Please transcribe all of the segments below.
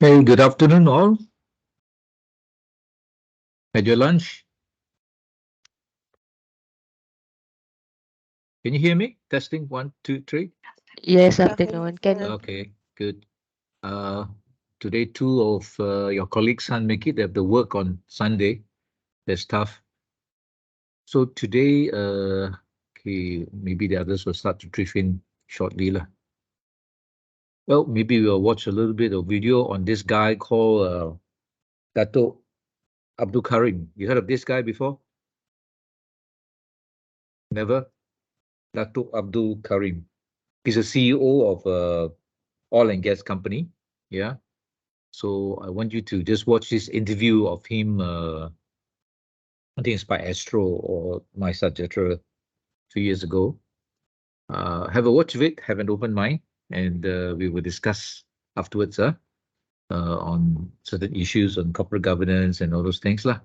Hey, good afternoon, all. Had your lunch? Can you hear me? Testing one, two, three. Yes, Good afternoon, afternoon. Can sir. Okay, good. Uh, Today, two of your colleagues can't make it. They have to work on Sunday. That's tough. So today, okay, maybe the others will start to drift in shortly, lah. Well, maybe we'll watch a little bit of video on this guy called Dato Abdul Karim. You heard of this guy before? Never? Dato Abdul Karim. He's a CEO of oil and gas company. Yeah. So I want you to just watch this interview of him. I think it's by Astro or My Sajatra 2 years ago. Have a watch of it, have an open mind, and we will discuss afterwards on certain issues on corporate governance and all those things. Lah.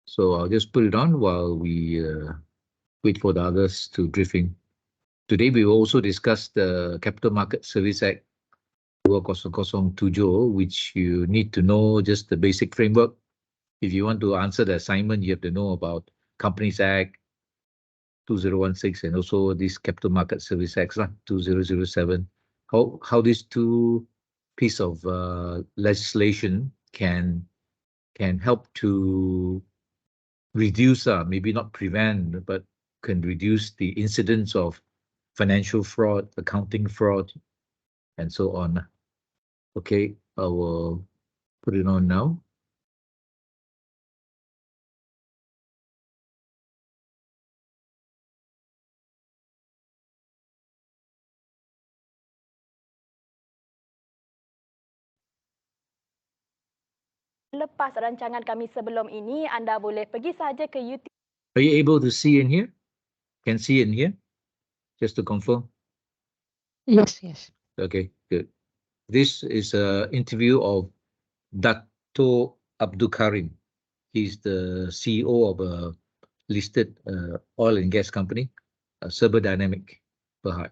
So I'll just put it on while we wait for the others to drift in. Today we will also discuss the Capital Market Service Act 2007, which you need to know just the basic framework. If you want to answer the assignment, you have to know about Companies Act 2016 and also this Capital Market Service Act 2007. How these two piece of legislation can help to reduce, maybe not prevent, but can reduce the incidence of financial fraud, accounting fraud, and so on. Okay, I will put it on now. Lepas rancangan kami sebelum ini, anda boleh pergi saja ke YouTube. Are you able to see in here? Can see in here? Just to confirm. yes, yes. Okay, good. This is an interview of Dato Abdul Karim. He's the CEO of a listed oil and gas company, Serber Dynamic Berhad.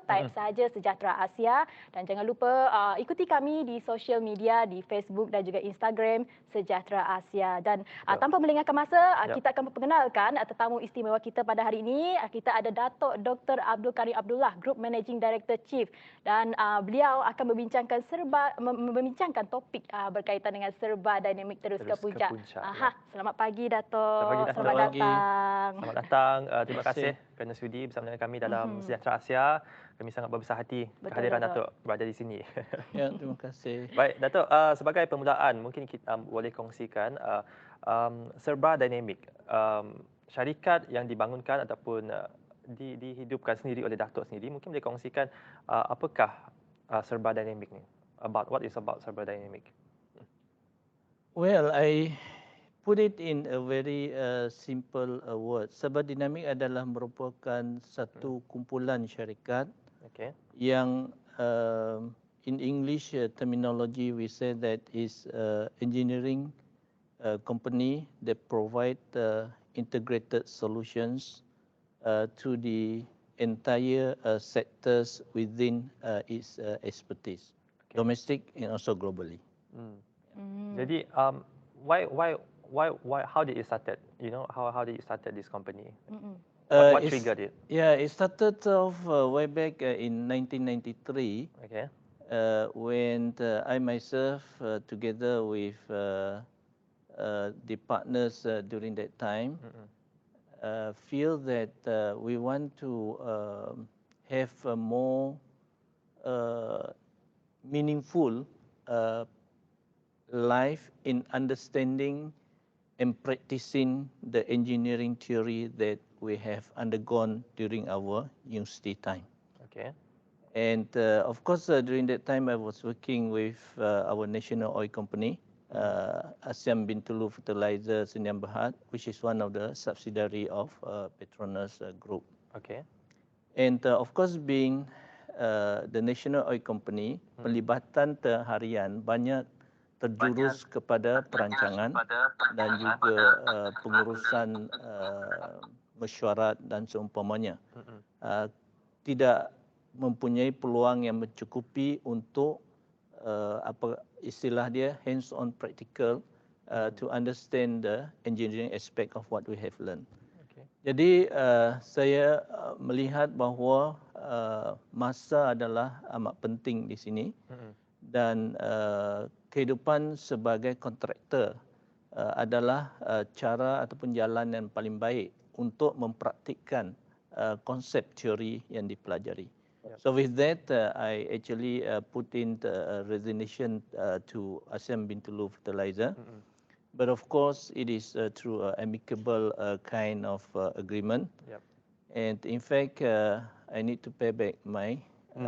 Type saja Sejahtera Asia dan jangan lupa ikuti kami di sosial media di Facebook dan juga Instagram Sejahtera Asia. Dan tanpa melengahkan masa, kita akan memperkenalkan tetamu istimewa kita pada hari ini. Kita ada Datuk Dr. Abdul Karim Abdullah, Group Managing Director Chief, dan beliau akan membincangkan topik berkaitan dengan serba dinamik terus ke puncak. Selamat pagi Datuk. Selamat datang. Selamat datang. Terima kasih kerana sudi bersama dengan kami dalam Sejahtera Asia. Kami sangat berbesar hati kehadiran Datuk berada di sini. Ya, terima kasih. Baik, Datuk, sebagai permulaan mungkin kita boleh kongsikan serba dinamik, syarikat yang dibangunkan ataupun dihidupkan sendiri oleh Datuk sendiri, mungkin boleh kongsikan apakah serba dinamik ni? What is about serba dinamik? Well, I put it in a very simple word. Serba dinamik adalah merupakan satu kumpulan syarikat yang in English terminology we say that is engineering company that provide integrated solutions to the entire sectors within its expertise, domestic and also globally. Jadi why how did it started? You know, how did you started this company? What triggered it? Yeah, it started off way back in 1993. Okay. When I myself, together with the partners during that time, feel that we want to have a more meaningful life in understanding and practicing the engineering theory that we have undergone during our university time. Okay. And of course, during that time, I was working with our national oil company, Asyam Bintulu Fertilizer Sdn Bhd, which is one of the subsidiary of Petronas Group. Okay. And of course, being the national oil company, pelibatan harian banyak terjurus kepada perancangan dan juga pengurusan mesyuarat dan seumpamanya. Tidak mempunyai peluang yang mencukupi untuk apa istilah dia hands-on practical to understand the engineering aspect of what we have learned. Okay. Jadi saya melihat bahawa masa adalah amat penting di sini dan kehidupan sebagai kontraktor adalah cara ataupun jalan yang paling baik untuk mempraktikkan konsep teori yang dipelajari. So with that, I actually put in the resignation to ASEAN Bintulu Fertilizer. But of course, it is through an amicable kind of agreement. And in fact, I need to pay back my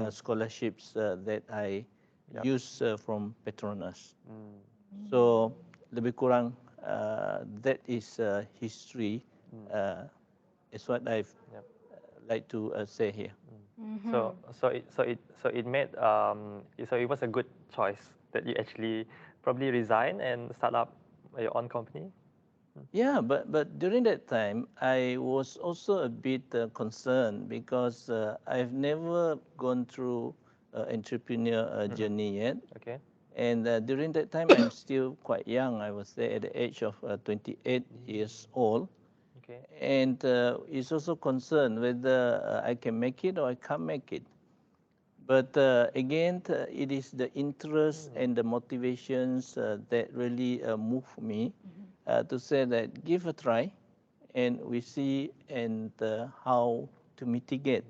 scholarships that I use from Petronas. So lebih kurang that is history. Is what I've like to say here. So it made so it was a good choice that you actually probably resign and start up your own company. Yeah, but during that time, I was also a bit concerned because I've never gone through entrepreneur journey yet. Okay. And during that time, I'm still quite young. I was there at the age of 28 years old. Okay. And it's also concerned whether I can make it or I can't make it. But again, it is the interest and the motivations that really move me to say that give a try, and we see and how to mitigate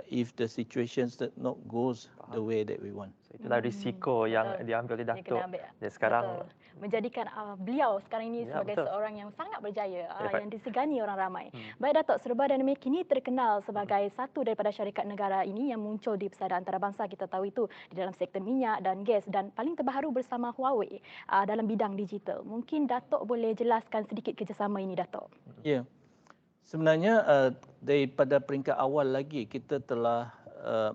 if the situations that not goes the way that we want. So itulah risiko yang diambil oleh Datuk. Dan sekarang menjadikan beliau sekarang ini sebagai seorang yang sangat berjaya, yang disegani orang ramai. Baik Datuk, Serba Dynamic kini terkenal sebagai satu daripada syarikat negara ini yang muncul di pesada antarabangsa, kita tahu itu di dalam sektor minyak dan gas, dan paling terbaru bersama Huawei dalam bidang digital. Mungkin Datuk boleh jelaskan sedikit kerjasama ini, Datuk? Ya. Sebenarnya daripada peringkat awal lagi kita telah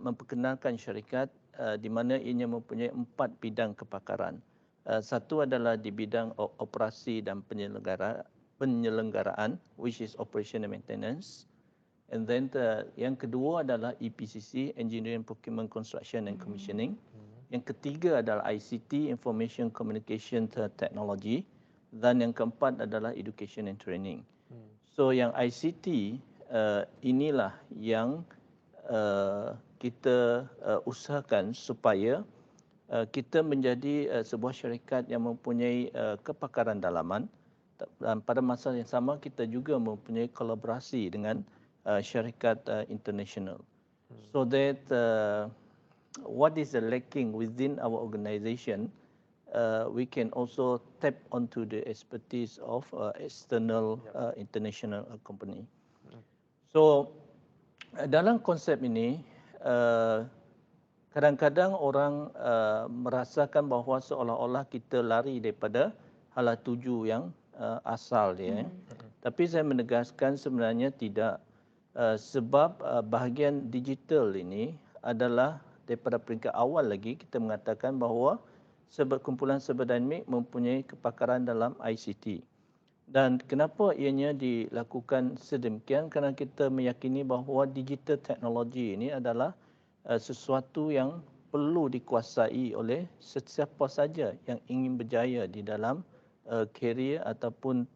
memperkenalkan syarikat di mana ianya mempunyai 4 bidang kepakaran. Satu adalah di bidang operasi dan penyelenggaraan, which is operation and maintenance. And then yang kedua adalah EPCC, Engineering, Procurement, Construction and Commissioning. Yang ketiga adalah ICT, Information Communication Technology. Dan yang keempat adalah Education and Training. So yang ICT inilah yang kita usahakan supaya kita menjadi sebuah syarikat yang mempunyai kepakaran dalaman, dan pada masa yang sama kita juga mempunyai kolaborasi dengan syarikat international. So that what is lacking within our organisation, we can also tap onto the expertise of external international company. So dalam konsep ini, kadang-kadang orang merasakan bahawa seolah-olah kita lari daripada hala tuju yang asal dia. Tapi saya menegaskan sebenarnya tidak. Sebab bahagian digital ini adalah daripada peringkat awal lagi kita mengatakan bahawa kumpulan Serba Dynamic mempunyai kepakaran dalam ICT. Dan kenapa ianya dilakukan sedemikian? Kerana kita meyakini bahawa digital teknologi ini adalah sesuatu yang perlu dikuasai oleh sesiapa saja yang ingin berjaya di dalam karier ataupun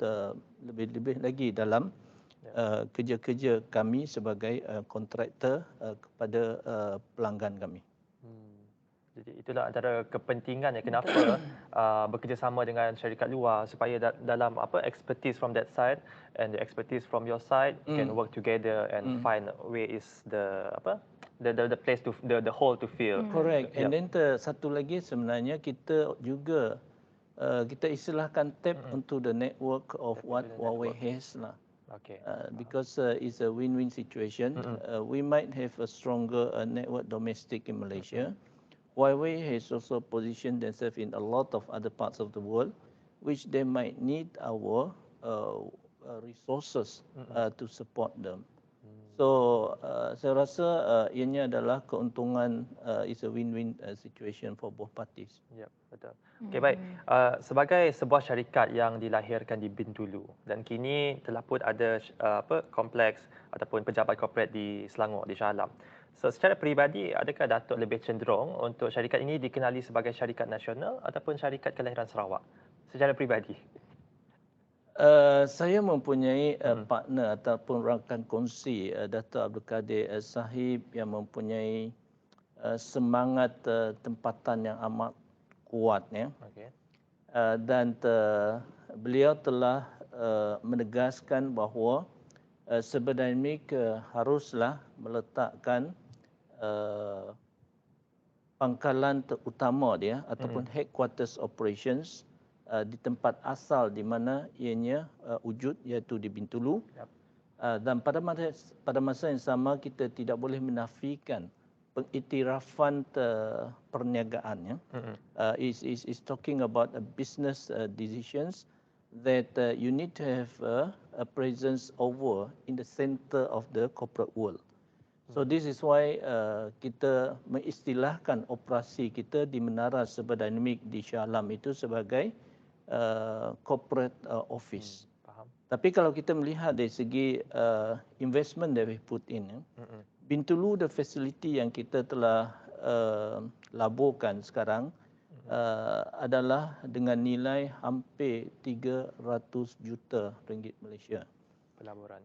lebih-lebih lagi dalam kerja-kerja kami sebagai kontraktor kepada pelanggan kami. Jadi itulah antara kepentingan kenapa bekerjasama dengan syarikat luar, supaya dalam expertise from that side and the expertise from your side can work together and find where is the place to the hole to fill. Correct. And then satu lagi sebenarnya kita juga kita istilahkan tap into the network of what Huawei has lah. Okay. Because it's a win-win situation. We might have a stronger network domestic in Malaysia. Huawei has also positioned themselves in a lot of other parts of the world, which they might need our resources to support them. So saya rasa ianya adalah keuntungan, is a win-win situation for both parties. Ya, betul. Okey, baik. Sebagai sebuah syarikat yang dilahirkan di Bintulu dan kini telah pun ada kompleks ataupun pejabat korporat di Selangor, di Shah Alam. So secara peribadi, adakah Datuk lebih cenderung untuk syarikat ini dikenali sebagai syarikat nasional ataupun syarikat kelahiran Sarawak? Secara peribadi. Saya mempunyai partner ataupun rakan kongsi Dato' Abdul Kadir Sahib yang mempunyai semangat tempatan yang amat kuat ya. Okey. Dan beliau telah menegaskan bahawa Cyberdynamic haruslah meletakkan pangkalan utama dia ataupun headquarters operations di tempat asal di mana ianya wujud, iaitu di Bintulu. Yep. Dan pada masa yang sama kita tidak boleh menafikan pengiktirafan perniagaannya. Is talking about business decisions that you need to have a presence over in the center of the corporate world. So this is why kita mengistilahkan operasi kita di Menara Cyberdynamic di Shah Alam itu sebagai corporate office. Faham. Tapi kalau kita melihat dari segi investment that we put in, Bintulu, the facility yang kita telah laburkan sekarang adalah dengan nilai hampir 300 juta ringgit Malaysia. Pelaburan.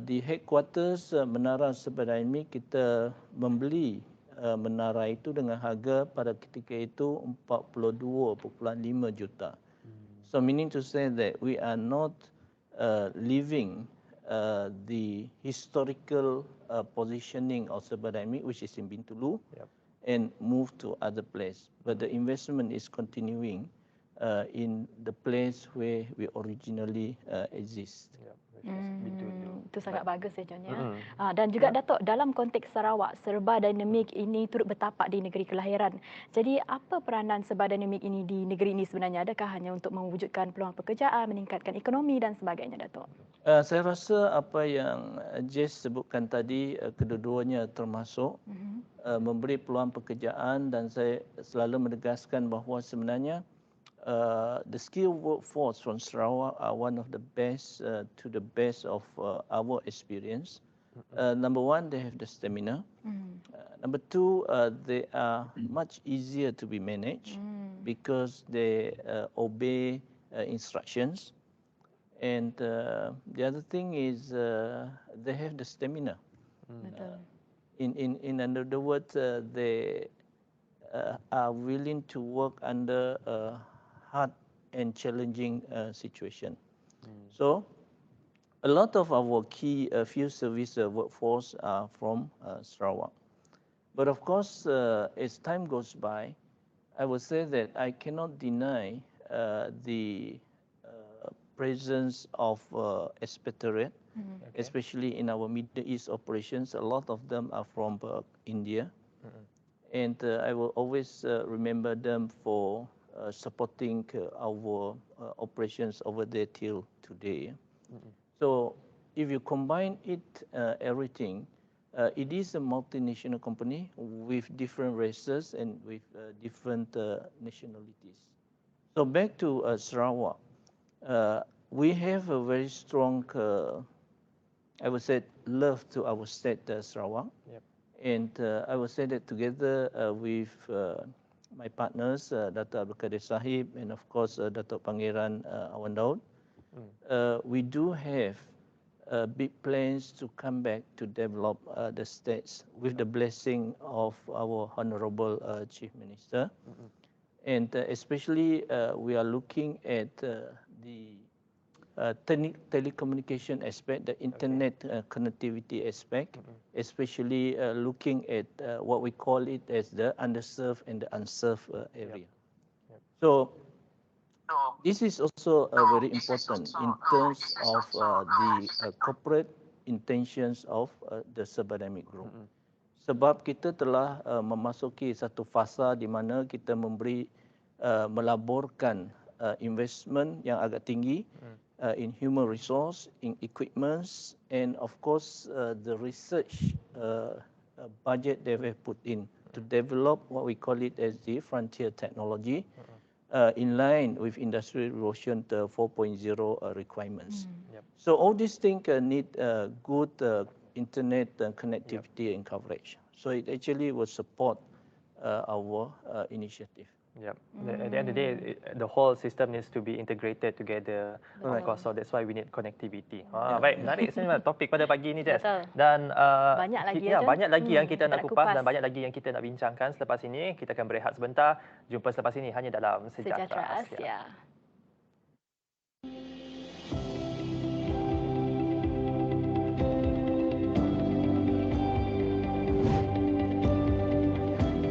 Di headquarters Menara Cyberdynamic kita membeli menara itu dengan harga pada ketika itu 42.5 juta. So meaning to say that we are not leaving the historical positioning of Cyberdynamic, which is in Bintulu, and move to other place. But the investment is continuing in the place where we originally exist. Itu sangat bagus ya John ya. Dan juga Datuk, dalam konteks Sarawak, serba dinamik ini turut bertapak di negeri kelahiran. Jadi apa peranan serba dinamik ini di negeri ini sebenarnya? Adakah hanya untuk mewujudkan peluang pekerjaan, meningkatkan ekonomi dan sebagainya Datuk? Saya rasa apa yang Jess sebutkan tadi kedua-duanya termasuk memberi peluang pekerjaan, dan saya selalu menegaskan bahawa sebenarnya the skilled workforce from Sarawak are one of the best to the best of our experience. Number one, they have the stamina. Number two, they are much easier to be managed because they obey instructions. And the other thing is they have the stamina. In other words, they are willing to work under hard and challenging situation. So a lot of our key field service workforce are from Sarawak. But of course, as time goes by, I would say that I cannot deny the presence of expatriate, especially in our Middle East operations. A lot of them are from India. And I will always remember them for supporting our operations over there till today. So if you combine it, everything, it is a multinational company with different races and with different nationalities. So back to Sarawak, we have a very strong, I would say, love to our state, Sarawak. And I would say that together with my partners, Dato' Abdul Kadir Sahib, and of course Dato' Pangeran Awan Daud, we do have big plans to come back to develop the states with the blessing of our Honorable Chief Minister. And especially we are looking at the telecommunication aspect, the internet connectivity aspect, especially looking at what we call it as the underserved and the unserved area. So this is also very important in terms of the corporate intentions of the Cyberdynamic Group. Sebab kita telah memasuki satu fasa di mana kita melaburkan investment yang agak tinggi in human resource, in equipments, and of course the research budget they have put in to develop what we call it as the frontier technology in line with Industry Revolution 4.0 requirements. So all these things need good internet connectivity and coverage. So it actually will support our initiative. Yep. At the end of the day, the whole system needs to be integrated together. Of course, so that's why we need connectivity. Baik, menarik sebenarnya topik pada pagi ini, Jess. Betul. Dan Banyak lagi ya, Jun. banyak lagi yang kita nak kupas dan kupas. banyak lagi yang kita nak bincangkan selepas ini. Kita akan berehat sebentar. Jumpa selepas ini hanya dalam Sejahtera Asia.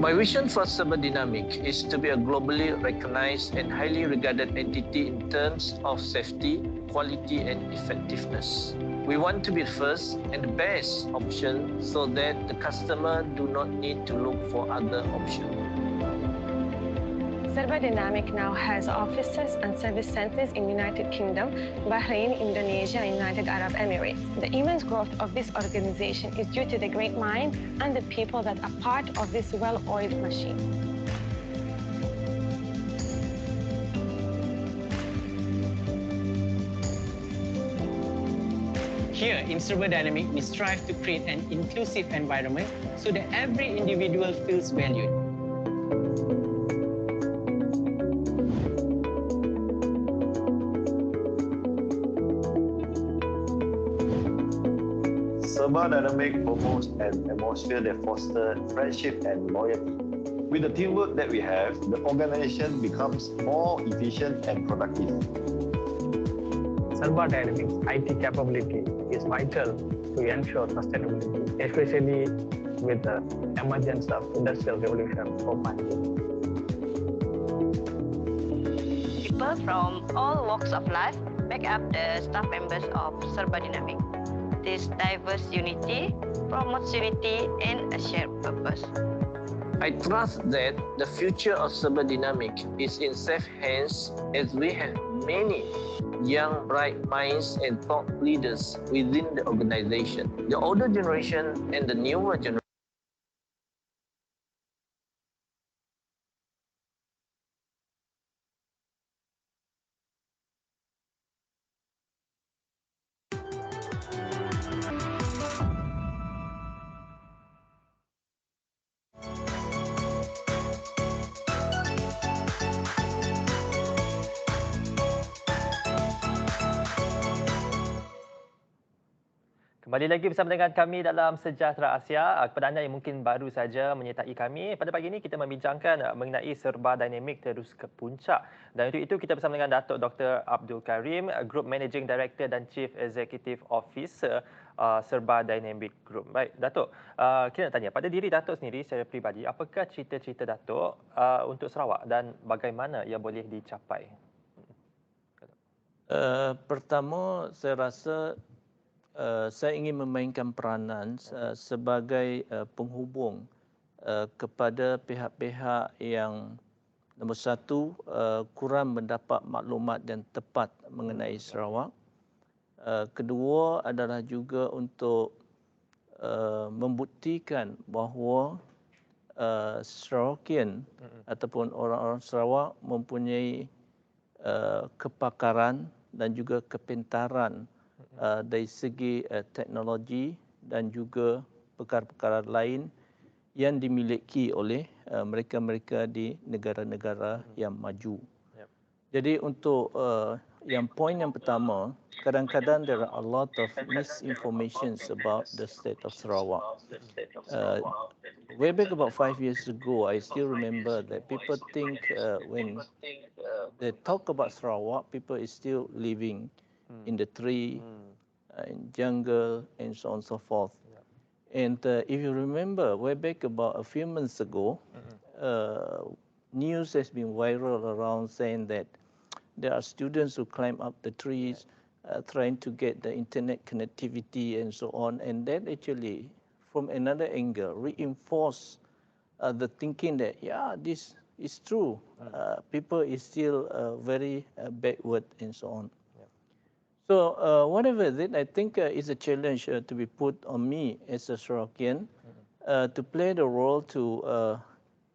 My vision for Cyberdynamic is to be a globally recognized and highly regarded entity in terms of safety, quality, and effectiveness. We want to be the first and the best option so that the customer do not need to look for other options. Cyberdynamic now has offices and service centers in United Kingdom, Bahrain, Indonesia, and United Arab Emirates. The immense growth of this organization is due to the great mind and the people that are part of this well-oiled machine. Here in Cyberdynamic, we strive to create an inclusive environment so that every individual feels valued. Cyberdynamic promotes an atmosphere that fosters friendship and loyalty. With the teamwork that we have, the organization becomes more efficient and productive. Cyberdynamics IT capability is vital to ensure sustainability, especially with the emergence of Industrial Revolution 4.0. People from all walks of life make up the staff members of Cyberdynamic. This diverse unity promotes unity and a shared purpose. I trust that the future of Cyberdynamic is in safe hands as we have many young, bright minds and thought leaders within the organization. The older generation and the newer generation Kembali lagi bersama dengan kami dalam Sejahtera Asia. Kepada anda yang mungkin baru saja menyertai kami, pada pagi ini kita membincangkan mengenai Cyberdynamic terus ke puncak. Dan untuk itu kita bersama dengan Datuk Dr. Abdul Karim, Group Managing Director dan Chief Executive Officer Cyberdynamic Group. Baik, Datuk, kita nak tanya, pada diri Datuk sendiri secara peribadi, apakah cita-cita Datuk untuk Sarawak dan bagaimana ia boleh dicapai? Pertama, saya rasa saya ingin memainkan peranan sebagai penghubung kepada pihak-pihak yang nombor satu kurang mendapat maklumat dan tepat mengenai Sarawak. Kedua adalah juga untuk membuktikan bahawa Sarawakian ataupun orang-orang Sarawak mempunyai kepakaran dan juga kepintaran dari segi teknologi dan juga perkara-perkara lain yang dimiliki oleh mereka-mereka di negara-negara yang maju. Jadi untuk yang poin yang pertama, kadang-kadang there are a lot of misinformation about the state of Sarawak. Way back about 5 years ago, I still remember that people think when they talk about Sarawak, people is still living in the tree, in jungle, and so on and so forth. And if you remember, way back about a few months ago, news has been viral around saying that there are students who climb up the trees, trying to get the internet connectivity and so on. And that actually, from another angle, reinforce the thinking that, yeah, this is true. People is still very backward and so on. So whatever it is, I think it's a challenge to be put on me as a Sarawakian to play the role to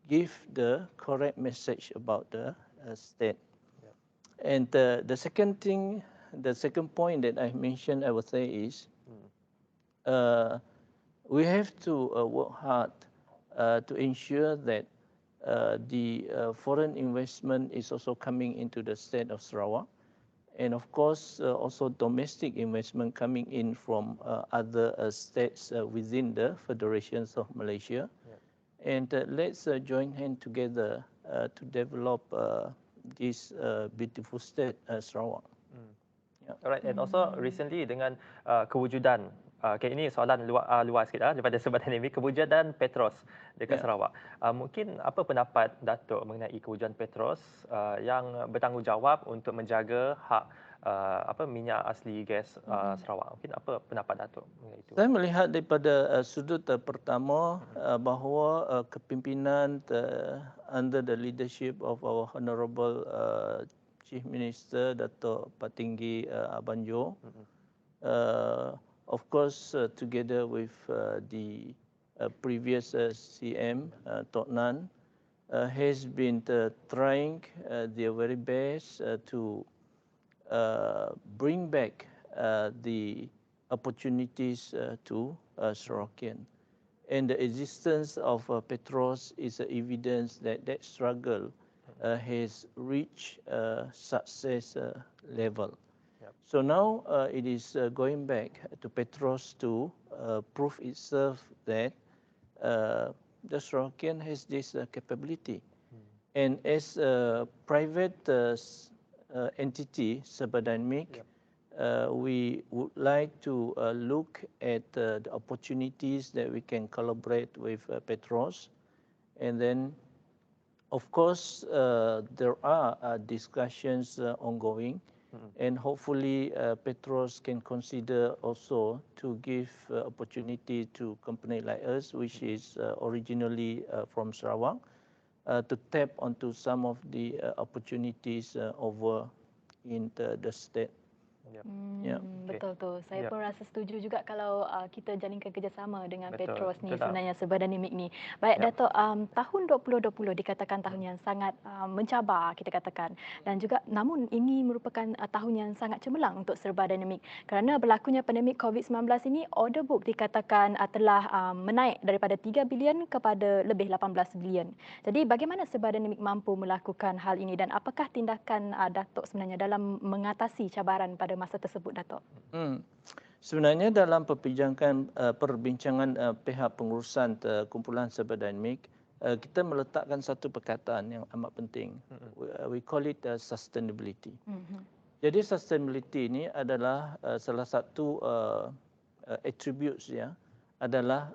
give the correct message about the state. And the second thing, the second point that I mentioned, I would say is we have to work hard to ensure that the foreign investment is also coming into the state of Sarawak. And of course, also domestic investment coming in from other states within the federations of Malaysia. And let's join hands together to develop this beautiful state, Sarawak. Alright, and also recently dengan kewujudan, okay, ini soalan luar sikit daripada Serba Dynamic, kewujudan Petros dekat Sarawak. Mungkin apa pendapat Datuk mengenai kewujudan Petros yang bertanggungjawab untuk menjaga hak minyak asli gas Sarawak? Mungkin apa pendapat Datuk mengenai itu? Saya melihat daripada sudut pertama bahawa kepimpinan under the leadership of our Honourable Chief Minister Datuk Patinggi Abanjo, of course together with the previous CM Tok Nan, has been trying their very best to bring back the opportunities to Sarawakian. And the existence of Petros is evidence that that struggle has reached success level. So now it is going back to Petros to prove itself that the Sarawakian has this capability. And as a private entity, Serba Dynamic, we would like to look at the opportunities that we can collaborate with Petros. And then, of course, there are discussions ongoing. And hopefully Petros can consider also to give opportunity to company like us, which is originally from Sarawak, to tap onto some of the opportunities over in the state. Betul tu. Saya pun rasa setuju juga kalau kita jalinkan kerjasama dengan Betul. Petros ni sebenarnya Serba Dynamic ni. Baik Datuk, tahun 2020 dikatakan tahun yang sangat mencabar kita katakan, dan juga namun ini merupakan tahun yang sangat cemerlang untuk Serba Dynamic kerana berlakunya pandemik COVID-19 ini. Order book dikatakan telah menaik daripada 3 bilion kepada lebih 18 bilion. Jadi bagaimana Serba Dynamic mampu melakukan hal ini dan apakah tindakan Datuk sebenarnya dalam mengatasi cabaran pada masa tersebut, Datuk? Sebenarnya dalam perbincangan pihak pengurusan kumpulan Serba Dynamic, kita meletakkan satu perkataan yang amat penting. We call it sustainability. Jadi sustainability ini adalah salah satu attributes adalah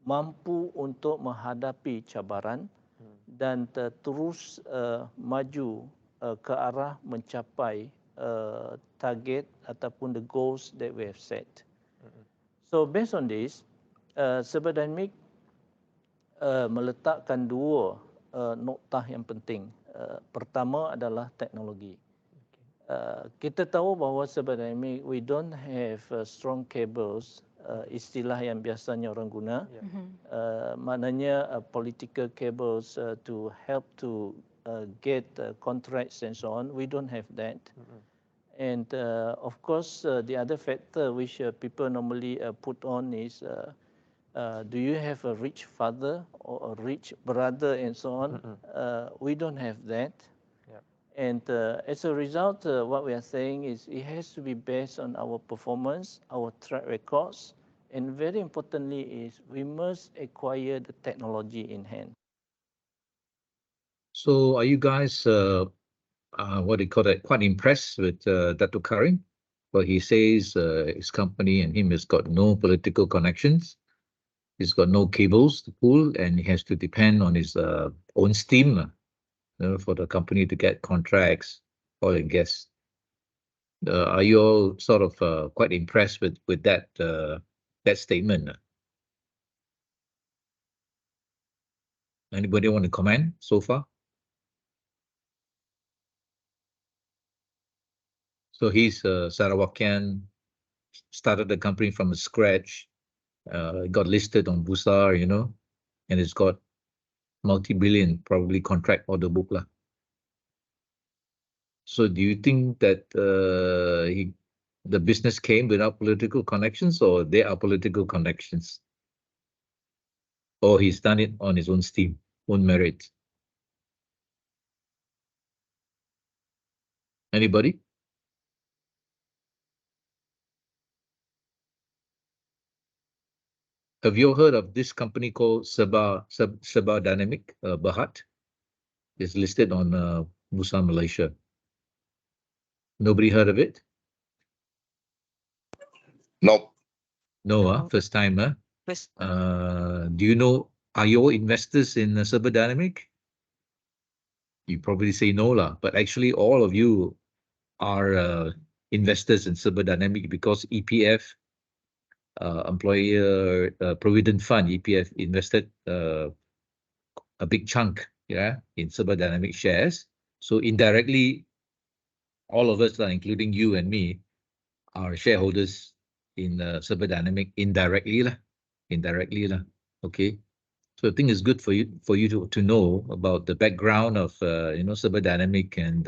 mampu untuk menghadapi cabaran dan terus maju ke arah mencapai target ataupun the goals that we have set. So based on this, Serba Dynamic meletakkan dua noktah yang penting. Pertama adalah teknologi. Kita tahu bahawa Serba Dynamic we don't have strong cables, istilah yang biasanya orang guna. Maknanya political cables to help to get contracts and so on. We don't have that. And of course, the other factor which people normally put on is, do you have a rich father or a rich brother and so on? We don't have that. And as a result, what we are saying is it has to be based on our performance, our track records, and very importantly is we must acquire the technology in hand. So are you guys, what do you call it, quite impressed with Datuk Karim? Well, he says his company and him has got no political connections. He's got no cables to pull and he has to depend on his own steam for the company to get contracts, oil and gas. Are you all sort of quite impressed with that statement? Anybody want to comment so far? So he's Sarawakian, started the company from scratch, got listed on Busar, and it's got multi-billion probably contract order book lah. So do you think that the business came without political connections, or there are political connections, or he's done it on his own steam, own merit? Anybody? Have you heard of this company called Sabah Dynamic Berhad? It's listed on Bursa Malaysia. Nobody heard of it? Nope. No, first time, huh? Do you know, are you all investors in Sabah Dynamic? You probably say no lah, but actually all of you are investors in Sabah Dynamic because EPF, Employer Provident Fund, EPF invested a big chunk, yeah, in Sabah Dynamic shares. So indirectly, all of us, including you and me, are shareholders in Sabah Dynamic indirectly lah. Okay. So I think it's good for you to know about the background of Sabah Dynamic and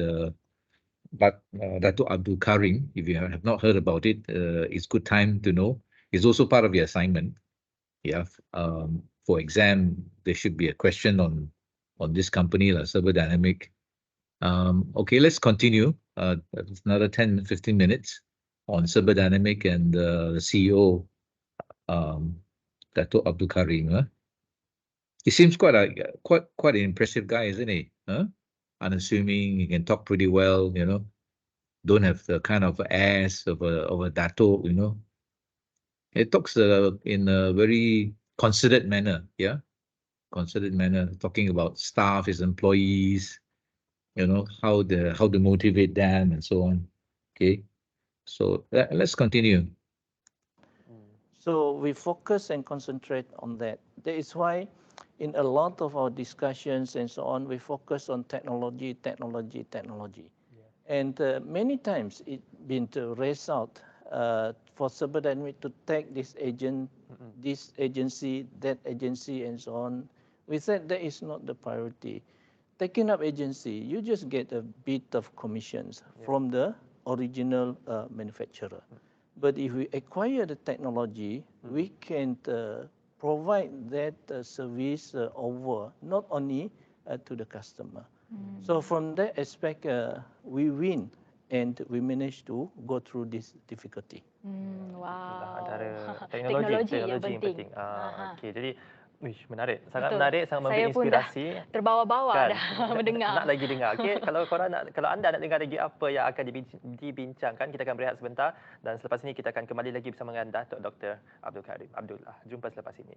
Dato' Abdul Karim. If you have not heard about it, it's good time to know. It's also part of your assignment. Yeah. For exam, there should be a question on this company, Sabah Dynamic. Okay, let's continue. Another 10-15 minutes on Sabah Dynamic and the CEO, Dato' Abdul Karim. He seems quite an impressive guy, isn't he? Unassuming, he can talk pretty well, don't have the kind of ass of a dato, He talks in a very considered manner, talking about staff, his employees, how to motivate them and so on. Okay, so let's continue. So we focus and concentrate on that. That is why in a lot of our discussions and so on, we focus on technology. And many times it's been to raise out for Sabah Dynamic to take this agency, that agency, and so on. We said that is not the priority. Taking up agency, you just get a bit of commissions from the original manufacturer. But if we acquire the technology, we can provide that service over, not only to the customer. So from that aspect, we win and we manage to go through this difficulty. Wow. Antara Teknologi yang yang penting. Aha. Okey, jadi menarik. Sangat Betul. menarik, sangat memberi Saya pun dah inspirasi. terbawa-bawa Kan? dah mendengar. Nak lagi dengar. Okey, kalau anda nak dengar lagi apa yang akan dibincangkan, kita akan berehat sebentar dan selepas ini kita akan kembali lagi bersama dengan Datuk Dr. Abdul Karim Abdullah. Jumpa selepas ini.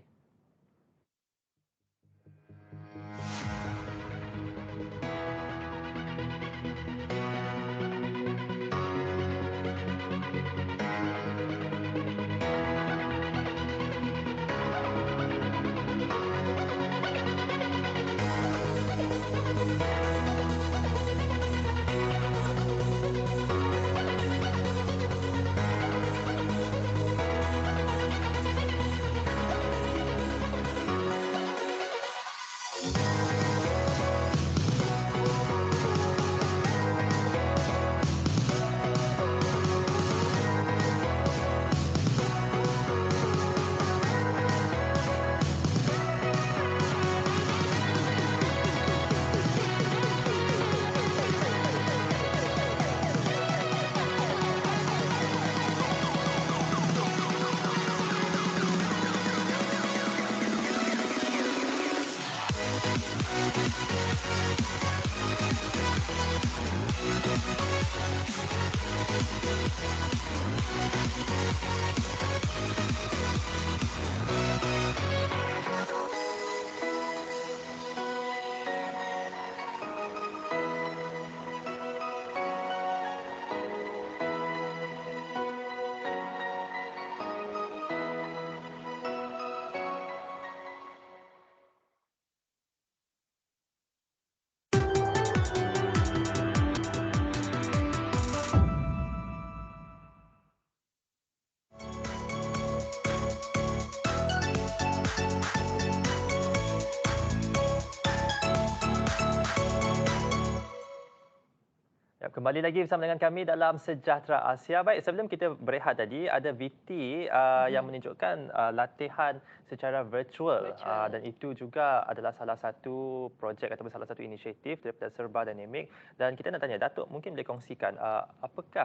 Kembali lagi bersama dengan kami dalam Sejahtera Asia. Baik, sebelum kita berehat tadi, ada VT yang menunjukkan latihan secara virtual. Dan itu juga adalah salah satu projek ataupun salah satu inisiatif daripada Serba Dynamic. Dan kita nak tanya, Datuk mungkin boleh kongsikan apakah,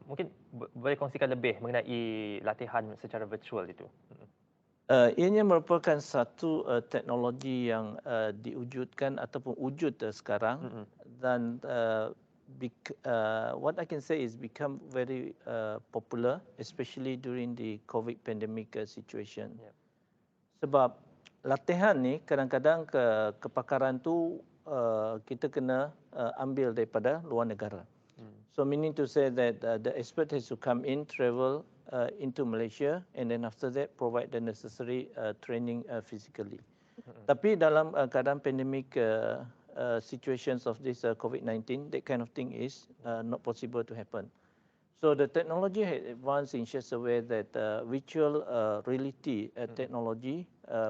mungkin boleh kongsikan lebih mengenai latihan secara virtual itu. Ianya merupakan satu teknologi yang diwujudkan ataupun wujud sekarang dan what I can say is become very popular, especially during the COVID pandemic situation. Sebab latihan ni kadang-kadang kepakaran tu kita kena ambil daripada luar negara. So meaning to say that the expert has to come in, travel into Malaysia, and then after that provide the necessary training physically. Tapi dalam keadaan pandemic situations of this COVID-19, that kind of thing is not possible to happen. So the technology has advanced in such a way that virtual reality technology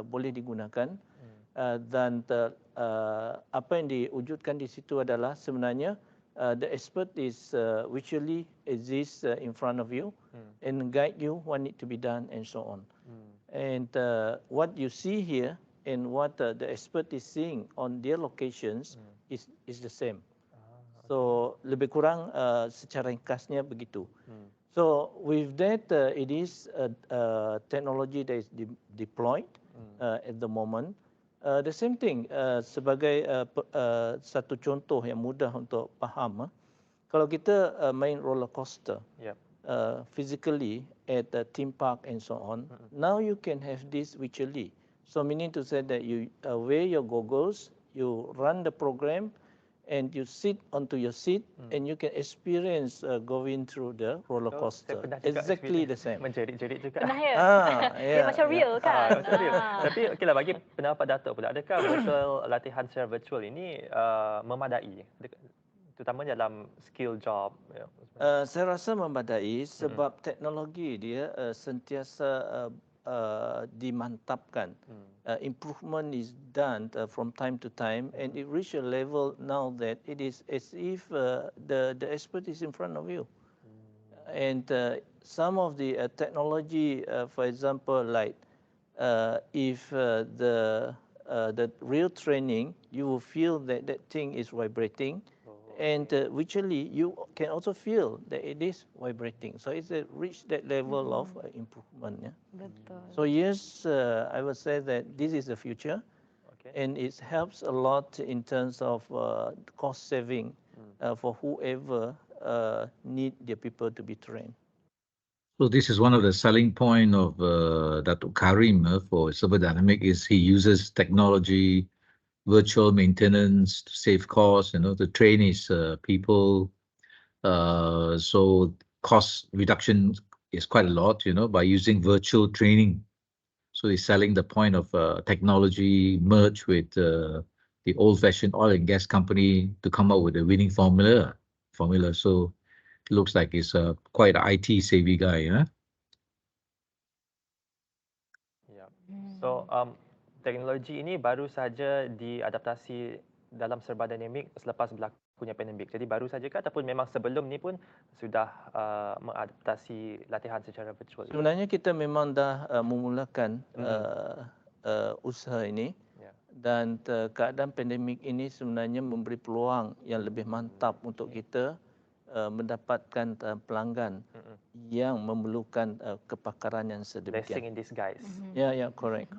boleh digunakan dan apa yang diwujudkan di situ adalah sebenarnya the expert is virtually exists in front of you and guide you what need to be done and so on. And what you see here and what the expert is seeing on their locations is the same. So lebih kurang secara ringkasnya begitu. So with that it is a technology that is deployed at the moment. The same thing sebagai satu contoh yang mudah untuk faham, kalau kita main roller coaster physically at the theme park and so on, now you can have this virtually. So meaning to say that you wear your goggles, you run the program, and you sit onto your seat and you can experience going through the roller coaster. Exactly the same. Menjerit-jerit juga. Pernah ya? Yeah, Macam real kan? Macam real. Tapi okeylah, bagi pendapat Datuk pula, adakah virtual latihan secara virtual ini memadai? Terutamanya dalam skill job. Saya rasa memadai sebab teknologi dia sentiasa dimantapkan. Improvement is done from time to time, and it reach a level now that it is as if the expert is in front of you. And some of the technology, for example, like if the real training, you will feel that that thing is vibrating. And virtually, you can also feel that it is vibrating. So it's reached that level of improvement. Yeah? Betul. So yes, I would say that this is the future, and it helps a lot in terms of cost saving for whoever need their people to be trained. So this is one of the selling point of Datuk Karim for Serba Dynamic is he uses technology, virtual maintenance to save costs, to train his people. So cost reduction is quite a lot, by using virtual training. So he's selling the point of technology merged with the old-fashioned oil and gas company to come up with a winning formula. So it looks like he's quite an IT savvy guy. Yeah. So teknologi ini baru saja diadaptasi dalam Serba Dynamic selepas berlakunya pandemik. Jadi baru saja ke ataupun memang sebelum ni pun sudah mengadaptasi latihan secara virtual? Sebenarnya kita memang dah memulakan usaha ini, dan keadaan pandemik ini sebenarnya memberi peluang yang lebih mantap untuk kita mendapatkan pelanggan yang memerlukan kepakaran yang sedemikian. Blessing in disguise. Ya, correct.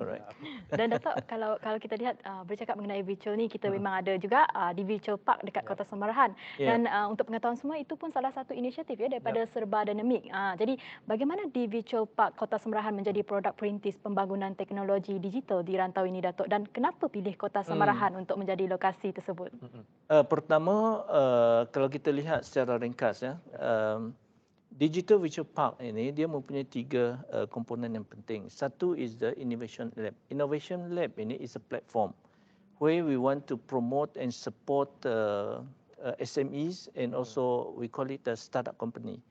Dan Datuk, kalau kita lihat bercakap mengenai virtual ni, kita memang ada juga di Virtual Park dekat Kota Semarahan. Dan untuk pengetahuan semua, itu pun salah satu inisiatif daripada Serba Dynamic. Jadi bagaimana di Virtual Park Kota Semarahan menjadi produk perintis pembangunan teknologi digital di rantau ini, Datuk? Dan kenapa pilih Kota Semarahan untuk menjadi lokasi tersebut? Pertama, kalau kita lihat secara ringkas, Digital Virtual Park ini dia mempunyai 3 komponen yang penting. Satu is the Innovation Lab. Innovation Lab ini is a platform where we want to promote and support SMEs and also we call it a startup company.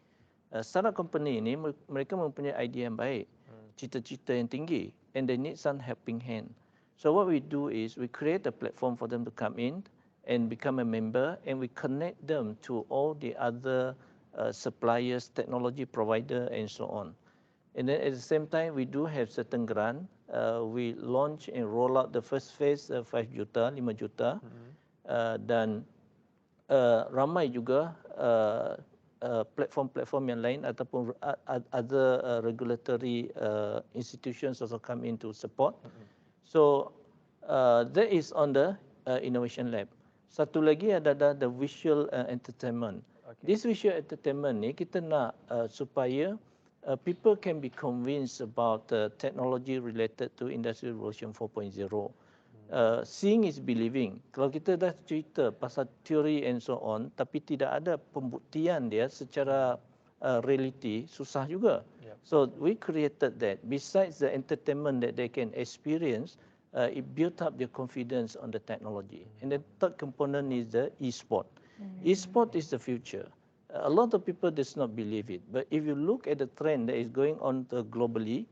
Startup company ini mereka mempunyai idea yang baik, cita-cita yang tinggi, and they need some helping hand. So what we do is we create a platform for them to come in and become a member, and we connect them to all the other suppliers, technology provider, and so on. And then at the same time, we do have certain grant. We launch and roll out the first phase 5 juta, 5 juta. Dan ramai juga platform-platform yang lain ataupun other regulatory institutions also come in to support. So that is on the innovation lab. Satu lagi adalah the visual entertainment. This visual entertainment ni kita nak supaya people can be convinced about technology related to Industry Revolution 4.0. Seeing is believing. Kalau kita dah cerita pasal teori and so on, tapi tidak ada pembuktian dia secara reality, susah juga. So we created that. Besides the entertainment that they can experience, it built up their confidence on the technology. And the third component is the e-sport. E-sport is the future. A lot of people does not believe it, but if you look at the trend that is going on globally,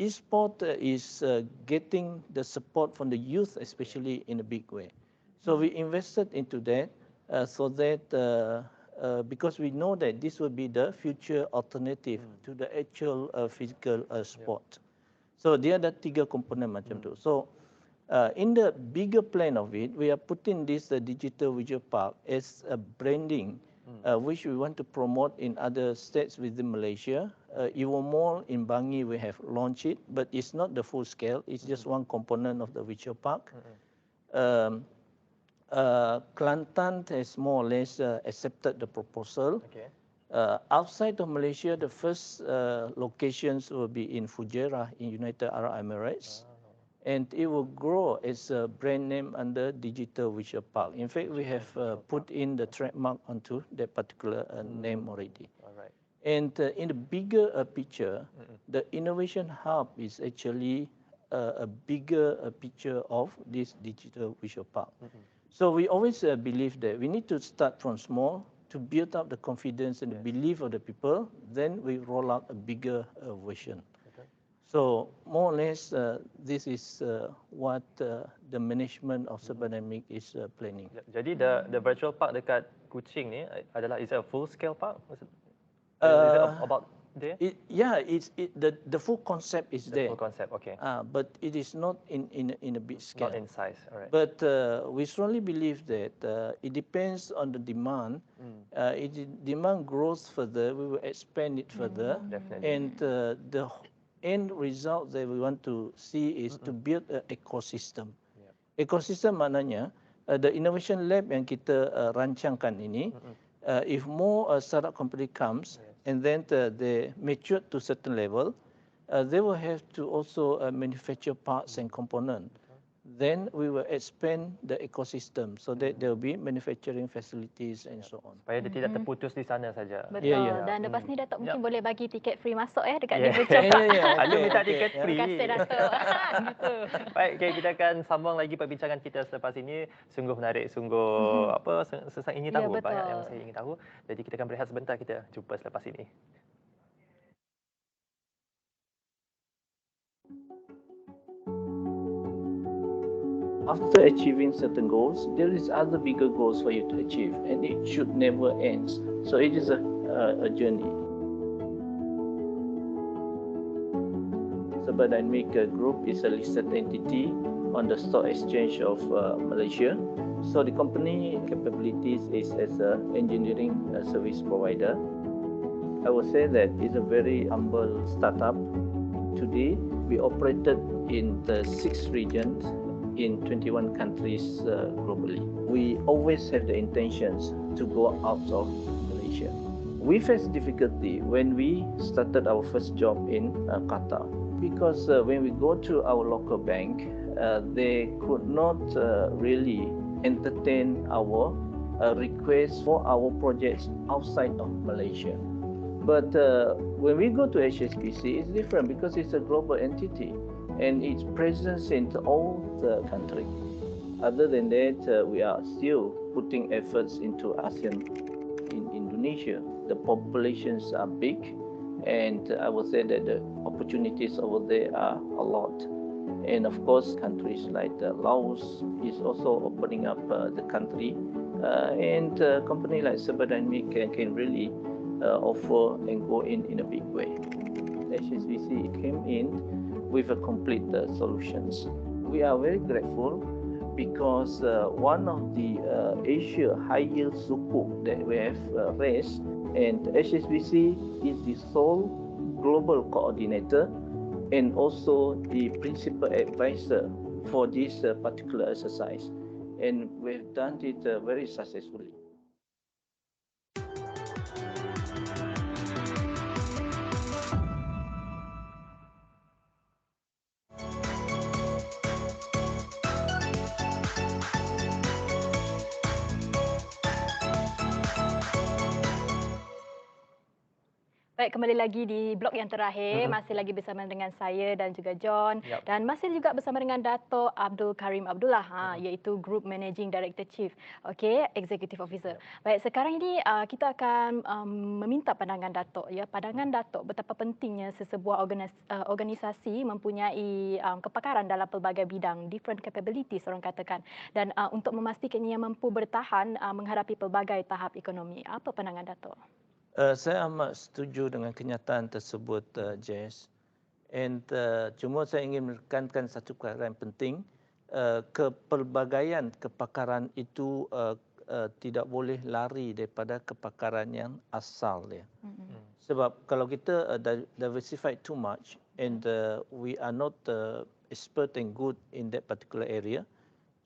e-sport is getting the support from the youth, especially in a big way. So we invested into that so that because we know that this will be the future alternative to the actual physical sport. So dia ada 3 komponen macam tu. So in the bigger plan of it, we are putting this digital visual park as a branding, which we want to promote in other states within Malaysia. Even more in Bangi, we have launched it, but it's not the full scale. It's just one component of the visual park. Kelantan has more or less accepted the proposal. Outside of Malaysia, the first locations will be in Fujairah in United Arab Emirates. And it will grow as a brand name under Digital Visual Park. In fact, we have put in the trademark onto that particular name already. And in the bigger picture, the innovation hub is actually a bigger picture of this Digital Visual Park. So we always believe that we need to start from small to build up the confidence and the belief of the people. Then we roll out a bigger version. So more or less, this is what the management of Dynamic is planning. Jadi the virtual park dekat Kuching ni adalah is a full scale park? Is it about there? The full concept is there. The full concept, okay. But it is not in a big scale. Not in size, all right. But we strongly believe that it depends on the demand. If the demand grows further, we will expand it further. Definitely. And the end result that we want to see is to build an ecosystem. Ecosystem maknanya the innovation lab yang kita rancangkan ini, if more startup company comes and then they mature to certain level, they will have to also manufacture parts and component. Then we will expand the ecosystem so that there will be manufacturing facilities and so on. Supaya dia tidak terputus di sana saja. Betul. Dan lepas ni Datuk mungkin boleh bagi tiket free masuk dekat di virtual park. Ada minta tiket free. Terima kasih Datuk. Gitu. Baik, okay, kita akan sambung lagi perbincangan kita selepas ini. Sungguh menarik, sungguh saya ingin tahu banyak yang saya ingin tahu. Jadi kita akan berehat sebentar, kita jumpa selepas ini. After achieving certain goals, there is other bigger goals for you to achieve, and it should never end. So it is a journey. Dynamic Group is a listed entity on the stock exchange of Malaysia. So the company capabilities is as an engineering service provider. I would say that it's a very humble startup. Today, we operated in the 6 regions in 21 countries globally. We always have the intentions to go out of Malaysia. We faced difficulty when we started our first job in Qatar because when we go to our local bank, they could not really entertain our request for our projects outside of Malaysia. But when we go to HSBC, it's different because it's a global entity and its presence in all the country. Other than that, we are still putting efforts into ASEAN in Indonesia. The populations are big, and I would say that the opportunities over there are a lot. And of course, countries like Laos is also opening up the country, and company like Cyberdynamic can really offer and go in a big way. HSBC came in with a complete solutions. We are very grateful because one of the Asia high yield sukuk that we have raised, and HSBC is the sole global coordinator and also the principal advisor for this particular exercise, and we've done it very successfully. Baik, kembali lagi di blok yang terakhir. Masih lagi bersama dengan saya dan juga John. Dan masih juga bersama dengan Dato' Abdul Karim Abdullah, iaitu Group Managing Director Chief, Executive Officer. Baik, sekarang ini kita akan meminta pandangan Dato'. Pandangan Dato' betapa pentingnya sesebuah organisasi mempunyai kepakaran dalam pelbagai bidang, different capabilities orang katakan. Dan untuk memastikan ia mampu bertahan menghadapi pelbagai tahap ekonomi. Apa pandangan Dato'? Saya amat setuju dengan kenyataan tersebut, Jess. And cuma saya ingin menekankan satu perkara yang penting, kepelbagaian kepakaran itu tidak boleh lari daripada kepakaran yang asal dia. Sebab kalau kita diversify too much and we are not expert and good in that particular area,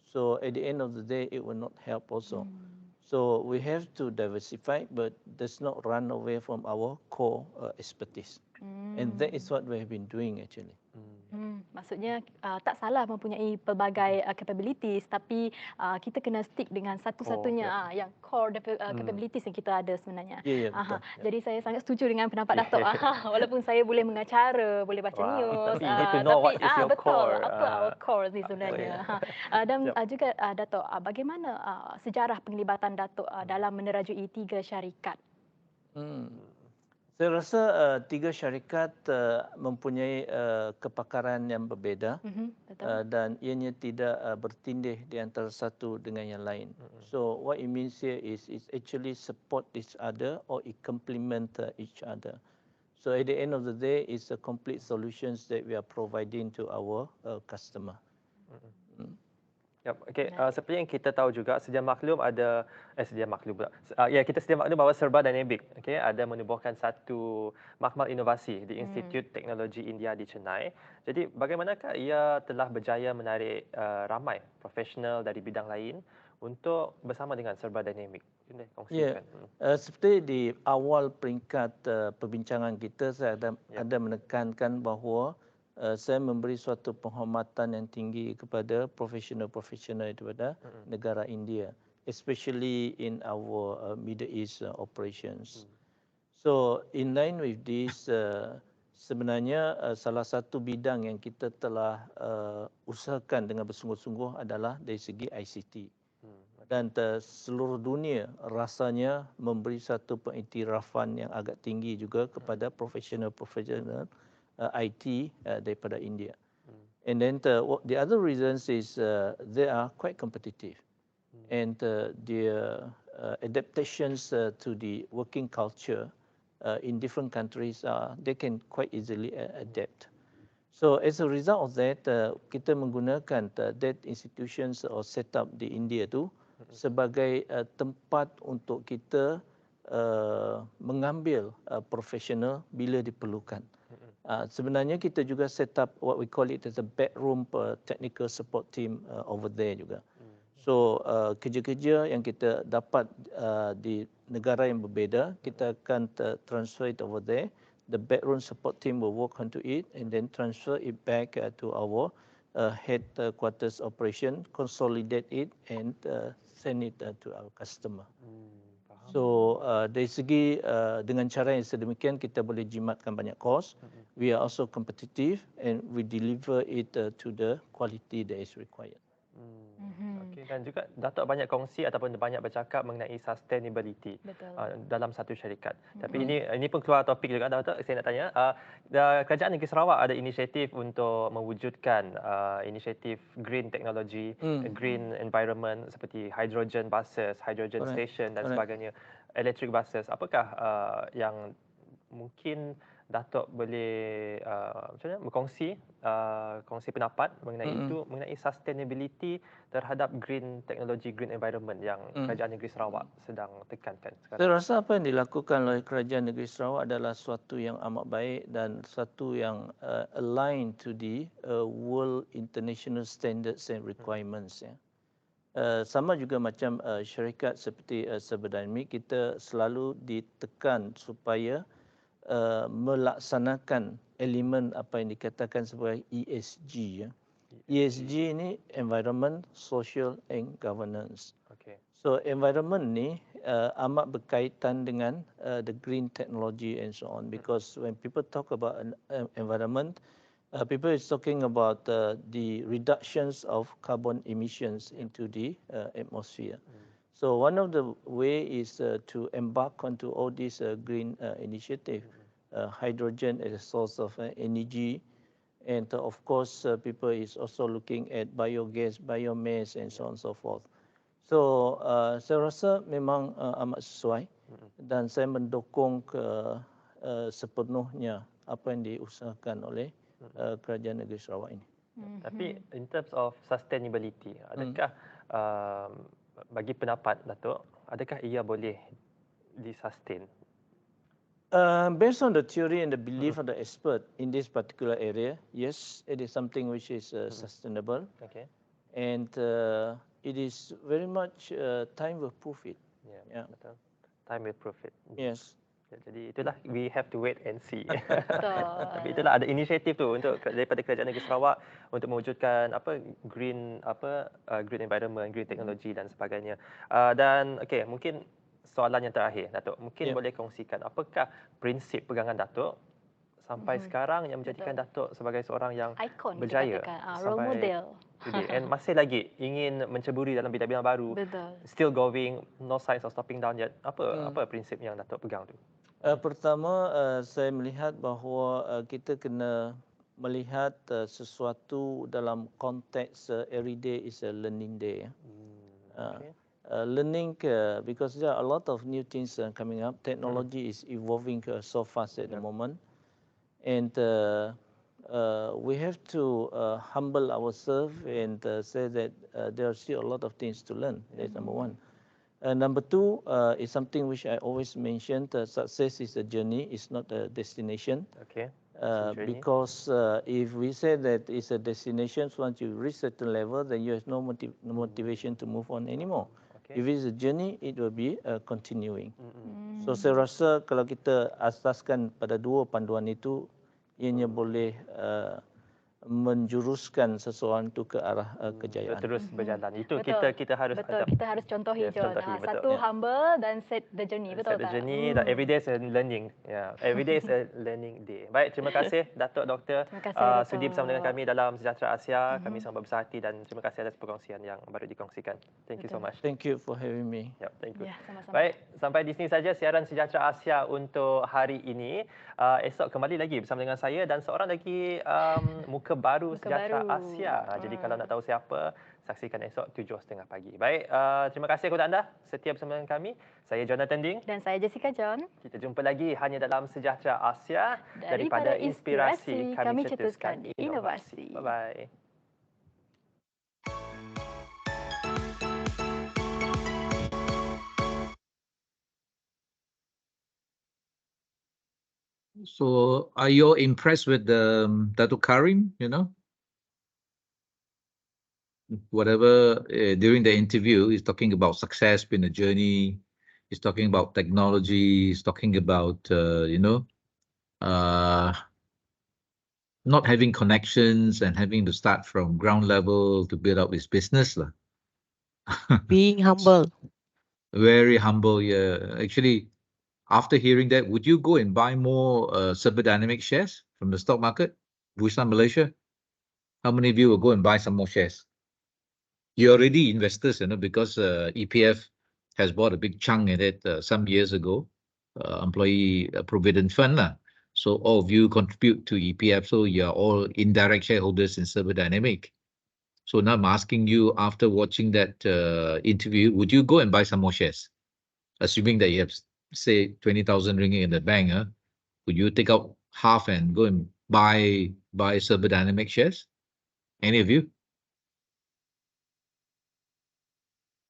so at the end of the day it will not help also. So we have to diversify, but does not run away from our core expertise. And that is what we have been doing actually. Maksudnya tak salah mempunyai pelbagai capabilities, tapi kita kena stick dengan satu-satunya yang core capabilities yang kita ada sebenarnya. Betul. Jadi saya sangat setuju dengan pendapat Dato'. Walaupun saya boleh mengacara, boleh baca news, Tapi you need to know what is your betul, core. apa our core ni sebenarnya. Dan juga Dato', bagaimana sejarah penglibatan Dato' dalam menerajui 3 syarikat? Saya rasa 3 syarikat mempunyai kepakaran yang berbeza, dan ianya tidak bertindih di antara satu dengan yang lain. So what it means here is actually support each other or it complement each other. So at the end of the day, it's a complete solutions that we are providing to our customer. Seperti yang kita tahu juga, sedia maklum kita sedia maklum bahawa Cyberdynamic ada menubuhkan satu makmal inovasi di Institut Teknologi India di Chennai. Jadi bagaimanakah ia telah berjaya menarik ramai profesional dari bidang lain untuk bersama dengan Cyberdynamic? Seperti di awal peringkat perbincangan kita, saya ada menekankan bahawa saya memberi suatu penghormatan yang tinggi kepada profesional-profesional daripada negara India, especially in our Middle East operations. So in line with this, sebenarnya salah satu bidang yang kita telah usahakan dengan bersungguh-sungguh adalah dari segi ICT. Dan seluruh dunia rasanya memberi satu pengiktirafan yang agak tinggi juga kepada profesional-profesional IT daripada India. And then the other reasons is they are quite competitive, and their adaptations to the working culture in different countries they can quite easily adapt. So as a result of that, kita menggunakan that institutions or set up di India tu sebagai tempat untuk kita mengambil profesional bila diperlukan. Sebenarnya kita juga set up what we call it as a backroom technical support team over there juga. So kerja-kerja yang kita dapat di negara yang berbeza, kita akan transfer it over there. The backroom support team will work onto it and then transfer it back to our headquarters operation, consolidate it and send it to our customer. So dari segi dengan cara yang sedemikian kita boleh jimatkan banyak kos. We are also competitive and we deliver it to the quality that is required. Dan juga Datuk banyak kongsi ataupun banyak bercakap mengenai sustainability dalam satu syarikat. Tapi ini pun keluar topik juga, Datuk. Saya nak tanya, Kerajaan Negeri Sarawak ada inisiatif untuk mewujudkan inisiatif green technology, green environment seperti hydrogen buses, hydrogen station dan sebagainya, electric buses. Apakah yang mungkin Datuk boleh macam mana berkongsi kongsi pendapat mengenai itu, mengenai sustainability terhadap green technology, green environment yang Kerajaan Negeri Sarawak sedang tekankan sekarang? Saya rasa apa yang dilakukan oleh Kerajaan Negeri Sarawak adalah suatu yang amat baik dan satu yang align to the world international standards and requirements. Ya. Sama juga macam syarikat seperti Cyberdymic, kita selalu ditekan supaya melaksanakan elemen apa yang dikatakan sebagai ESG. Ya. ESG ini environment, social and governance. Okay. So environment ni amat berkaitan dengan the green technology and so on, because when people talk about environment, people is talking about the reductions of carbon emissions into the atmosphere. So one of the way is to embark onto all these green initiative, hydrogen as a source of energy, and of course people is also looking at biogas, biomass, and so on and so forth. So saya rasa memang amat sesuai dan saya mendukung sepenuhnya apa yang diusahakan oleh Kerajaan Negeri Sarawak ini. Tapi in terms of sustainability, adakah bagi pendapat Datuk, adakah ia boleh disustain? Based on the theory and the belief of the expert in this particular area, yes, it is something which is sustainable. Okay. And it is very much time will prove it. Yeah. Betul. Time will prove it. Yes. Jadi itulah, we have to wait and see. Tapi itulah ada inisiatif tu untuk daripada Kerajaan Negeri Sarawak untuk mewujudkan green green environment, green technology dan sebagainya. Dan okey, mungkin soalan yang terakhir, Datuk, mungkin boleh kongsikan apakah prinsip pegangan Datuk sampai sekarang yang menjadikan Datuk sebagai seorang yang ikon, berjaya role model. Today. And masih lagi ingin menceburi dalam bidang-bidang baru. Betul. Still going, no signs of stopping down yet. Apa prinsip yang Datuk pegang tu? Pertama, saya melihat bahawa kita kena melihat sesuatu dalam konteks every day is a learning day. Okay. Learning because there are a lot of new things coming up. Technology is evolving so fast at the moment, and we have to humble ourselves and say that there are still a lot of things to learn. That's number one. Number two is something which I always mention: success is a journey, it's not a destination. Okay. Because if we say that it's a destination, once you reach a certain level, then you have no motivation to move on anymore. Okay. If it's a journey, it will be continuing. So saya rasa kalau kita asaskan pada dua panduan itu, ianya boleh menjuruskan seseorang itu ke arah kejayaan. Terus berjalan. Itu betul. kita harus kita harus contohi, John. Satu humble dan set the journey, betul tak? Set the journey dan every day is a learning. Every day is a learning day. Baik, terima kasih Datuk Doktor sudi bersama dengan kami dalam Sejahtera Asia. Kami sangat berbesar hati dan terima kasih atas perkongsian yang baru dikongsikan. Thank you so much. Thank you for having me. Thank you. Sama-sama. Baik, sampai di sini saja siaran Sejahtera Asia untuk hari ini. Esok kembali lagi bersama dengan saya dan seorang lagi muka baru Sejahtera Asia. Jadi kalau nak tahu siapa, saksikan esok 7.30 pagi. Baik, terima kasih kepada anda setia bersama dengan kami. Saya Jonathan Ding. Dan saya Jessica John. Kita jumpa lagi hanya dalam Sejahtera Asia. Daripada inspirasi, kami cetuskan inovasi. Bye-bye. So, are you impressed with Datuk Karim? You know, whatever during the interview, he's talking about success being a journey. He's talking about technology. He's talking about not having connections and having to start from ground level to build up his business, lah. Being humble. Very humble, yeah. Actually, after hearing that, would you go and buy more Cyberdymic shares from the stock market, Bursa Malaysia? How many of you will go and buy some more shares? you're already investors, because EPF has bought a big chunk in it some years ago, employee provident fund lah. So all of you contribute to EPF, so you're all indirect shareholders in Server Dynamic. So now I'm asking you, after watching that interview, would you go and buy some more shares? Assuming that you have, say, 20,000 ringgit in the bank, would you take out half and go and buy Server Dynamic shares? Any of you?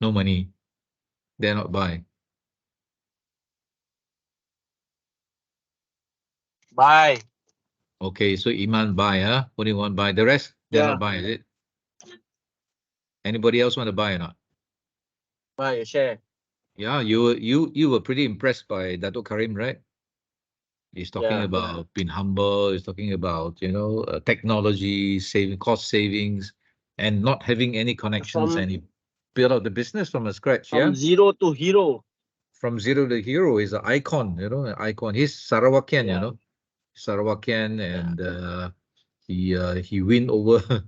No money. Dare not buy. Buy. Okay, so Iman buy, only one buy. The rest, dare Yeah. not buy, is it? Anybody else want to buy or not? Buy a share. Yeah, you were pretty impressed by Dato' Karim, right? He's talking about being humble. He's talking about, technology, cost savings, and not having any connections. And he built out the business from scratch. From zero to hero. From zero to hero is an icon, an icon. He's Sarawakian, Sarawakian, and he win over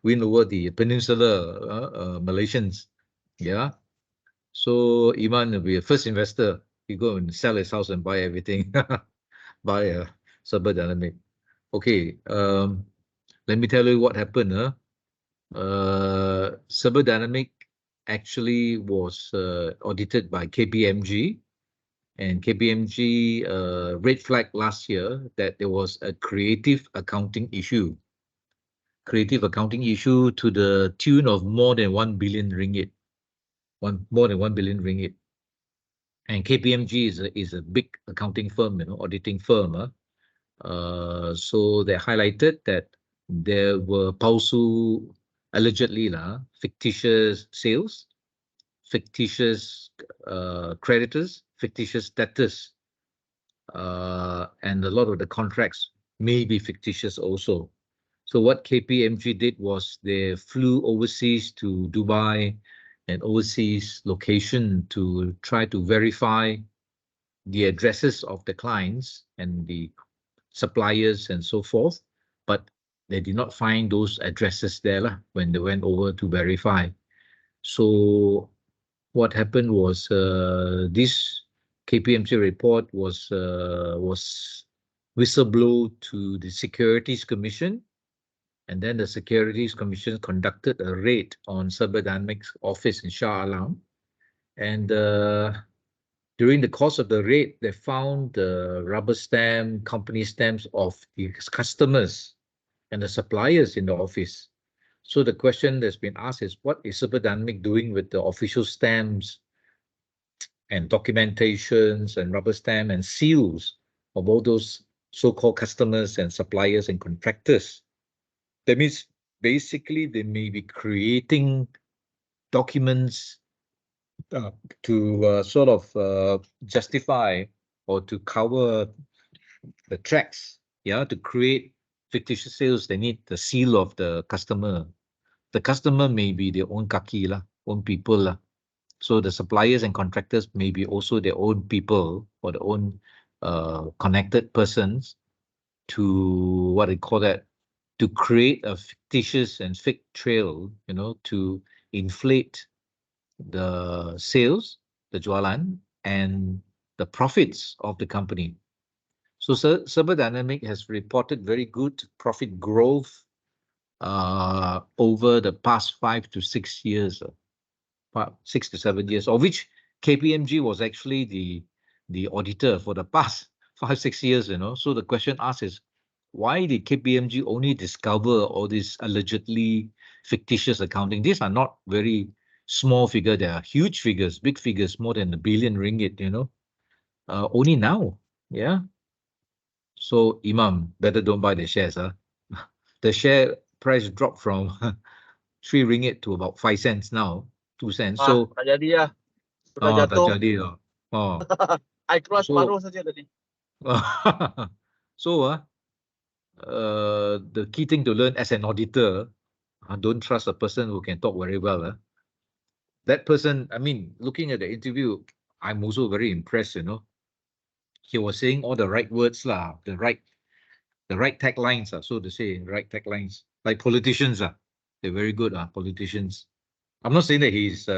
the Peninsular Malaysians. Yeah. So Iman will be a first investor. He go and sell his house and buy everything. Buy a Server Dynamic. Okay. Let me tell you what happened. Server Dynamic actually was audited by KPMG, and KPMG red flag last year that there was a creative accounting issue to the tune of more than 1 billion ringgit. More than 1 billion ringgit. And KPMG is a big accounting firm, auditing firm. So they highlighted that there were allegedly fictitious sales, fictitious creditors, fictitious debtors, and a lot of the contracts may be fictitious also. So what KPMG did was they flew overseas to Dubai and overseas location to try to verify the addresses of the clients and the suppliers and so forth, but they did not find those addresses there when they went over to verify. So what happened was this KPMG report was whistleblown to the Securities Commission, and then the Securities Commission conducted a raid on Server Dynamics office in Shah Alam, and during the course of the raid, they found the rubber stamp, company stamps of the customers and the suppliers in the office. So the question that's been asked is, what is Server Dynamic doing with the official stamps and documentations and rubber stamp and seals of all those so-called customers and suppliers and contractors? That means basically they may be creating documents to sort of justify or to cover the tracks, to create fictitious sales. They need the seal of the customer. The customer may be their own kaki own people So the suppliers and contractors may be also their own people or their own connected persons to what they call that, to create a fictitious and fake trail, to inflate the sales, the jualan, and the profits of the company. So Server Dynamic has reported very good profit growth over the past 5 to 6 years, 6 to 7 years, of which KPMG was actually the auditor for the past 5, 6 years. So the question asked is, why did KPMG only discover all these allegedly fictitious accounting? These are not very small figures. They are huge figures, big figures, more than 1 billion ringgit, only now. Yeah. So Imam, better don't buy the shares. The share price dropped from 3 ringgit to about 5 cents now, 2 cents. So tak jadi sudah tak jatuh. jadi. I keluar separuh saja tadi. So the key thing to learn as an auditor, don't trust a person who can talk very well. That person, I mean, looking at the interview, I'm also very impressed. He was saying all the right words the right taglines so to say, right taglines, like politicians they're very good politicians. I'm not saying that he's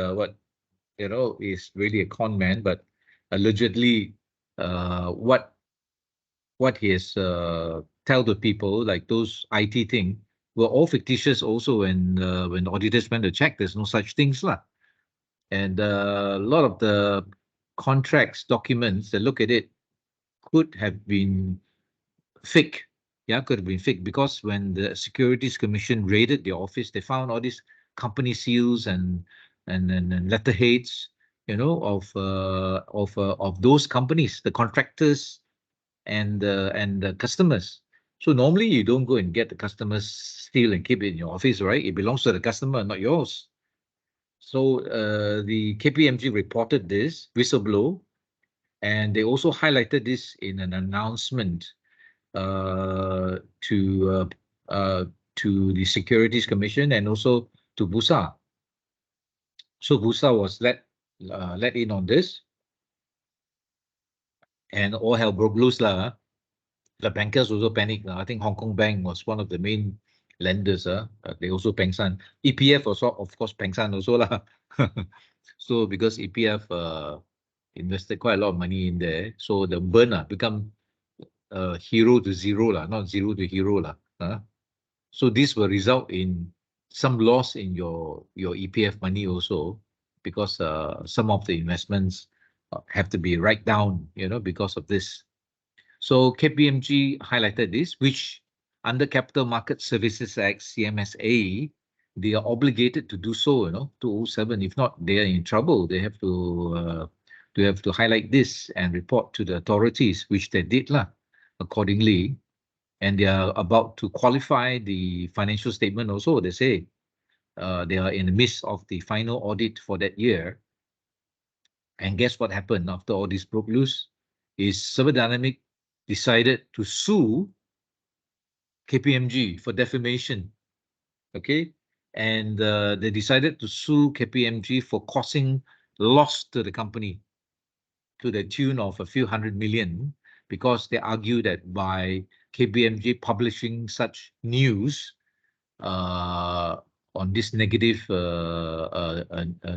is really a con man, but allegedly, what he has tell the people, like those IT thing, were all fictitious also when auditors went to check. There's no such things lah. And a lot of the contracts documents that look at it could have been fake. Yeah, could have been fake, because when the Securities Commission raided the office, they found all these company seals and letterheads, of those companies, the contractors and the customers. So normally you don't go and get the customer's seal and keep it in your office, right? It belongs to the customer, not yours. So the KPMG reported this whistleblower, and they also highlighted this in an announcement to the Securities Commission and also to Bursa. So Bursa was let in on this, and all hell broke loose lah. The bankers also panicked. I think Hong Kong Bank was one of the main lenders. They also pengsan. EPF also, of course, pengsan also lah. So because EPF invested quite a lot of money in there, so the burn become hero to zero lah, not zero to hero lah. So this will result in some loss in your EPF money also, because some of the investments have to be write down, because of this. So KPMG highlighted this, which under Capital Market Services Act, CMSA, they are obligated to do so, 207. If not, they are in trouble. They have to highlight this and report to the authorities, which they did accordingly. And they are about to qualify the financial statement also. They say they are in the midst of the final audit for that year. And guess what happened after all this broke loose? Is Server Dynamic decided to sue KPMG for defamation. Okay, and they decided to sue KPMG for causing loss to the company to the tune of a few hundred million, because they argue that by KPMG publishing such news on this negative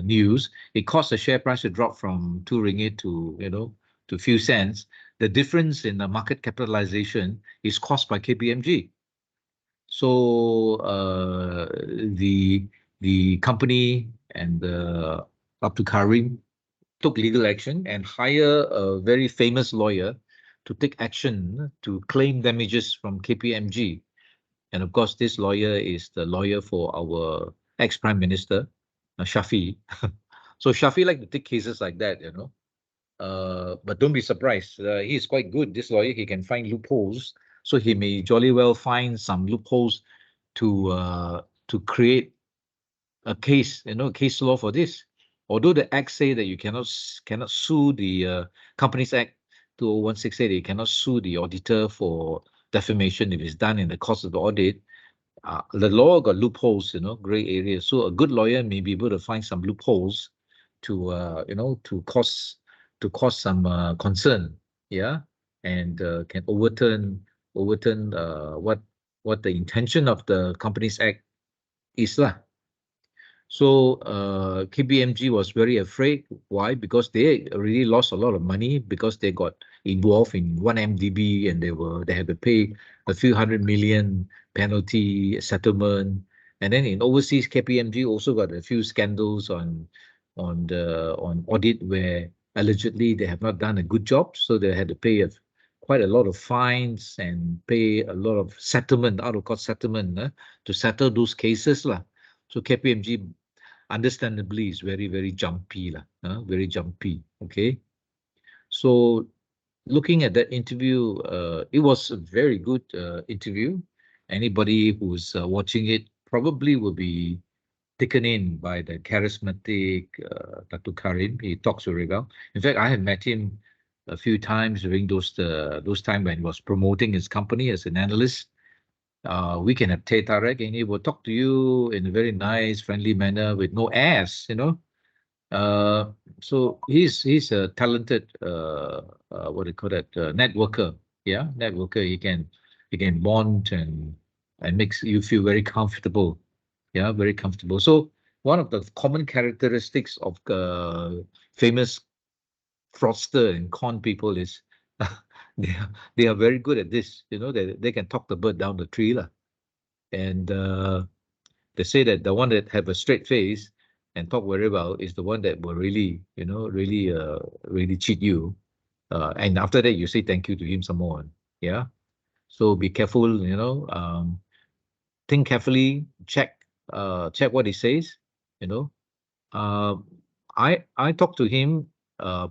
news, it caused the share price to drop from 2 ringgit to to few cents. The difference in the market capitalization is caused by KPMG. So the company and Abdul Karim took legal action and hire a very famous lawyer to take action to claim damages from KPMG. And of course, this lawyer is the lawyer for our ex-Prime Minister, Shafi. So Shafi like to take cases like that, but don't be surprised. He is quite good, this lawyer. He can find loopholes. So he may jolly well find some loopholes to create a case, case law for this. Although the Act say that you cannot sue the Companies Act 2016 say that you cannot sue the auditor for defamation if it's done in the course of the audit. The law got loopholes, gray areas. So a good lawyer may be able to find some loopholes to to cause some concern, yeah, and can overturn what the intention of the Companies Act is lah. So KPMG was very afraid. Why? Because they already lost a lot of money, because they got involved in 1MDB and they had to pay a few hundred million penalty settlement. And then in overseas, KPMG also got a few scandals on audit where allegedly they have not done a good job, so they had to pay quite a lot of fines and pay a lot of settlement, out of court settlement, to settle those cases lah. So KPMG understandably is very, very jumpy lah, very jumpy. Okay, so looking at that interview, it was a very good interview. Anybody who's watching it probably will be taken in by the charismatic Dr. Karim. He talks very well. In fact, I have met him a few times during those times when he was promoting his company as an analyst. We can have Teh Tarik and he will talk to you in a very nice, friendly manner with no airs, so he's a talented what do you call that, networker. Yeah, networker. He can bond and makes you feel very comfortable. Yeah, very comfortable. So one of the common characteristics of famous fraudster and con people is they are very good at this. You know, they can talk the bird down the tree lah. And they say that the one that have a straight face and talk very well is the one that will really, you know, really cheat you. And after that, you say thank you to him some more. Yeah. So be careful, you know, think carefully, check what he says, you know. I talked to him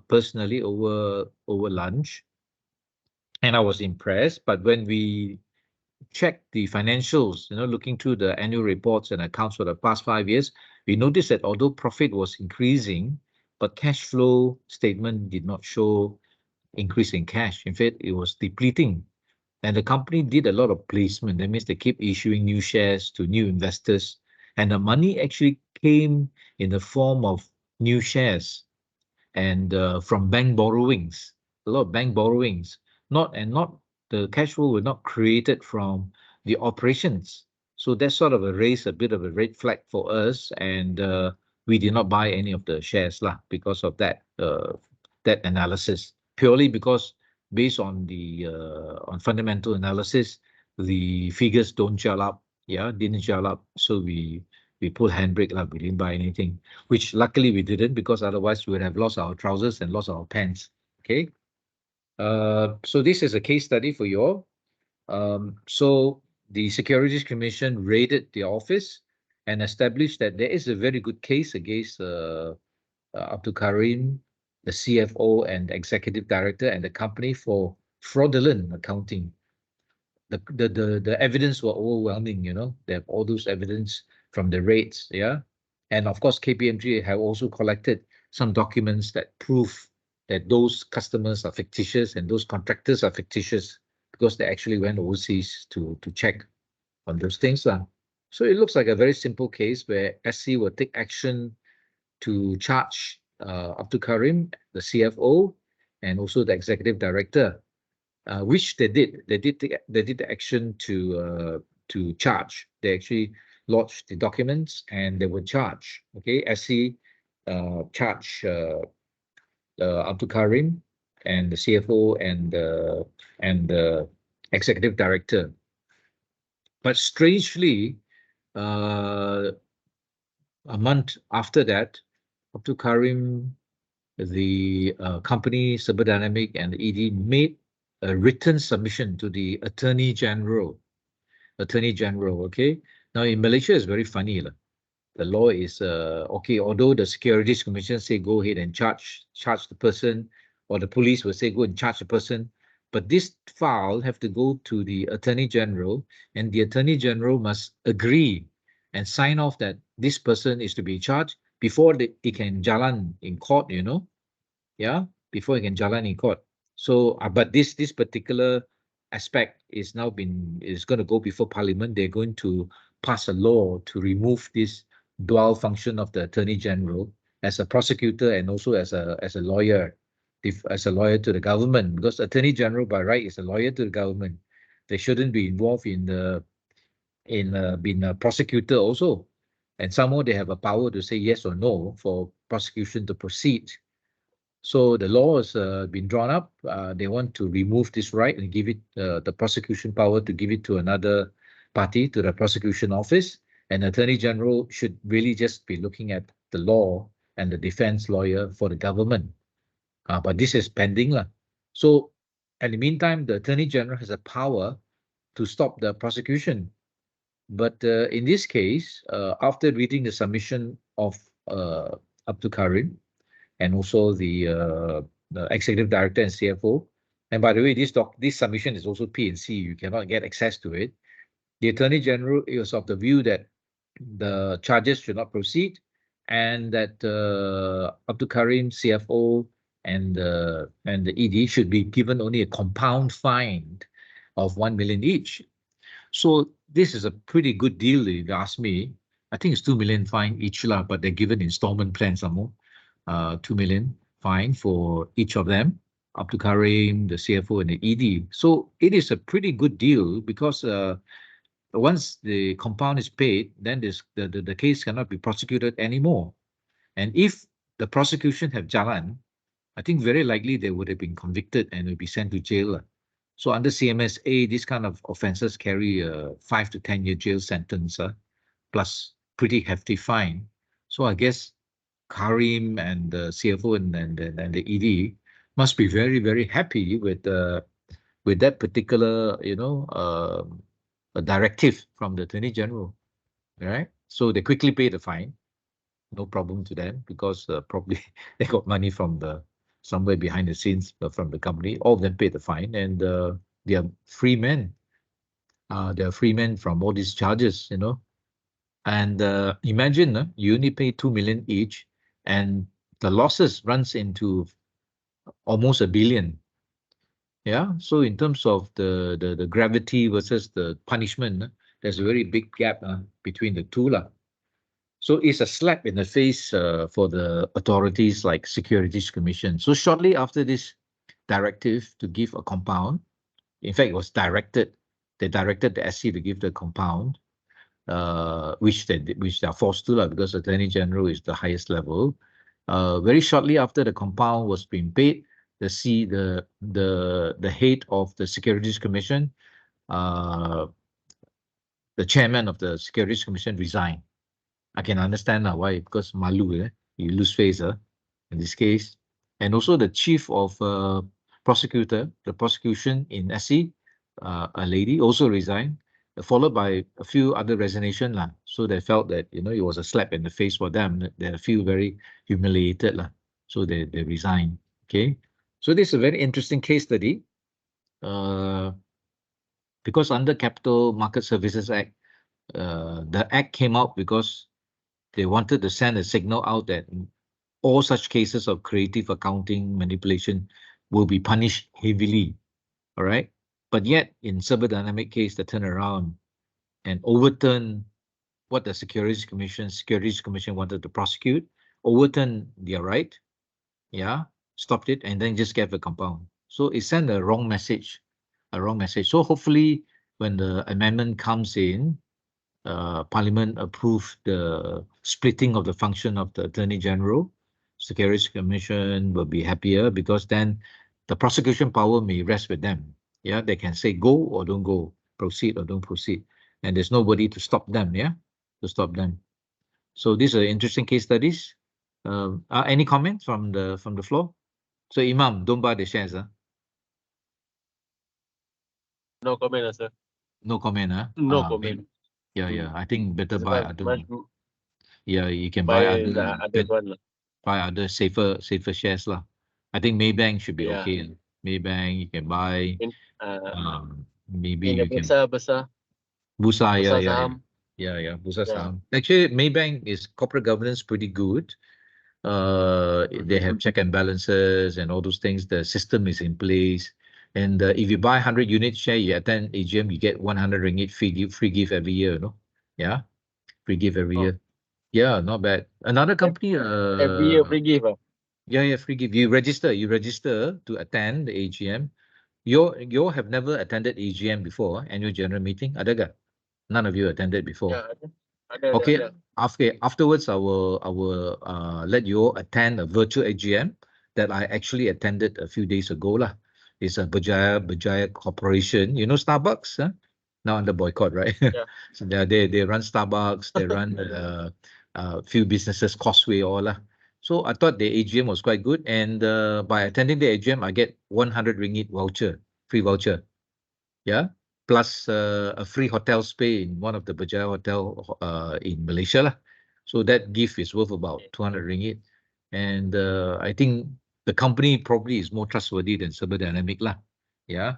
personally over lunch, and I was impressed. But when we checked the financials, you know, looking through the annual reports and accounts for the past 5 years, we noticed that although profit was increasing, but cash flow statement did not show increase in cash. In fact, it was depleting. And the company did a lot of placement. That means they keep issuing new shares to new investors. And the money actually came in the form of new shares and from bank borrowings, a lot of bank borrowings. Not the cash flow were not created from the operations. So that sort of raised a bit of a red flag for us, and we did not buy any of the shares lah because of that that analysis. Purely because based on the on fundamental analysis, the figures don't gel up. Yeah, didn't gel up. So we pulled handbrake lah. We didn't buy anything, which luckily we didn't, because otherwise we would have lost our trousers and lost our pants. Okay. So this is a case study for you all. So the Securities Commission raided the office and established that there is a very good case against Abdul Karim, the CFO and executive director, and the company for fraudulent accounting. The evidence were overwhelming, you know. They have all those evidence from the raids, yeah. And of course, KPMG have also collected some documents that prove that those customers are fictitious and those contractors are fictitious, because they actually went overseas to check on those things. So it looks like a very simple case where SC will take action to charge Abdul Karim, the CFO, and also the executive director, which they did. They did the action to charge. They actually lodged the documents and they were charged. Okay, SC charge Abdul Karim and the CFO and the executive director. But strangely, a month after that, Abdul Karim, the company Serba Dynamic and the ED made a written submission to the Attorney General. Okay. Now in Malaysia, it's very funny. The law is okay, although the Securities Commission say go ahead and charge the person, or the police will say go and charge the person, but this file have to go to the Attorney General, and the Attorney General must agree and sign off that this person is to be charged before it can jalan in court, you know. Yeah, before it can jalan in court. So but this particular aspect is going to go before Parliament. They're going to pass a law to remove this dual function of the Attorney General as a prosecutor and also as a lawyer, as a lawyer to the government, because Attorney General by right is a lawyer to the government. They shouldn't be involved in being a prosecutor also, and somehow they have a power to say yes or no for prosecution to proceed. So the law has been drawn up. They want to remove this right and give it the prosecution power, to give it to another party, to the prosecution office. And Attorney General should really just be looking at the law and the defense lawyer for the government. But this is pending. So in the meantime, the Attorney General has a power to stop the prosecution. But in this case, after reading the submission of Abdul Karim and also the executive director and CFO, and by the way, this submission is also P&C. You cannot get access to it. The Attorney General is of the view that the charges should not proceed, and that Abdul Karim, CFO, and the ED should be given only a compound fine of 1 million each. So this is a pretty good deal, if you ask me. I think it's 2 million fine each, but they're given installment plans some more. 2 million fine for each of them, Abdul Karim, the CFO, and the ED. So it is a pretty good deal, because once the compound is paid, then the case cannot be prosecuted anymore. And if the prosecution have jalan, I think very likely they would have been convicted and will be sent to jail. So under CMSA, these kind of offences carry a 5 to 10 year jail sentence, plus pretty hefty fine. So I guess Karim and the CFO and the ED must be very, very happy with that particular, a directive from the Attorney General, right? So they quickly pay the fine, no problem to them, because probably they got money from somewhere behind the scenes from the company. All of them paid the fine, and they are free men. They are free men from all these charges, And imagine you only pay 2 million each, and the losses runs into almost 1 billion. Yeah, so in terms of the gravity versus the punishment, there's a very big gap between the two. So it's a slap in the face for the authorities like Securities Commission. So shortly after this directive to give a compound, in fact, it was they directed the SC to give the compound, which they are forced to, because the Attorney General is the highest level. Very shortly after the compound was being paid, the head of the Securities Commission, the chairman of the Securities Commission, resigned. I can understand now why, because malu, you lose face in this case. And also the chief of prosecutor, the prosecution in SC, a lady, also resigned, followed by a few other resignation. So they felt that, it was a slap in the face for them. They feel very humiliated. So they resigned. Okay. So this is a very interesting case study. Because under Capital Market Services Act, the act came out because they wanted to send a signal out that all such cases of creative accounting manipulation will be punished heavily. All right. But yet, in Serba Dynamic case, they turn around and overturn what the Securities Commission wanted to prosecute, overturn their right, stopped it, and then just gave a compound. So it sent a wrong message. So hopefully, when the amendment comes in, Parliament approved the splitting of the function of the Attorney General, Securities Commission will be happier, because then the prosecution power may rest with them. Yeah, they can say go or don't go, proceed or don't proceed, and there's nobody to stop them. So these are interesting case studies. Any comments from the floor? So Imam, don't buy the shares. No comment, sir. No comment. No comment. Yeah. I think better buy other. Yeah, you can buy buy other one. Buy other safer shares lah. I think Maybank should be okay. Maybank you can buy. Maybe you can. Besar. Bursa, Bursa yeah. saham. Yeah, Bursa saham. Actually, Maybank is corporate governance pretty good. They have check and balances and all those things. The system is in place. And if you buy 100 unit share, you attend AGM, you get 100 ringgit free gift every year, Yeah, free gift every year. Yeah, not bad. Another company. Every year free gift. Yeah, free gift. You register to attend the AGM. You have never attended AGM before, annual general meeting. Ada ke? None of you attended before. Yeah, ada. Okay. Afterwards, I will let you all attend a virtual AGM that I actually attended a few days ago lah. It's a Berjaya Corporation. You know Starbucks, huh? Now under boycott, right? Yeah. So they run Starbucks. They run a few businesses, Causeway, all lah. So I thought the AGM was quite good, and by attending the AGM, I get 100 ringgit voucher, free voucher. Yeah. Plus a free hotel stay in one of the Berjaya hotel in Malaysia lah. So that gift is worth about 200 ringgit. And I think the company probably is more trustworthy than Serba Dynamic lah. Yeah.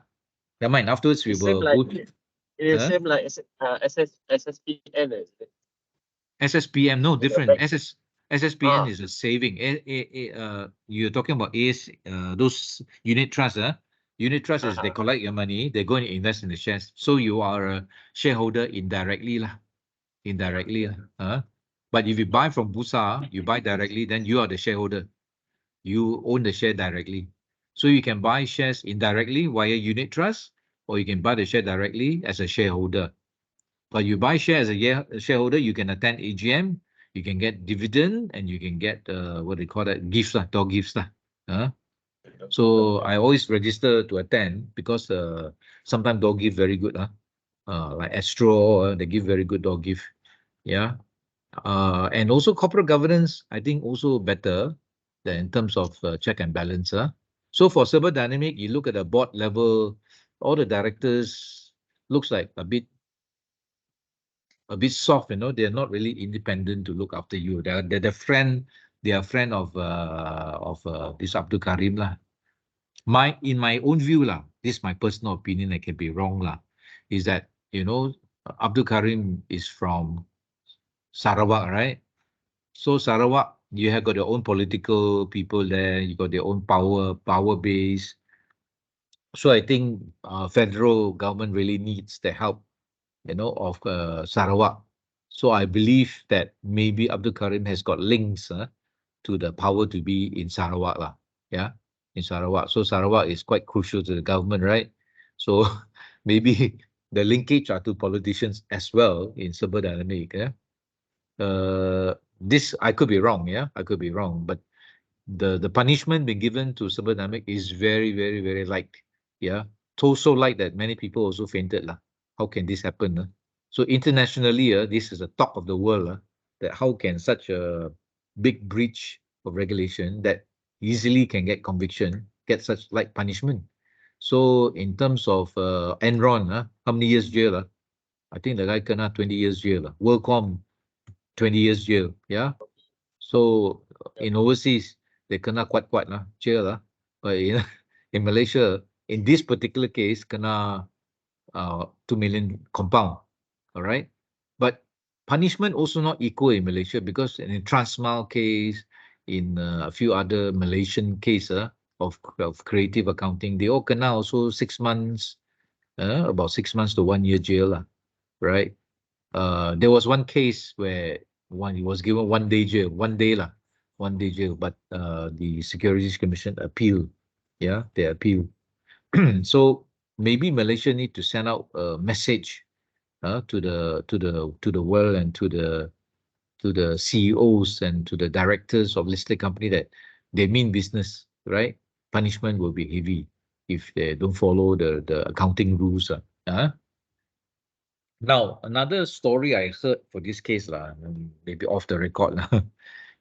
Never mind. Afterwards, we will go to... It is same like SSPN. SSPM, no, different. SSPN is a saving. You're talking about those unit trusts. Unit trust is they collect your money, they go and invest in the shares. So you are a shareholder indirectly lah. But if you buy from Bursa, you buy directly, then you are the shareholder. You own the share directly. So you can buy shares indirectly via unit trust, or you can buy the share directly as a shareholder. But you buy shares as a shareholder, you can attend AGM, you can get dividend, and you can get what they call that, gifts lah, dog gifts lah. So I always register to attend because sometimes dog give very good like Astro, they give very good dog gift. Yeah. And also corporate governance, I think also better than in terms of check and balance. So for Serba Dynamic, you look at the board level, all the directors looks like a bit soft, they're not really independent to look after you. They're the friend, they are friend of this Abdul Karim lah. In my own view lah, this is my personal opinion, I can be wrong lah, is that, Abdul Karim is from Sarawak, right? So Sarawak, you have got your own political people there, you got your own power base. So I think federal government really needs the help, of Sarawak. So I believe that maybe Abdul Karim has got links to the power to be in Sarawak lah. Yeah, in Sarawak. So Sarawak is quite crucial to the government, right? So maybe the linkage are to politicians as well in Serba Dynamic. Yeah. This I could be wrong. Yeah, I could be wrong, but the punishment being given to Serba Dynamic is very, very, very light. Yeah, so light that many people also fainted lah. How can this happen? So internationally, this is the talk of the world. That how can such a big breach of regulation that easily can get conviction, get such light punishment? So in terms of Enron, how many years jail? I think the guy kena 20 years jail. WorldCom, 20 years jail. Yeah. So in overseas, they kena quite jail lah. But in Malaysia, in this particular case, kena 2 million compound. All right. But punishment also not equal in Malaysia, because in Transmile case, in a few other Malaysian cases of creative accounting, they all kena also 6 months, about 6 months to 1 year jail lah. Right. There was one case where he was given 1 day jail, 1 day lah, 1 day jail, but the Securities Commission appealed. Yeah, they appealed. So maybe Malaysia need to send out a message to the world and to the CEOs and to the directors of listed company that they mean business, right? Punishment will be heavy if they don't follow the accounting rules. Now, another story I heard for this case, maybe off the record,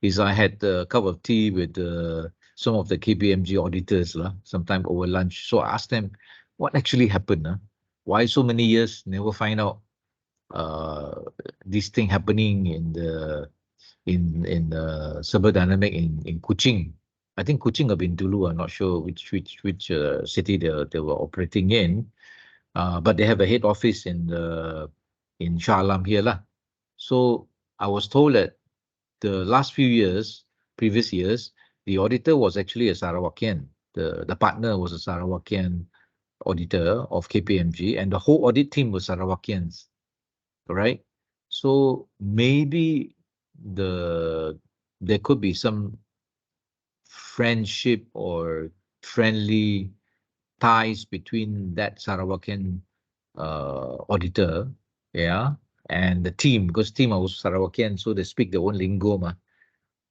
is I had a cup of tea with some of the KPMG auditors sometime over lunch. So I asked them, what actually happened? Why so many years never find out this thing happening in the Serba Dynamic in Kuching? I think Kuching or Bintulu, I'm not sure which city they were operating in. But they have a head office in Shah Alam here lah. So I was told that the last few years, previous years, the auditor was actually a Sarawakian. The partner was a Sarawakian auditor of KPMG, and the whole audit team was Sarawakians. Right? So maybe there could be some friendship or friendly ties between that Sarawakian auditor, and the team, because team are also Sarawakian, so they speak their own lingo.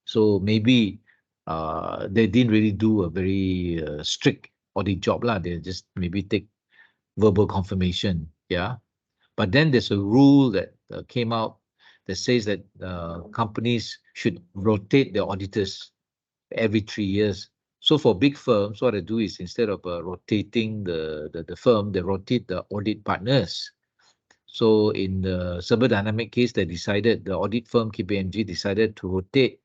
So maybe they didn't really do a very strict audit job lah. They just maybe take verbal confirmation. Yeah. But then there's a rule that came out that says that companies should rotate their auditors every 3 years. So for big firms, what they do is instead of rotating the firm, they rotate the audit partners. So in the Serba Dynamic case, the audit firm KPMG decided to rotate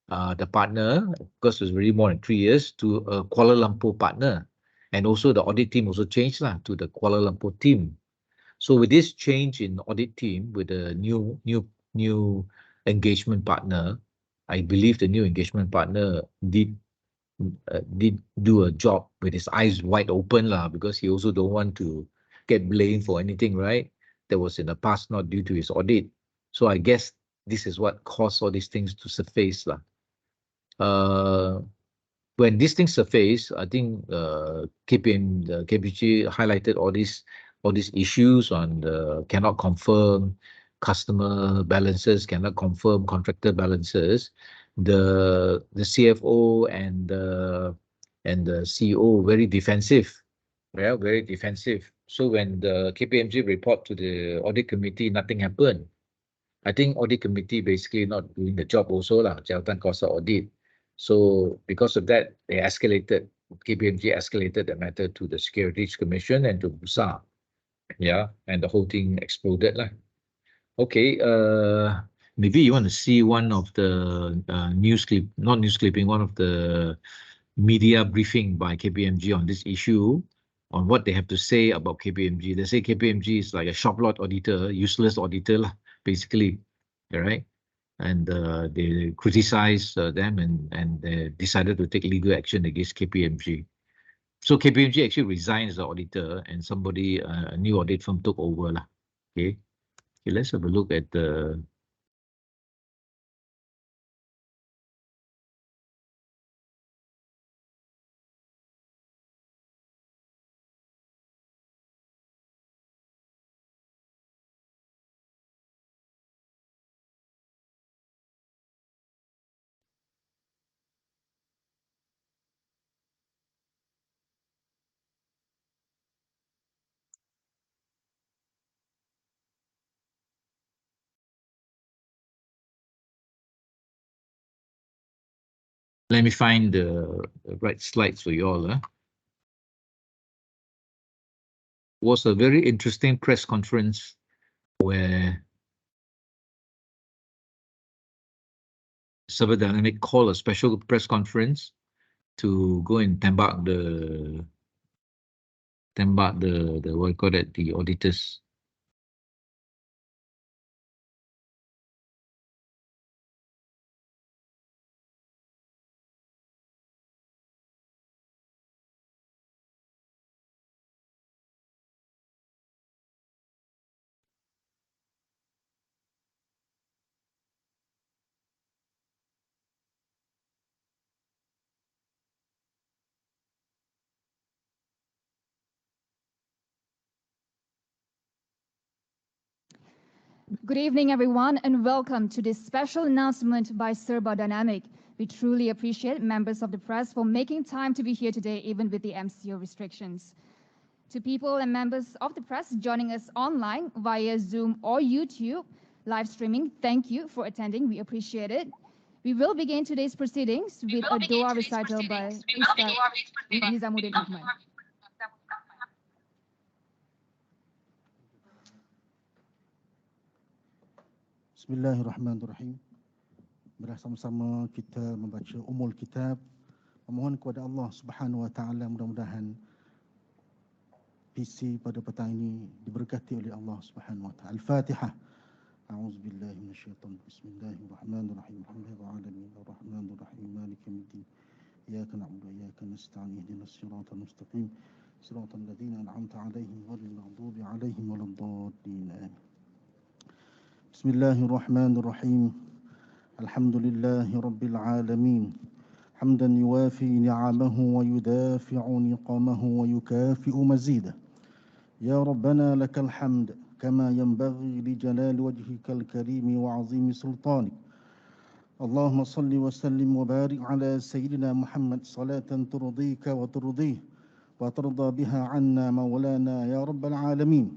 the partner, because it was really more than 3 years, to a Kuala Lumpur partner. And also the audit team also changed to the Kuala Lumpur team. So with this change in audit team, with the new engagement partner, I believe the new engagement partner did do a job with his eyes wide open because he also don't want to get blamed for anything, right? That was in the past not due to his audit. So I guess this is what caused all these things to surface. When these things surface, I think KPMG highlighted all these all these issues on the cannot confirm customer balances, cannot confirm contractor balances, the CFO and the CEO very defensive. Yeah, very defensive. So when the KPMG report to the audit committee, nothing happened. I think audit committee basically not doing the job also lah, jawatan kuasa audit. So because of that, KPMG escalated the matter to the Securities Commission and to Bursa. Yeah, and the whole thing exploded lah. Okay, maybe you want to see one of the one of the media briefing by KPMG on this issue, on what they have to say about KPMG. They say KPMG is like a shop lot auditor, useless auditor lah, basically, right? And they criticize them and they decided to take legal action against KPMG. So KPMG actually resigned as the auditor and somebody, a new audit firm took over lah. Okay, let's have a look at the let me find the right slides for you all. Was a very interesting press conference where Server Dynamic called a special press conference to go and tembak the what you call it, the auditors. Good evening, everyone, and welcome to this special announcement by Serba Dynamic. We truly appreciate members of the press for making time to be here today, even with the MCO restrictions. To people and members of the press joining us online via Zoom or YouTube live streaming, thank you for attending. We appreciate it. We will begin today's proceedings with a dua recital by Ustaz Nizamuddin Ahmad. Bismillahirrahmanirrahim. Bersama-sama kita membaca umul kitab, memohon kepada Allah Subhanahu wa taala mudah-mudahan PC pada petang ini diberkati oleh Allah Subhanahu wa taala. Al-Fatihah. A'udzubillahi minasyaitonir rajim. Bismillahirrahmanirrahim. Alhamdulillahi alamin arrahmanir rahim maliki yaumiddin. Iyyaka na'budu wa iyyaka nasta'in ihdinas siratal mustaqim. Siratal ladzina an'amta 'alaihim ghairil maghdubi 'alaihim waladdallin. Amin. بسم الله الرحمن الرحيم الحمد لله رب العالمين حمدا يوافي نعمه ويدافع نقمه ويكافئ مزيده يا ربنا لك الحمد كما ينبغي لجلال وجهك الكريم وعظيم سلطانك اللهم صل وسلم وبارك على سيدنا محمد صلاة ترضيك وترضيه وترضى بها عنا مولانا يا رب العالمين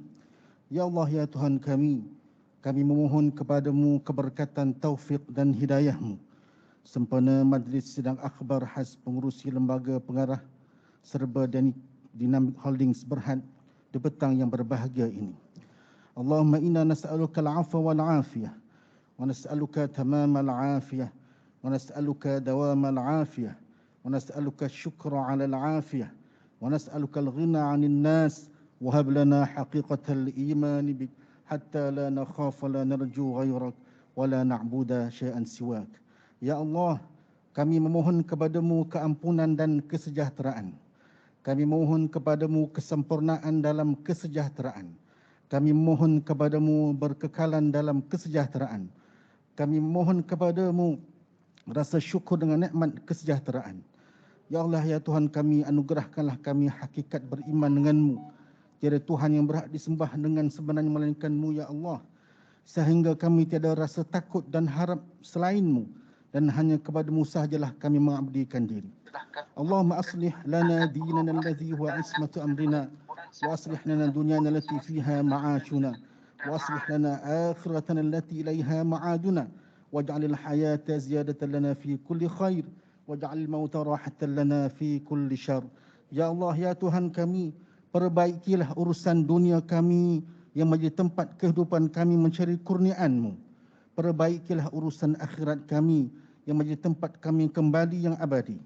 يا الله يا Tuhan kami memohon kepadamu keberkatan taufik dan hidayahmu sempena majlis sidang akhbar khas pengurusi lembaga pengarah Serba Dynamic Holdings Berhad di petang yang berbahagia ini. Allahumma inna nas'aluka al-'afwa wal-'afiyah wa nas'aluka tamam al-'afiyah wa nas'aluka dawam al-'afiyah wa nas'aluka syukra 'ala al-'afiyah wa nas'aluka al-ghina 'anil nas wa hab lana haqiqatal iman bik hatta la nakhafa la narju ghairak wa la na'budu syai'an siwak. Ya Allah, kami memohon kepadamu keampunan dan kesejahteraan. Kami mohon kepadamu kesempurnaan dalam kesejahteraan. Kami mohon kepadamu berkekalan dalam kesejahteraan. Kami mohon kepadamu rasa syukur dengan nikmat kesejahteraan. Ya Allah, ya Tuhan kami, anugerahkanlah kami hakikat beriman denganmu Tiada Tuhan yang berhak disembah dengan sebenarnya melainkan-Mu ya Allah. Sehingga kami tiada rasa takut dan harap selain-Mu, dan hanya kepada-Mu sahajalah kami mengabdikan diri. Allahumma aslih lana dinana alladhi huwa ismatu amrina, wa aslih lana dunyana allati fiha ma'ashuna, wa aslih lana akhiratana allati ilaiha ma'aduna, waj'alil hayata ziyadatan lana fi kulli khair, waj'alil mauta rahatan lana fi kulli syar. Ya Allah, ya Tuhan kami, perbaikilah urusan dunia kami yang menjadi tempat kehidupan kami mencari kurniaan-Mu. Perbaikilah urusan akhirat kami yang menjadi tempat kami kembali yang abadi.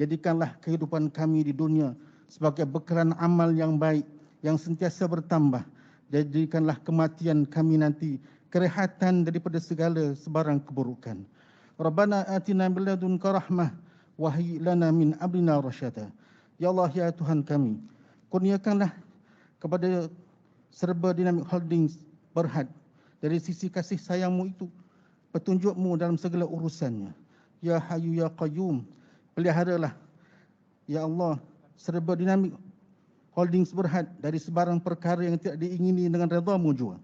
Jadikanlah kehidupan kami di dunia sebagai bekalan amal yang baik yang sentiasa bertambah. Jadikanlah kematian kami nanti kerehatan daripada segala sebarang keburukan. Rabbana atina min ladunka rahmah wa hayyi lana min amrina rasyada. Ya Allah, ya Tuhan kami, kurniakanlah kepada Serba Dynamic Holdings Berhad dari sisi kasih sayang-Mu itu, petunjuk-Mu dalam segala urusannya. Ya Hayyu ya Qayyum, peliharalah ya Allah Serba Dynamic Holdings Berhad dari sebarang perkara yang tidak diingini dengan redha-Mu jua.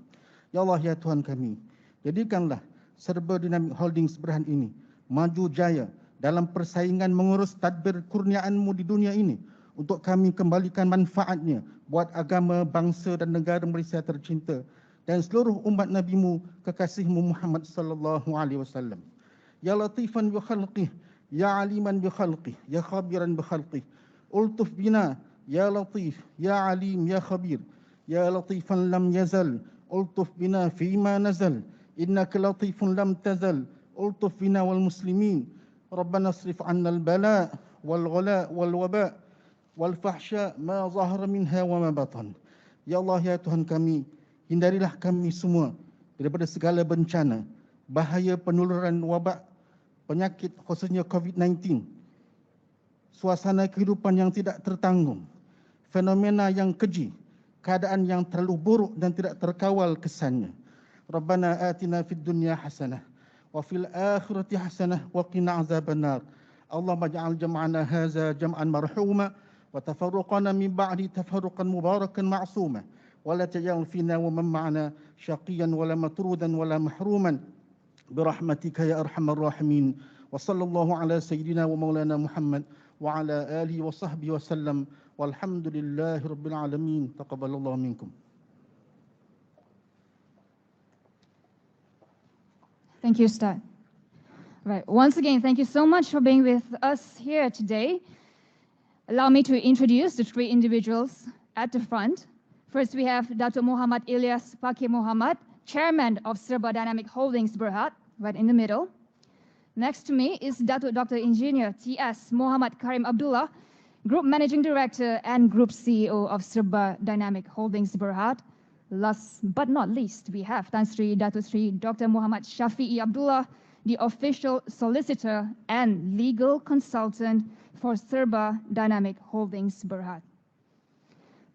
Ya Allah, ya Tuhan kami, jadikanlah Serba Dynamic Holdings Berhad ini maju jaya dalam persaingan mengurus tadbir kurniaan-Mu di dunia ini, untuk kami kembalikan manfaatnya buat agama, bangsa dan negara Malaysia tercinta dan seluruh umat Nabi-Mu, kekasih-Mu Muhammad sallallahu alaihi wasallam. Ya latifan bi khalqih, ya aliman bi khalqih, ya khabiran bi khalqih. Ultuf bina, ya latif, ya alim, ya khabir. Ya latifan lam yazal, ultuf bina fima nazal. Innaka latifun lam tazal, ultuf bina wal muslimin. Rabbana asrif 'anna al-bala' wal ghala' wal waba' wal fahsya ma zahara minha wa ma batan. Ya Allah, ya Tuhan kami, hindarilah kami semua daripada segala bencana, bahaya penularan wabak, penyakit khususnya COVID-19, suasana kehidupan yang tidak tertanggung, fenomena yang keji, keadaan yang terlalu buruk dan tidak terkawal kesannya. Rabbana atina fid dunya hasanah wa fil akhirati hasanah wa qina azabannar. Allahumma ja'al jam'ana hadza jam'an marhuma وتفرقنا من بعد تفرقا مباركا معصوما ولا تجعل فينا ومن معنا شقيا ولا مطرودا ولا محروما برحمتك يا أرحم الراحمين. وصلى الله على سيدنا ومولانا محمد وعلى آله وصحبه وسلم والحمد لله رب العالمين. تقبل الله منكم. Thank you, Ustad. Right. Once again, thank you so much for being with us here today. Allow me to introduce the three individuals at the front. First, we have Dr. Muhammad Ilyas Pakir Muhammad, Chairman of Serba Dynamic Holdings Berhad, right in the middle. Next to me is Dr. Engineer TS Muhammad Karim Abdullah, Group Managing Director and Group CEO of Serba Dynamic Holdings Berhad. Last but not least, we have Tan Sri Datuk Sri Dr. Muhammad Shafi'i Abdullah, the official solicitor and legal consultant for Serba Dynamic Holdings Berhad.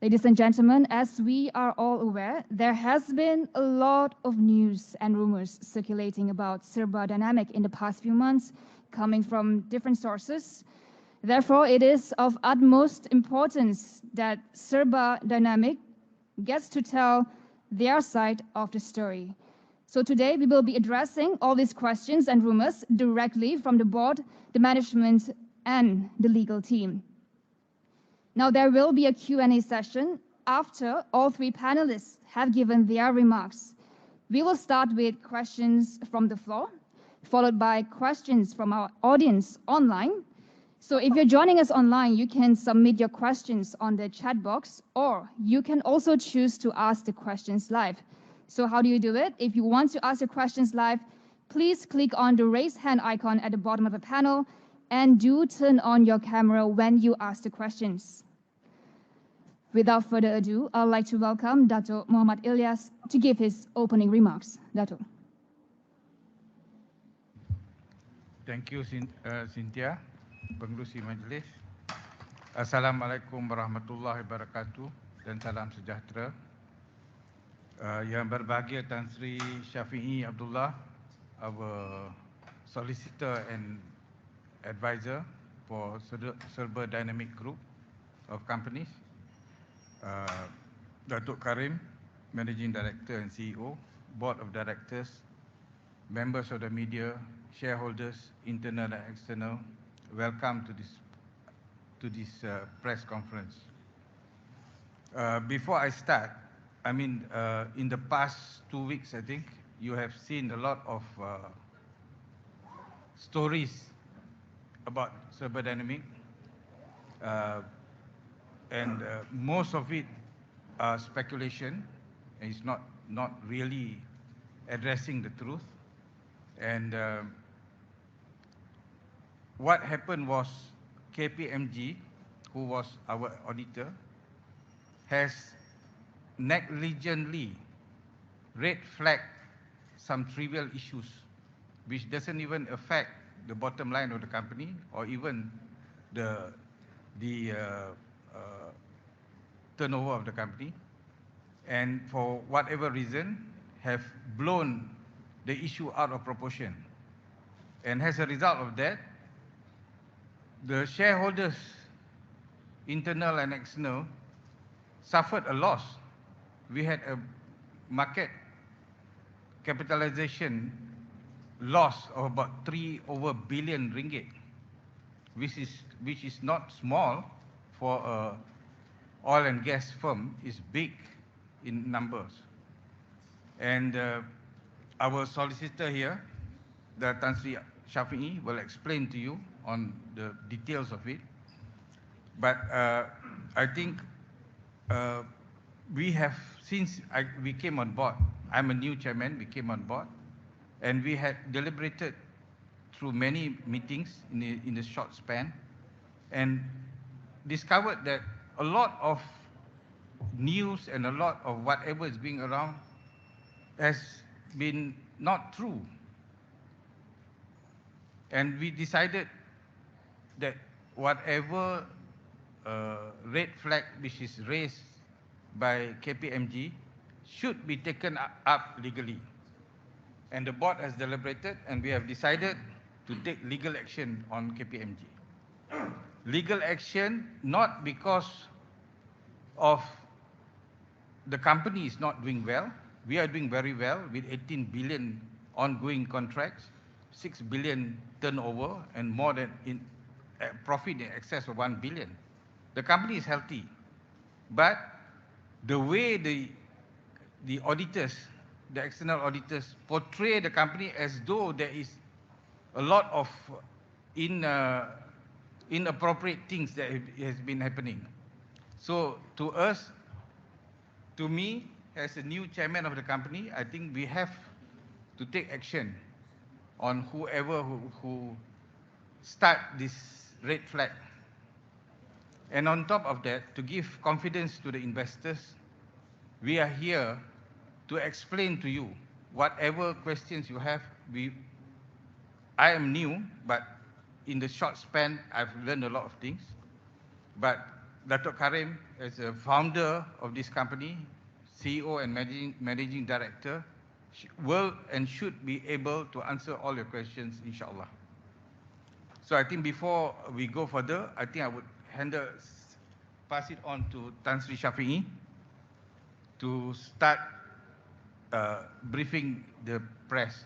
Ladies and gentlemen, as we are all aware, there has been a lot of news and rumors circulating about Serba Dynamic in the past few months, coming from different sources. Therefore, it is of utmost importance that Serba Dynamic gets to tell their side of the story. So today we will be addressing all these questions and rumors directly from the board, the management, and the legal team. Now there will be a Q&A session after all three panelists have given their remarks. We will start with questions from the floor, followed by questions from our audience online. So if you're joining us online, you can submit your questions on the chat box, or you can also choose to ask the questions live. So how do you do it? If you want to ask your questions live, please click on the raise hand icon at the bottom of the panel, and do turn on your camera when you ask the questions. Without further ado, I'd like to welcome Dato' Muhammad Ilyas to give his opening remarks. Dato'. Thank you, Cynthia, pengerusi majlis. Assalamualaikum warahmatullahi wabarakatuh dan salam sejahtera. Yang berbahagia Tan Sri Shafi'i Abdullah, our solicitor and advisor for Serba Dynamic Group of companies. Datuk Karim, Managing Director and CEO, Board of Directors, members of the media, shareholders, internal and external, welcome to this press conference. Before I start, in the past 2 weeks, I think, you have seen a lot of stories about Serba Dynamic, and most of it are speculation, and it's not really addressing the truth. And what happened was KPMG, who was our auditor, has negligently red flagged some trivial issues which doesn't even affect the bottom line of the company or even the turnover of the company, and for whatever reason have blown the issue out of proportion. And as a result of that, the shareholders, internal and external, suffered a loss. We had a market capitalization loss of about 3 billion ringgit, which is not small for a oil and gas firm. Is big in numbers. And our solicitor here, the Tan Sri Shafi'i, will explain to you on the details of it. But I think we have, since we came on board, I'm a new chairman, we came on board, and we had deliberated through many meetings in the short span, and discovered that a lot of news and a lot of whatever is being around has been not true. And we decided that whatever red flag which is raised by KPMG should be taken up legally. And the board has deliberated, and we have decided to take legal action on KPMG. Legal action not because of the company is not doing well. We are doing very well with 18 billion ongoing contracts, 6 billion turnover, and more than in profit in excess of 1 billion. The company is healthy, but the way the auditors, the external auditors, portray the company as though there is a lot of inappropriate things that has been happening. So to us, to me, as a new chairman of the company, I think we have to take action on whoever who start this red flag. And on top of that, to give confidence to the investors, we are here to explain to you whatever questions you have. I am new, but in the short span, I've learned a lot of things. But Datuk Karim, as a founder of this company, CEO and managing director, will and should be able to answer all your questions, inshallah. So I think before we go further, I think I would pass it on to Tan Sri Shafi'i to start briefing the press.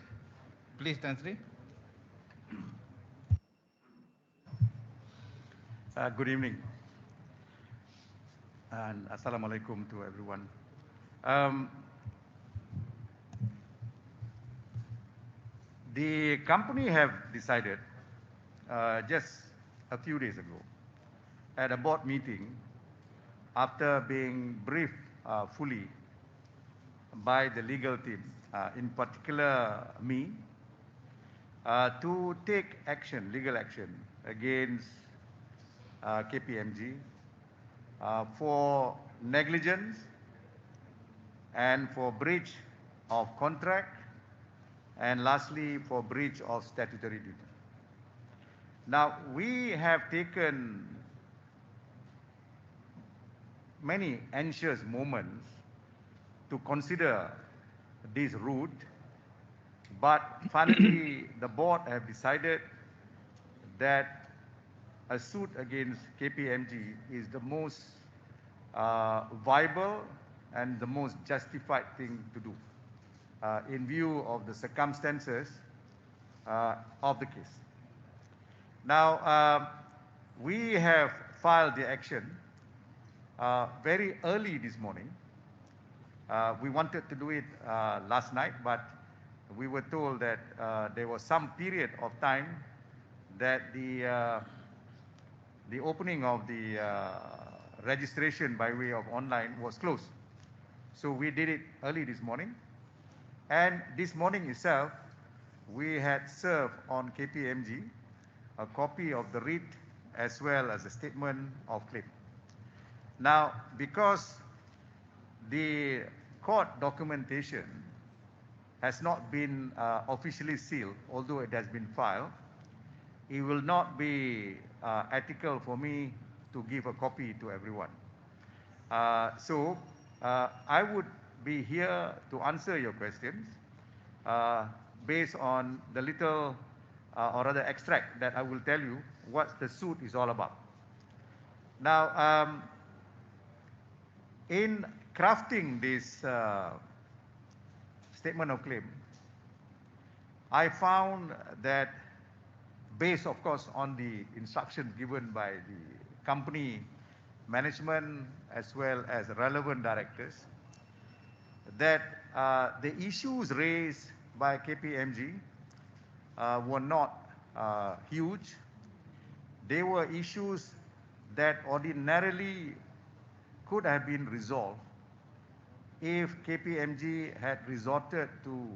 Please, Tan Sri. Good evening, and Assalamualaikum to everyone. The company have decided just a few days ago at a board meeting, after being briefed fully by the legal team, in particular me, to take action, legal action against KPMG for negligence and for breach of contract, and lastly for breach of statutory duty. Now, we have taken many anxious moments to consider this route, but finally the board have decided that a suit against KPMG is the most viable and the most justified thing to do in view of the circumstances of the case. Now, we have filed the action very early this morning. We wanted to do it last night, but we were told that there was some period of time that the opening of the registration by way of online was closed. So we did it early this morning. And this morning itself, we had served on KPMG a copy of the writ as well as a statement of claim. Now, because the court documentation has not been officially sealed, although it has been filed, it will not be ethical for me to give a copy to everyone. So I would be here to answer your questions based on the little or rather extract that I will tell you what the suit is all about. Now, in crafting this statement of claim, I found that based, of course, on the instructions given by the company management as well as relevant directors, that the issues raised by KPMG were not huge. They were issues that ordinarily could have been resolved if KPMG had resorted to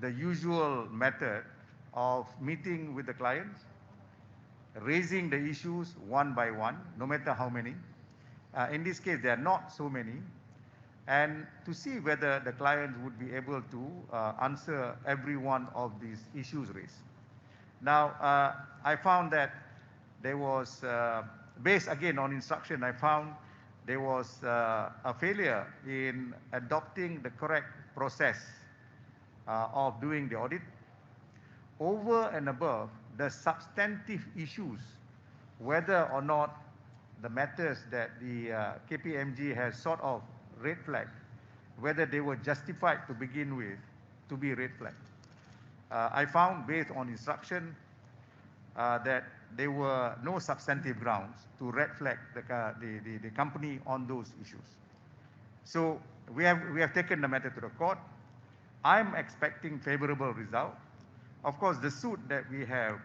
the usual method of meeting with the clients, raising the issues one by one, no matter how many. In this case, there are not so many, and to see whether the client would be able to answer every one of these issues raised. Now, I found that there was, based again on instruction, I found there was a failure in adopting the correct process of doing the audit. Over and above the substantive issues, whether or not the matters that the KPMG has sort of red flagged, whether they were justified to begin with to be red flagged. I found based on instruction that there were no substantive grounds to red flag the company on those issues. So we have taken the matter to the court. I'm expecting favorable result. Of course, the suit that we have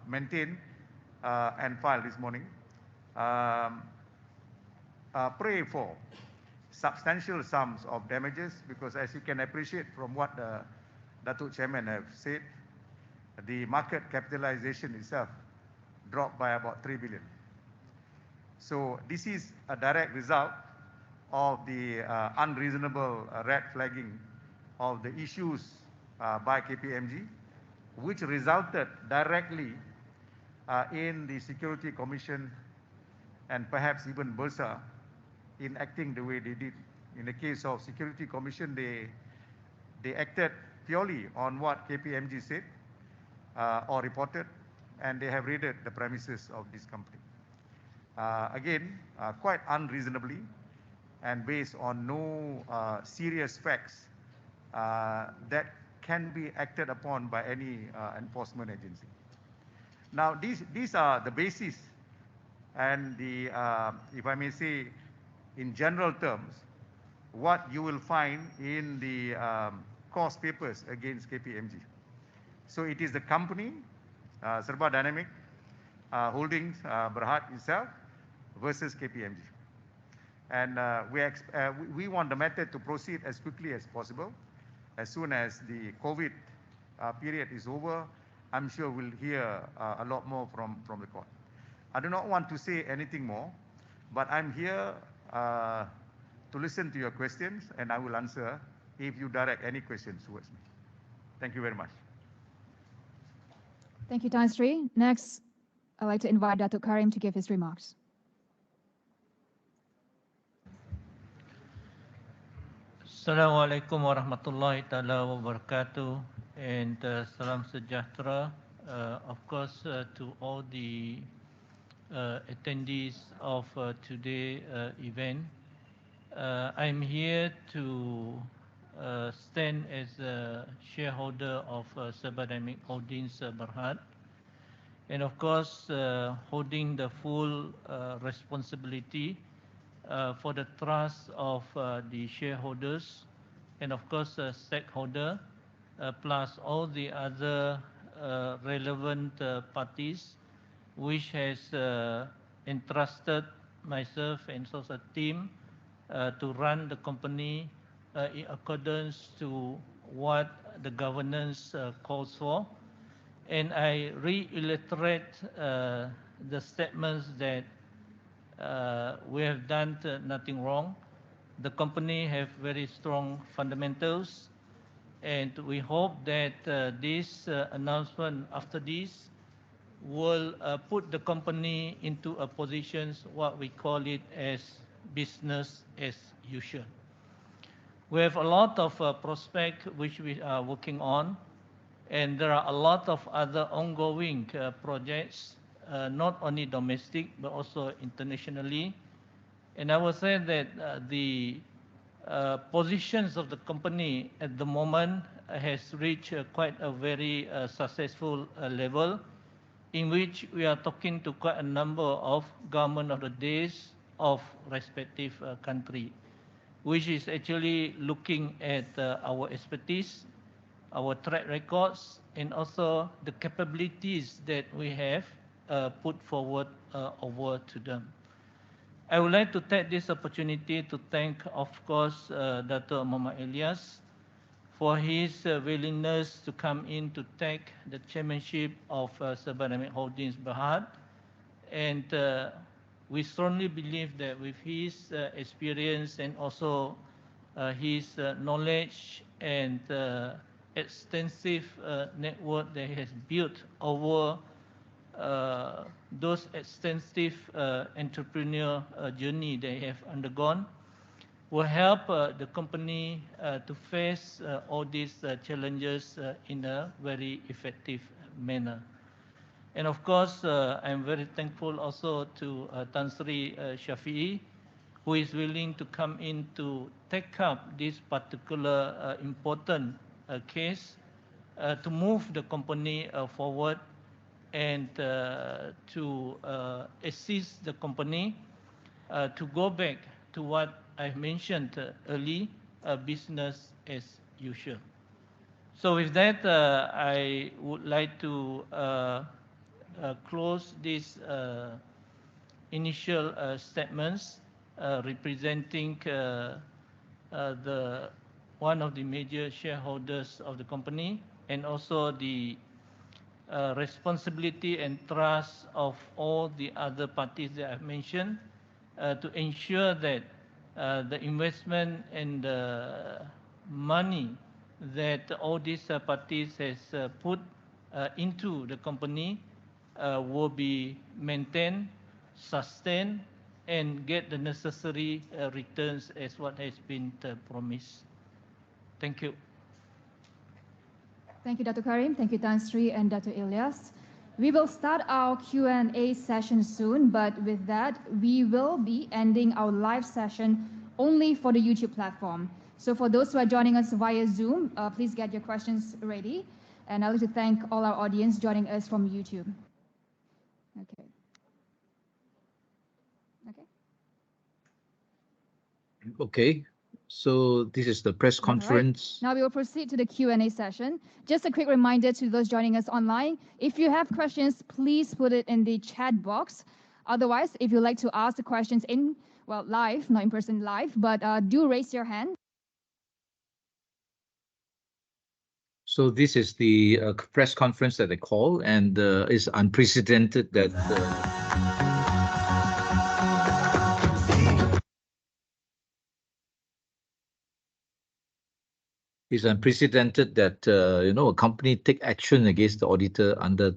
maintained and filed this morning pray for substantial sums of damages, because as you can appreciate from what the Datuk Chairman have said, the market capitalization itself dropped by about 3 billion. So this is a direct result of the unreasonable red flagging of the issues by KPMG, which resulted directly in the Security Commission and perhaps even Bursa in acting the way they did. In the case of Security Commission, they acted purely on what KPMG said or reported, and they have raided the premises of this company. Again, quite unreasonably and based on no serious facts that can be acted upon by any enforcement agency. Now, these are the basis and the, if I may say, in general terms, what you will find in the cause papers against KPMG. So it is the company, Serba Dynamic Holdings Berhad itself versus KPMG. And we want the matter to proceed as quickly as possible. As soon as the COVID period is over, I'm sure we'll hear a lot more from the court. I do not want to say anything more, but I'm here to listen to your questions, and I will answer if you direct any questions towards me. Thank you very much. Thank you, Tan Sri. Next, I'd like to invite Datuk Karim to give his remarks. Assalamualaikum warahmatullahi taala wabarakatuh, and salam sejahtera, of course, to all the attendees of today's event. I'm here to stand as a shareholder of Serba Dynamic Holdings Berhad, and of course holding the full responsibility for the trust of the shareholders and of course stakeholder plus all the other relevant parties which has entrusted myself and also team to run the company in accordance to what the governance calls for. And I reiterate the statements that we have done nothing wrong. The company have very strong fundamentals, and we hope that this announcement after this will put the company into a position what we call it as business as usual. We have a lot of prospects which we are working on, and there are a lot of other ongoing projects, not only domestic but also internationally. And I will say that the positions of the company at the moment has reached quite a very successful level, in which we are talking to quite a number of government of the days of respective country, which is actually looking at our expertise, our track records, and also the capabilities that we have put forward over to them. I would like to take this opportunity to thank, of course, Dr. Muhammad Ilyas for his willingness to come in to take the chairmanship of Serba Dynamic Holdings Berhad. And we strongly believe that with his experience and also his knowledge and extensive network that he has built over those extensive entrepreneur journey they have undergone, will help the company to face all these challenges in a very effective manner. And of course, I'm very thankful also to Tan Sri Shafi'i, who is willing to come in to take up this particular important case to move the company forward and to assist the company to go back to what I mentioned early, business as usual. So with that, I would like to close these initial statements representing the one of the major shareholders of the company, and also the responsibility and trust of all the other parties that I've mentioned to ensure that the investment and the money that all these parties has put into the company will be maintained, sustained, and get the necessary returns as what has been promised. Thank you. Thank you, Dr. Karim. Thank you, Tan Sri and Dr. Ilyas. We will start our Q&A session soon, but with that, we will be ending our live session only for the YouTube platform. So for those who are joining us via Zoom, please get your questions ready. And I'd like to thank all our audience joining us from YouTube. Okay. Okay. So this is the press conference. Right. Now we will proceed to the Q&A session. Just a quick reminder to those joining us online, if you have questions, please put it in the chat box. Otherwise, if you'd like to ask the questions in, well, live, not in person live, but do raise your hand. So this is the press conference that they call, and it's unprecedented that it's unprecedented that a company take action against the auditor under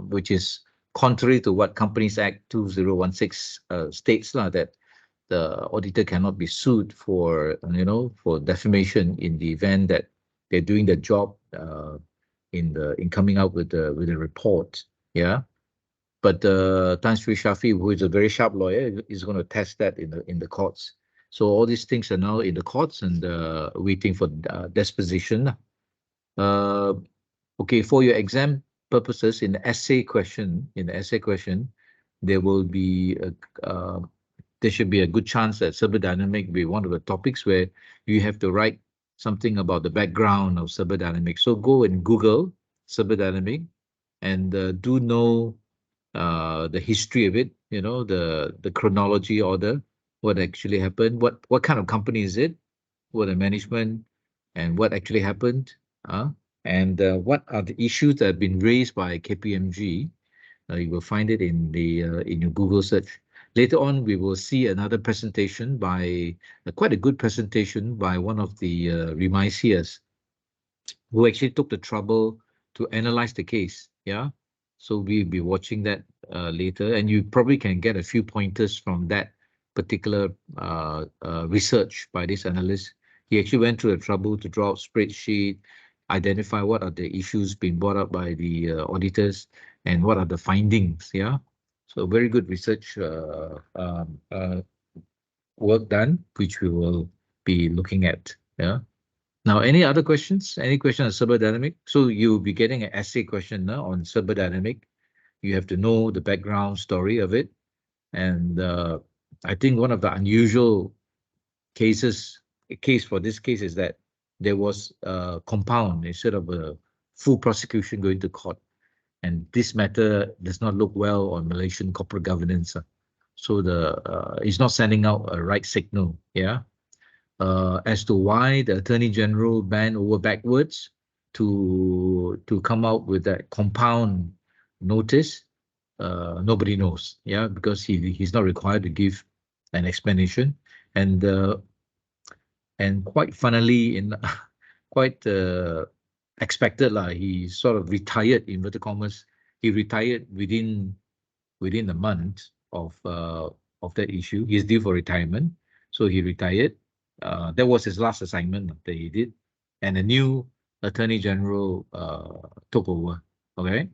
which is contrary to what Companies Act 2016 states that the auditor cannot be sued for for defamation in the event that they're doing the job in coming out with a report. Yeah, but Tan Sri Shafi, who is a very sharp lawyer, is going to test that in the courts. So all these things are now in the courts and waiting for disposition. Okay, for your exam purposes, in the essay question, there will be there should be a good chance that server dynamic will be one of the topics where you have to write something about the background of server dynamic. So go and Google server dynamic and do know the history of it, you know, the chronology order, what actually happened, what kind of company is it, what the management, and what actually happened, and what are the issues that have been raised by KPMG. You will find it in your Google search. Later on, we will see another presentation by quite a good presentation by one of the remisiers who actually took the trouble to analyze the case. Yeah, so we'll be watching that later, and you probably can get a few pointers from that particular research by this analyst. He actually went through the trouble to draw out spreadsheet, identify what are the issues being brought up by the auditors, and what are the findings. Yeah, so very good research work done, which we will be looking at. Yeah. Now, any other questions? Any question on server dynamic? So you'll be getting an essay question now on server dynamic. You have to know the background story of it. And I think one of the unusual case for this case is that there was a compound instead of a full prosecution going to court. And this matter does not look well on Malaysian corporate governance. So it's not sending out a right signal. Yeah. As to why the Attorney General bent over backwards to come out with that compound notice, nobody knows. Yeah, because he's not required to give an explanation, and quite funnily, in quite expected lah, he sort of retired, inverted commas. He retired within a month of that issue. He's due for retirement, so he retired. That was his last assignment that he did, and a new Attorney General took over. Okay,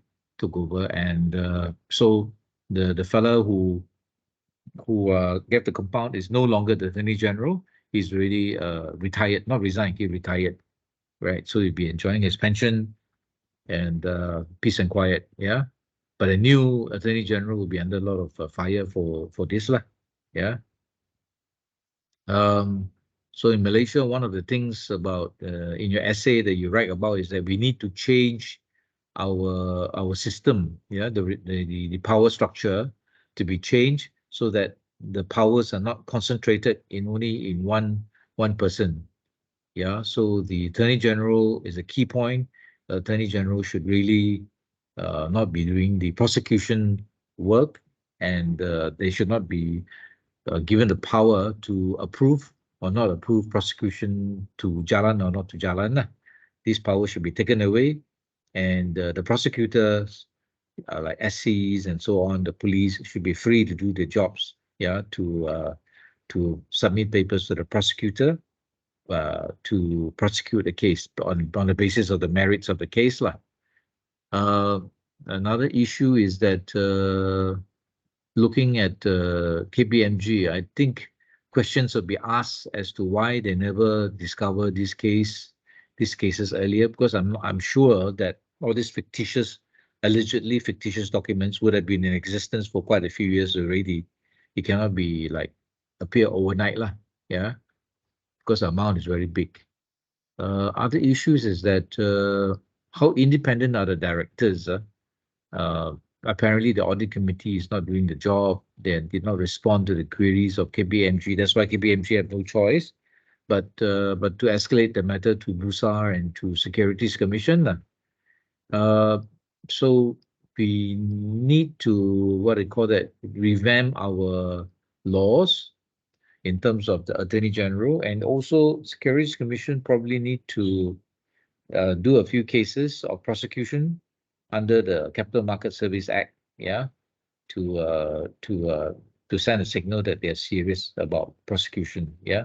and so the fellow who gave the compound is no longer the Attorney General. He's already retired, not resigned. He retired, right? So he'll be enjoying his pension and peace and quiet. Yeah, but a new Attorney General will be under a lot of fire for this lah. Yeah. So in Malaysia, one of the things about in your essay that you write about is that we need to change our system, yeah, the power structure to be changed so that the powers are not concentrated in only in one person. Yeah, so the Attorney General is a key point. The Attorney General should really not be doing the prosecution work, and they should not be given the power to approve or not approve prosecution to jalan or not to jalan. These powers should be taken away, and the prosecutors, like SCs and so on, the police should be free to do their jobs. Yeah, to submit papers to the prosecutor to prosecute the case on the basis of the merits of the case lah. Another issue is that looking at KPMG, I think questions will be asked as to why they never discovered these cases earlier, because I'm sure that all these allegedly fictitious documents would have been in existence for quite a few years already. It cannot be like appear overnight lah. Yeah, because the amount is very big. Other issues is that how independent are the directors? Apparently, the audit committee is not doing the job. They did not respond to the queries of KPMG. That's why KPMG had no choice but to escalate the matter to BUSAR and to Securities Commission. So we need to, what they call that, revamp our laws in terms of the Attorney General, and also Securities Commission probably need to do a few cases of prosecution under the Capital Market Service Act, yeah, to send a signal that they're serious about prosecution, yeah.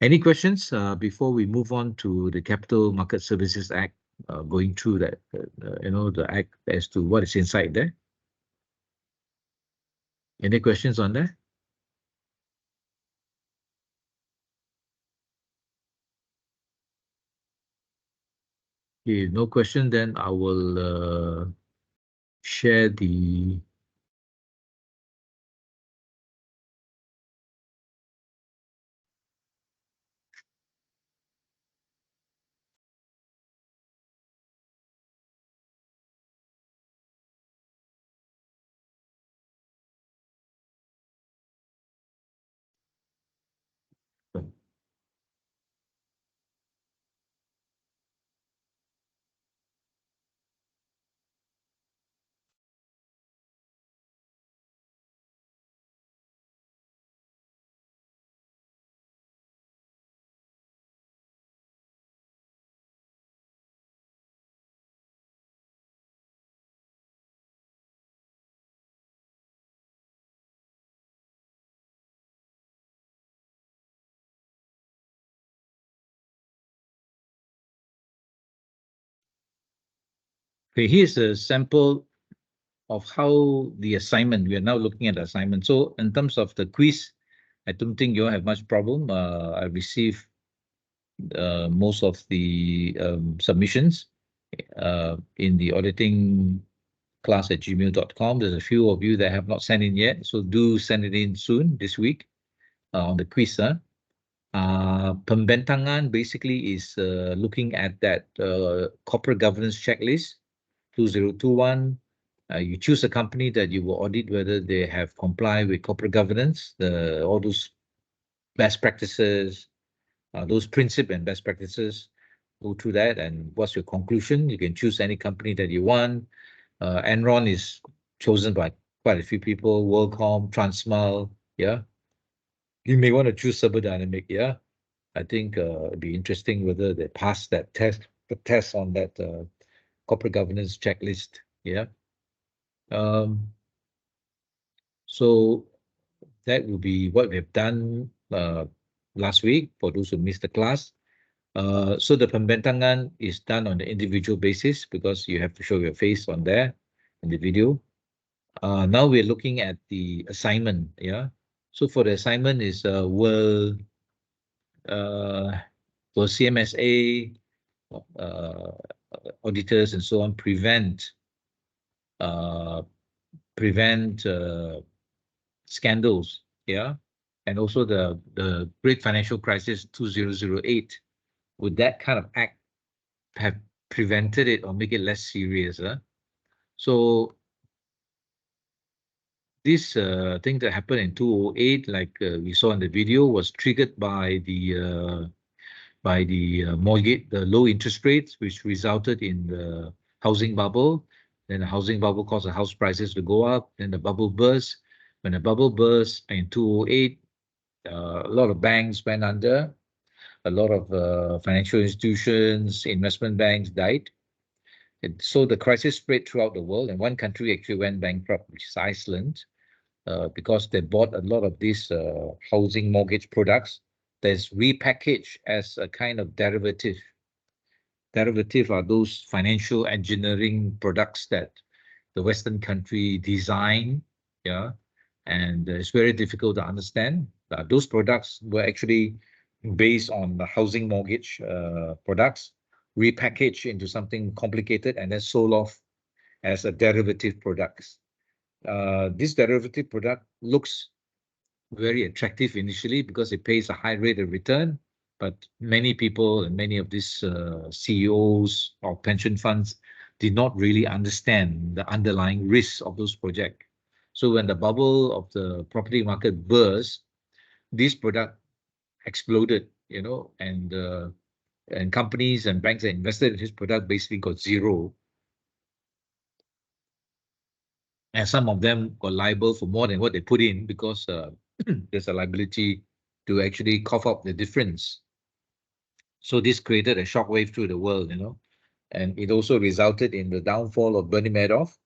Any questions before we move on to the Capital Market Services Act, going through that, the act as to what is inside there? Any questions on that? If no question, then I will share the Okay, here's a sample of how the assignment, we are now looking at the assignment. So in terms of the quiz, I don't think you have much problem. I received most of the submissions in the auditing class@gmail.com. There's a few of you that have not sent in yet, so do send it in soon this week on the quiz. Pembentangan basically is looking at that corporate governance checklist 2021. You choose a company that you will audit whether they have complied with corporate governance, all those best practices, those principles and best practices. Go through that, and what's your conclusion? You can choose any company that you want. Enron is chosen by quite a few people. WorldCom, Transmal, yeah. You may want to choose Cyberdynamic, yeah. I think it'd be interesting whether they pass that test, the test on that corporate governance checklist, yeah. So that will be what we have done last week for those who missed the class. So the pembentangan is done on the individual basis because you have to show your face on there in the video. Now we're looking at the assignment, yeah. So for the assignment is will CMSA auditors and so on prevent scandals, yeah, and also the great financial crisis 2008. Would that kind of act have prevented it or make it less serious? So this thing that happened in 2008, like we saw in the video, was triggered by the mortgage, the low interest rates, which resulted in the housing bubble. Then the housing bubble caused the house prices to go up. Then the bubble burst. When the bubble burst in 2008, a lot of banks went under. A lot of financial institutions, investment banks died. So the crisis spread throughout the world, and one country actually went bankrupt, which is Iceland, because they bought a lot of these housing mortgage products that's repackaged as a kind of derivative. Derivative are those financial engineering products that the Western country design, yeah, and it's very difficult to understand. Those products were actually based on the housing mortgage products, repackaged into something complicated and then sold off as a derivative products. This derivative product looks very attractive initially because it pays a high rate of return, but many people and many of these CEOs of pension funds did not really understand the underlying risks of those projects. So when the bubble of the property market burst, this product exploded, you know, and companies and banks that invested in this product basically got zero. And some of them got liable for more than what they put in because there's a liability to actually cough up the difference. So this created a shockwave through the world, you know, and it also resulted in the downfall of Bernie Madoff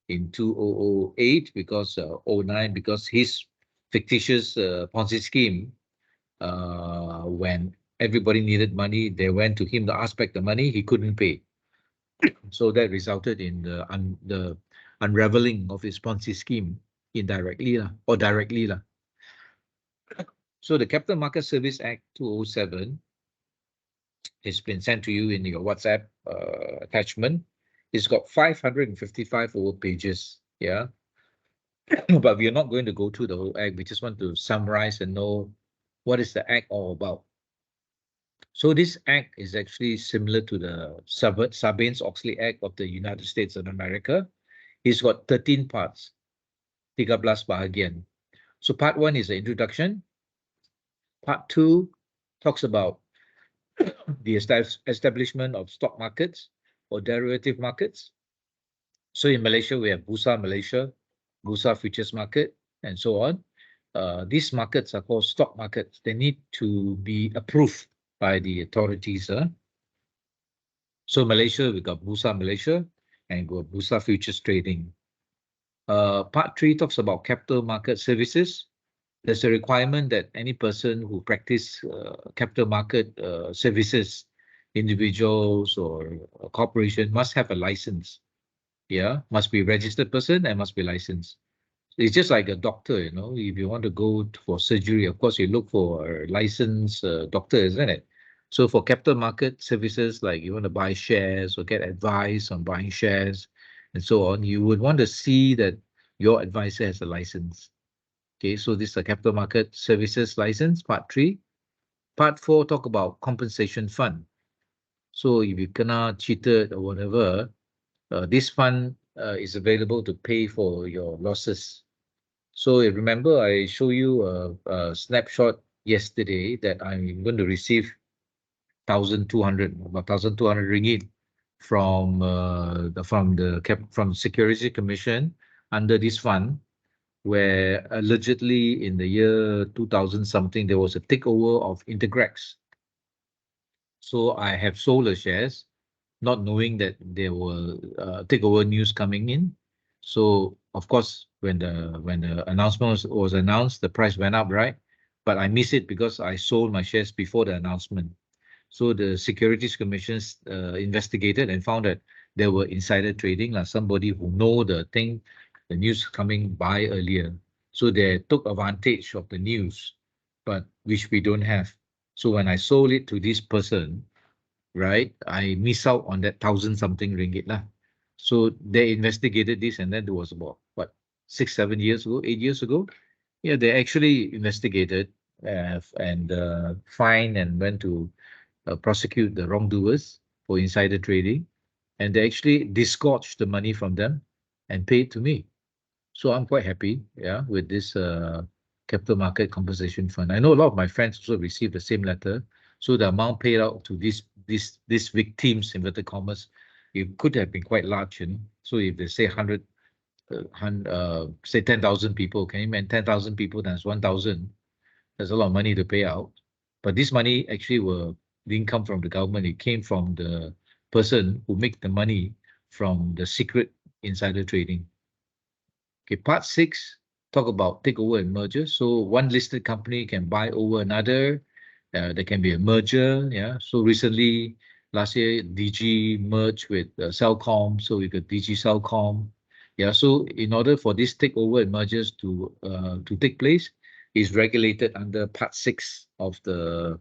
in 2008 because 09 because his fictitious Ponzi scheme, when everybody needed money, they went to him to ask back the money, he couldn't pay. So that resulted in the unraveling of his Ponzi scheme indirectly or directly. So the Capital Market Service Act 2007 It's been sent to you in your WhatsApp attachment. It's got 555 over pages. Yeah. But we are not going to go through the whole act. We just want to summarize and know what is the act all about. So this act is actually similar to the Sarbanes-Oxley Act of the United States of America. It's got 13 parts, 13 bahagian. So part 1 is the introduction. Part 2 talks about the establishment of stock markets or derivative markets. So in Malaysia, we have Bursa Malaysia, Bursa Futures Market, and so on. These markets are called stock markets. They need to be approved by the authorities. So Malaysia, we got Bursa Malaysia and got Bursa Futures Trading. Part 3 talks about capital market services. There's a requirement that any person who practice capital market services, individuals or a corporation, must have a license. Yeah, must be a registered person and must be licensed. It's just like a doctor, you know, if you want to go for surgery, of course, you look for a licensed doctor, isn't it? So for capital market services, like you want to buy shares or get advice on buying shares and so on, you would want to see that your advisor has a license. Okay, so this is a capital market services license, part 3. Part 4 talk about compensation fund. So if you cannot cheated or whatever, this fund is available to pay for your losses. So remember, I show you a snapshot yesterday that I'm going to receive 1,200 ringgit from the Security Commission under this fund, where allegedly in the year 2000 something there was a takeover of Intergrax. So I have sold the shares, not knowing that there were takeover news coming in. So of course, when the announcement was announced, the price went up, right? But I missed it because I sold my shares before the announcement. So the Securities Commission investigated and found that there were insider trading, somebody who know the news coming by earlier. So they took advantage of the news, but which we don't have. So when I sold it to this person, right, I miss out on that 1,000 something ringgit lah. So they investigated this, and then there was about what 6-7 years ago, 8 years ago. Yeah, they actually investigated and fined and went to prosecute the wrongdoers for insider trading, and they actually disgorged the money from them and paid to me. So I'm quite happy, yeah, with this capital market compensation fund. I know a lot of my friends also received the same letter. So the amount paid out to these victims, inverted commas, it could have been quite large, you know. So if they say say 10,000 people, can you imagine 10,000 people times 1,000? There's a lot of money to pay out. But this money actually didn't come from the government. It came from the person who make the money from the secret insider trading. Okay, part 6 talk about takeover and merger. So one listed company can buy over another. There can be a merger. Yeah. So recently, last year, DG merged with Celcom. So we got DG Celcom. Yeah. So in order for this takeover and mergers to take place, is regulated under Part 6 of the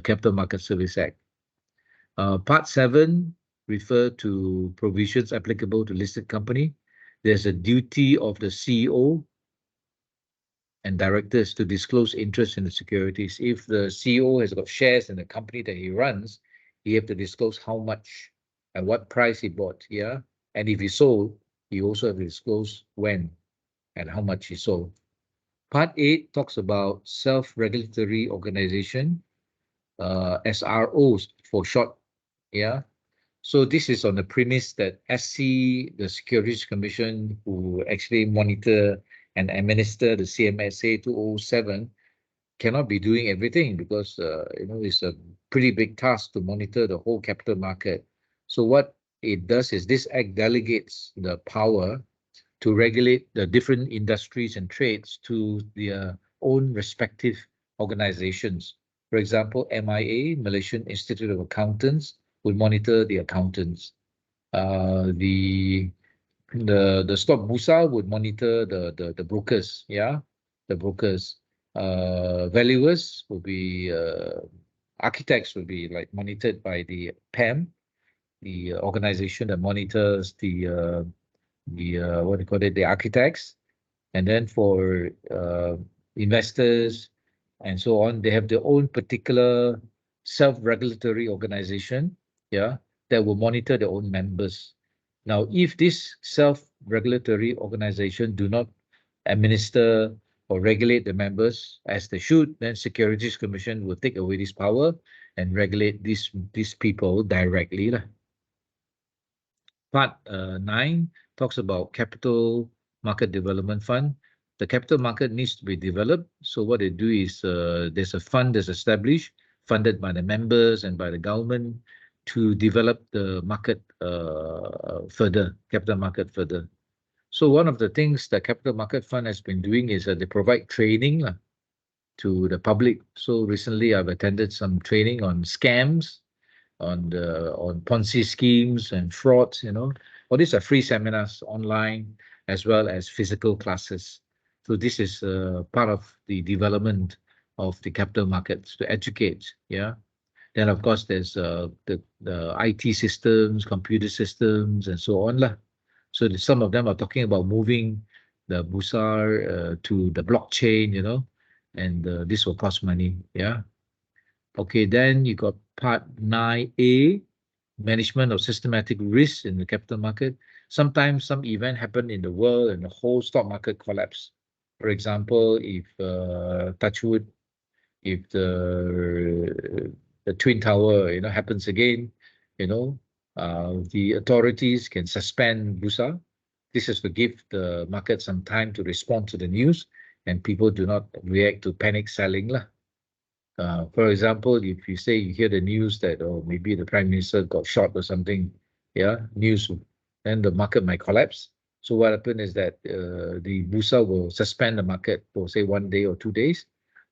Capital Market Service Act. Part 7 refer to provisions applicable to listed company. There's a duty of the CEO and directors to disclose interest in the securities. If the CEO has got shares in the company that he runs, he have to disclose how much and what price he bought. Yeah, and if he sold, he also have to disclose when and how much he sold. Part 8 talks about self-regulatory organization, SROs for short. Yeah. So this is on the premise that SC, the Securities Commission, who actually monitor and administer the CMSA 207, cannot be doing everything because it's a pretty big task to monitor the whole capital market. So what it does is this act delegates the power to regulate the different industries and trades to their own respective organizations. For example, MIA, Malaysian Institute of Accountants, would monitor the accountants. The stock bursa would monitor the brokers. Yeah, the brokers. Valuers will be architects will be like monitored by the PAM, the organization that monitors the what do you call it, the architects. And then for investors and so on, they have their own particular self-regulatory organization, yeah, that will monitor their own members. Now, if this self-regulatory organization do not administer or regulate the members as they should, then Securities Commission will take away this power and regulate these people directly. Part 9 talks about Capital Market Development Fund. The capital market needs to be developed. So what they do is there's a fund that's established, funded by the members and by the government to develop the market further, capital market further. So one of the things the Capital Market Fund has been doing is they provide training to the public. So recently I've attended some training on scams, on Ponzi schemes and frauds, All these are free seminars online as well as physical classes. So this is part of the development of the capital markets to educate, yeah. Then of course there's the IT systems, computer systems, and so on lah. So some of them are talking about moving the Busar to the blockchain, and this will cost money, yeah. Okay, then you got part 9A, management of systematic risks in the capital market. Sometimes some event happen in the world and the whole stock market collapse. For example, if touch wood, if the Twin Tower, happens again, the authorities can suspend Bursa. This is to give the market some time to respond to the news and people do not react to panic selling lah. For example, if you say you hear the news that maybe the Prime Minister got shot or something, yeah, news, then the market might collapse. So what happened is that the Bursa will suspend the market for say 1 day or 2 days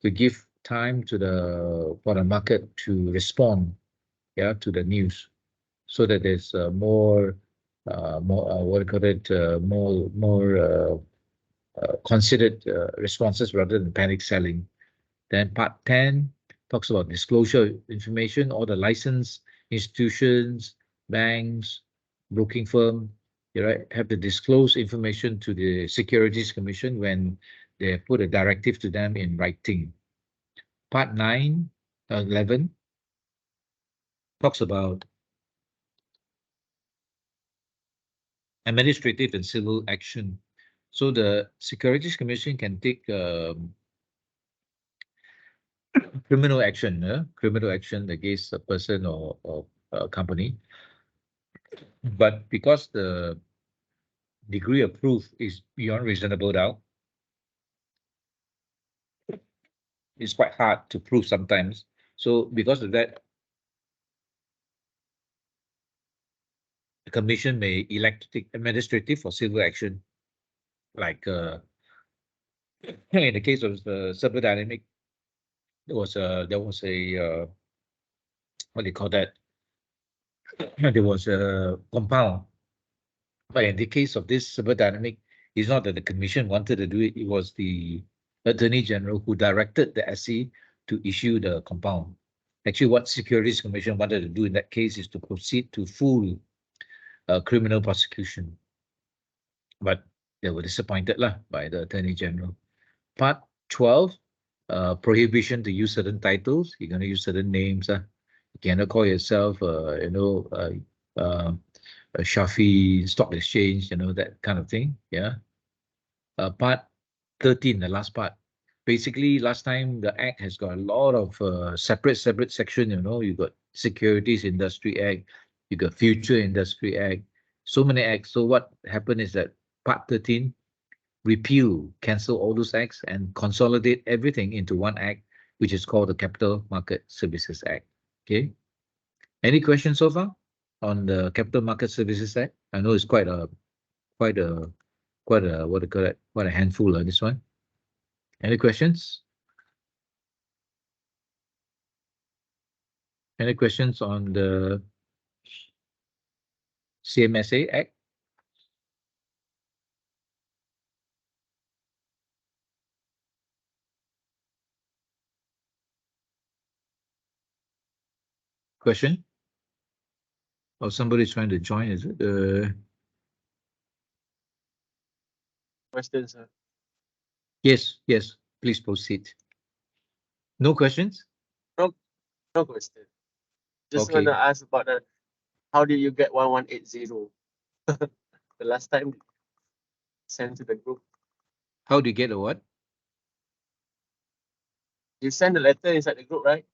to give time for the market to respond, yeah, to the news, so that there's more what do you call it, more considered responses rather than panic selling. Then part 10 talks about disclosure information. All the licensed institutions, banks, broking firm, have to disclose information to the Securities Commission when they put a directive to them in writing. Part 11 talks about administrative and civil action. So the Securities Commission can take criminal action against a person or a company. But because the degree of proof is beyond reasonable doubt, it's quite hard to prove sometimes. So because of that, the Commission may elect to take administrative or civil action. Like in the case of the Serba Dynamic, there was a what do you call that? There was a compound. But in the case of this Serba Dynamic, it's not that the Commission wanted to do it. It was the Attorney General who directed the SC to issue the compound. Actually, what Securities Commission wanted to do in that case is to proceed to full criminal prosecution. But they were disappointed by the Attorney General. Part 12, prohibition to use certain titles. You're going to use certain names. You cannot call yourself, a Shafi Stock Exchange, that kind of thing. Yeah. Part 13, the last part. Basically, last time the Act has got a lot of separate section. You got Securities Industry Act, you got Future Industry Act, so many acts. So what happened is that Part 13 repeal, cancel all those acts and consolidate everything into one act, which is called the Capital Market Services Act. Okay. Any questions so far on the Capital Market Services Act? I know it's quite a what do you call it? Quite a handful of this one. Any questions? Any questions on the CMSA Act? Question? Or somebody's trying to join, is it? Question, sir. Yes, please proceed. No questions? No, no question. Just Okay. want to ask about how did you get 1180? The last time sent to the group. How do you get a what? You sent a letter inside the group, right?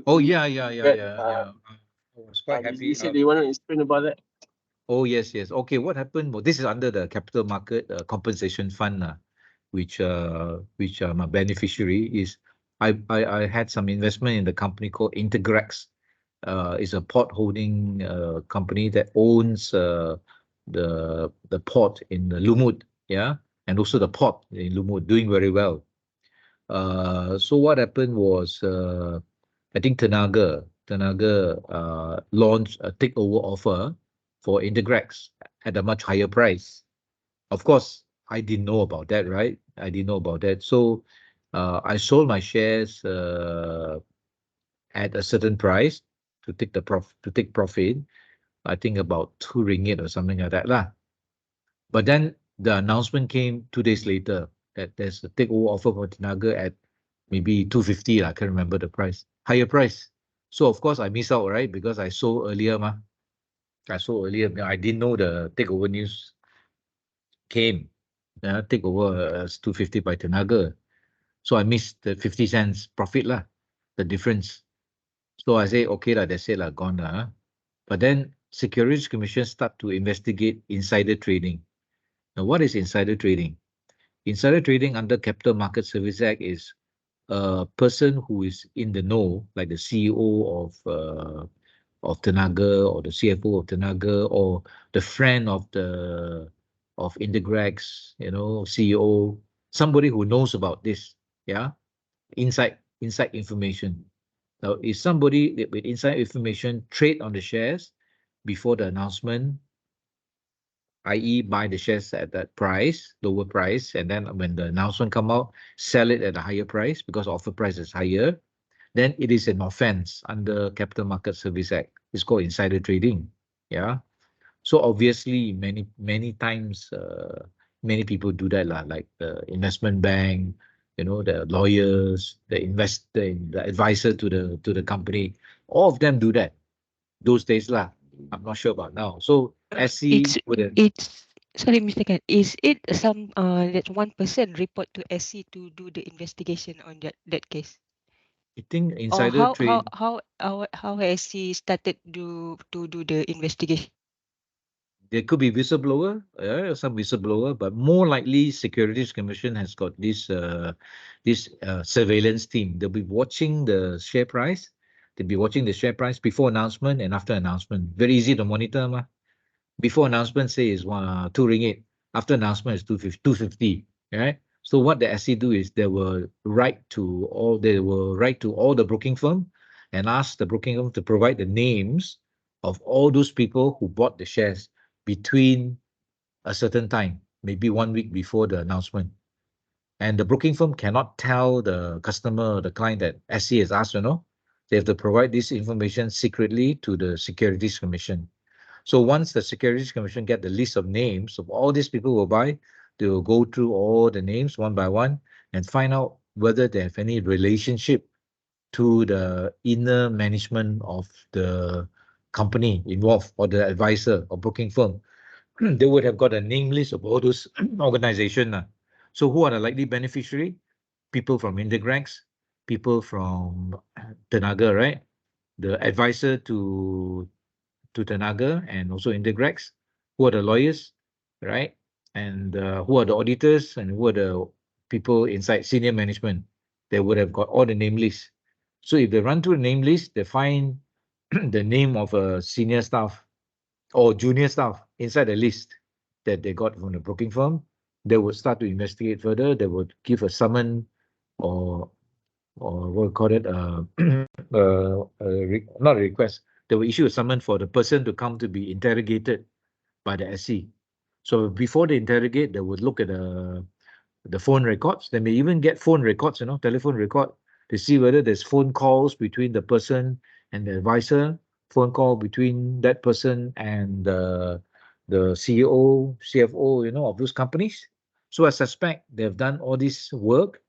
Oh, you yeah. get, I was quite happy. You said you want to explain about that. Oh, yes. Okay, what happened? Well, this is under the Capital Market Compensation Fund, which I'm a beneficiary. Is I had some investment in the company called Intergrax. It's a port holding company that owns the port in Lumut, yeah, and also the port in Lumut, doing very well. So what happened was, I think Tenaga launched a takeover offer for Intergrax at a much higher price. Of course, I didn't know about that, right? I didn't know about that. So I sold my shares at a certain price to take profit. I think about 2 ringgit or something like that lah. But then the announcement came 2 days later that there's a takeover offer for Tenaga at maybe 250. I can't remember the price, higher price. So of course I missed out, right? Because I sold earlier, I didn't know the takeover news came. Takeover as 250 by Tenaga. So I missed the 50 cents profit lah, the difference. So I say, okay lah, that's it lah, gone lah. But then Securities Commission start to investigate insider trading. Now, what is insider trading? Insider trading under Capital Market Services Act is a person who is in the know, like the CEO of Tenaga or the CFO of Tenaga or the friend of Intergrax, CEO, somebody who knows about this, yeah, inside information. Now, if somebody with inside information trade on the shares before the announcement, i.e. buy the shares at that price, lower price, and then when the announcement come out, sell it at a higher price because offer price is higher, then it is an offense under Capital Market Services Act. It's called insider trading. Yeah. So obviously, many times, many people do that lah, like the investment bank, the lawyers, the advisor to the company. All of them do that those days lah. I'm not sure about now. So SC It's sorry, Mr. Khan. Is it some that one person report to SC to do the investigation on that case? I think Or insider trade. how SC started to do the investigation? There could be whistleblower, some whistleblower, but more likely Securities Commission has got this surveillance team. They'll be watching the share price. They'll be watching the share price before announcement and after announcement. Very easy to monitor, ma. Before announcement say is 2 ringgit. After announcement is 250. Right? So what the SC do is they will write to all the broking firm and ask the broking firm to provide the names of all those people who bought the shares between a certain time, maybe 1 week before the announcement. And the broking firm cannot tell the customer or the client that SC has asked, They have to provide this information secretly to the Securities Commission. So once the Securities Commission get the list of names of all these people who will buy, they will go through all the names one by one and find out whether they have any relationship to the inner management of the company involved or the advisor or broking firm. They would have got a name list of all those organizations. So who are the likely beneficiary? People from Intergrax, people from Tenaga, right? The advisor to Tenaga and also Intergrax. Who are the lawyers, right? And who are the auditors and who are the people inside senior management? They would have got all the name lists. So if they run through the name list, they find the name of a senior staff or junior staff inside the list that they got from the broking firm. They would start to investigate further. They would give a summon or what we call it, not a request. They will issue a summon for the person to come to be interrogated by the SC. So before they interrogate, they would look at the phone records. They may even get phone records, telephone record, to see whether there's phone calls between the person and the advisor, phone call between that person and the CEO, CFO, of those companies. So I suspect they've done all this work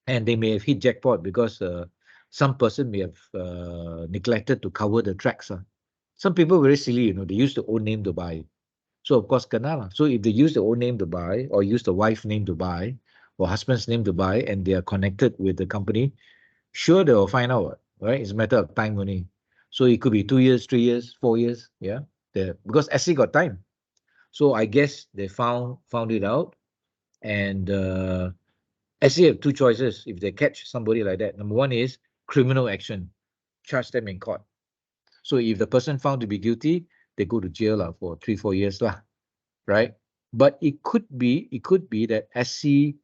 and they may have hit jackpot because some person may have neglected to cover the tracks. Some people very silly, they use their own name to buy. So of course, kena lah. So if they use their own name to buy, or use the wife's name to buy, or husband's name to buy, and they are connected with the company, sure they will find out, right? It's a matter of time only. So it could be 2 years, 3 years, 4 years, yeah. Because SC got time. So I guess they found it out, and SC have two choices if they catch somebody like that. Number one is criminal action, charge them in court. So if the person found to be guilty, they go to jail for 3, 4 years lah, right? But it could be that SC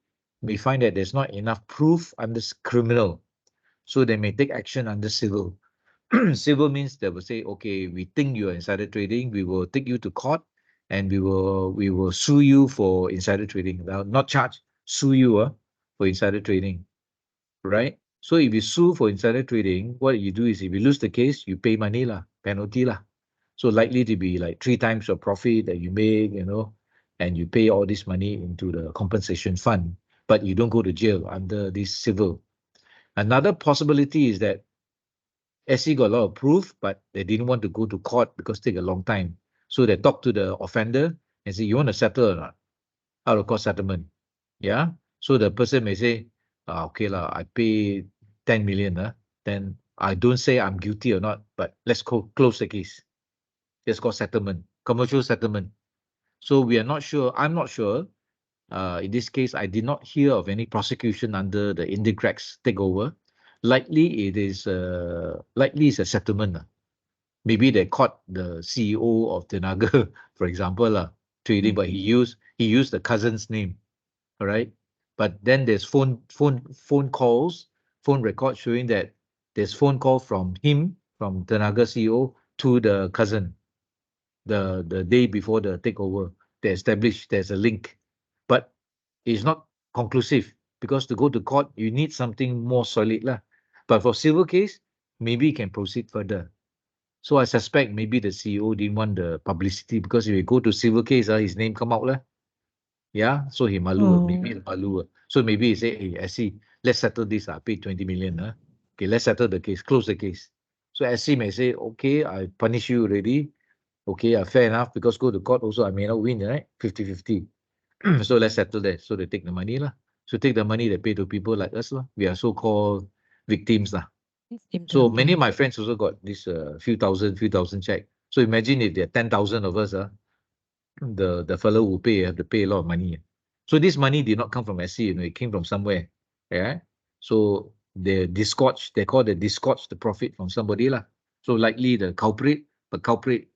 may find that there's not enough proof under criminal, so they may take action under civil. Civil means they will say, okay, we think you are insider trading, we will take you to court, and we will sue you for insider trading. Now, not charge, sue you for insider trading, right? So if you sue for insider trading, what you do is if you lose the case, you pay money lah, penalty lah. So likely to be like 3 times your profit that you make, and you pay all this money into the compensation fund, but you don't go to jail under this civil. Another possibility is that SC got a lot of proof, but they didn't want to go to court because it take a long time. So they talk to the offender and say, you want to settle or not? Out of court settlement. Yeah. So the person may say, okay lah, I pay 10 million. Then I don't say I'm guilty or not, but let's close the case. It's called settlement, commercial settlement. So we are not sure. I'm not sure. In this case, I did not hear of any prosecution under the Indigrax takeover. Likely it is it's a settlement. Maybe they caught the CEO of Tenaga, for example, trading, but he used the cousin's name. All right. But then there's phone calls, phone records showing that there's phone call from him, from Tenaga CEO, to the cousin the day before the takeover. They established there's a link, but it's not conclusive because to go to court, you need something more solid lah. But for civil case, maybe you can proceed further. So I suspect maybe the CEO didn't want the publicity because if you go to civil case, his name come out lah. Yeah, so he malu, maybe malu. So maybe he say, hey, SC, let's settle this. I pay 20 million. Okay, let's settle the case, close the case. So SC may say, okay, I punish you already. Okay, fair enough, because go to court also, I may not win, right? 50-50. So let's settle that. So they take the money lah. So take the money they pay to people like us lah. We are so-called victims lah. So many of my friends also got this few thousand check. So imagine if there are 10,000 of us, the fellow who have to pay a lot of money. So this money did not come from SC, it came from somewhere. Yeah. So they call the profit from somebody lah. So likely the culprit, but culprit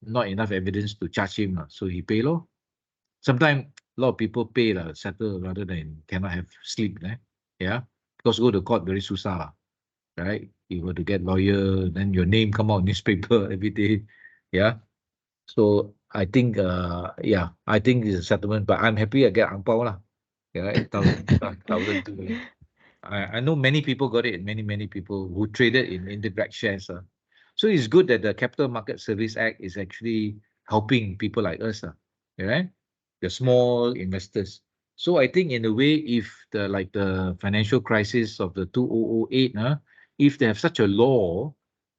not enough evidence to charge him, so he pay law. Sometimes a lot of people pay settle rather than cannot have sleep. Yeah, because go to court very susah, right? You got to get lawyer, then your name come out newspaper every day. Yeah, so I think I think it's a settlement, but I'm happy I get ang pao lah. Yeah, 1,000. I know many people got it, many people who traded in Indigrax shares. So it's good that the Capital Market Service Act is actually helping people like us, right? The small investors. So I think in a way, if the financial crisis of the 2008, if they have such a law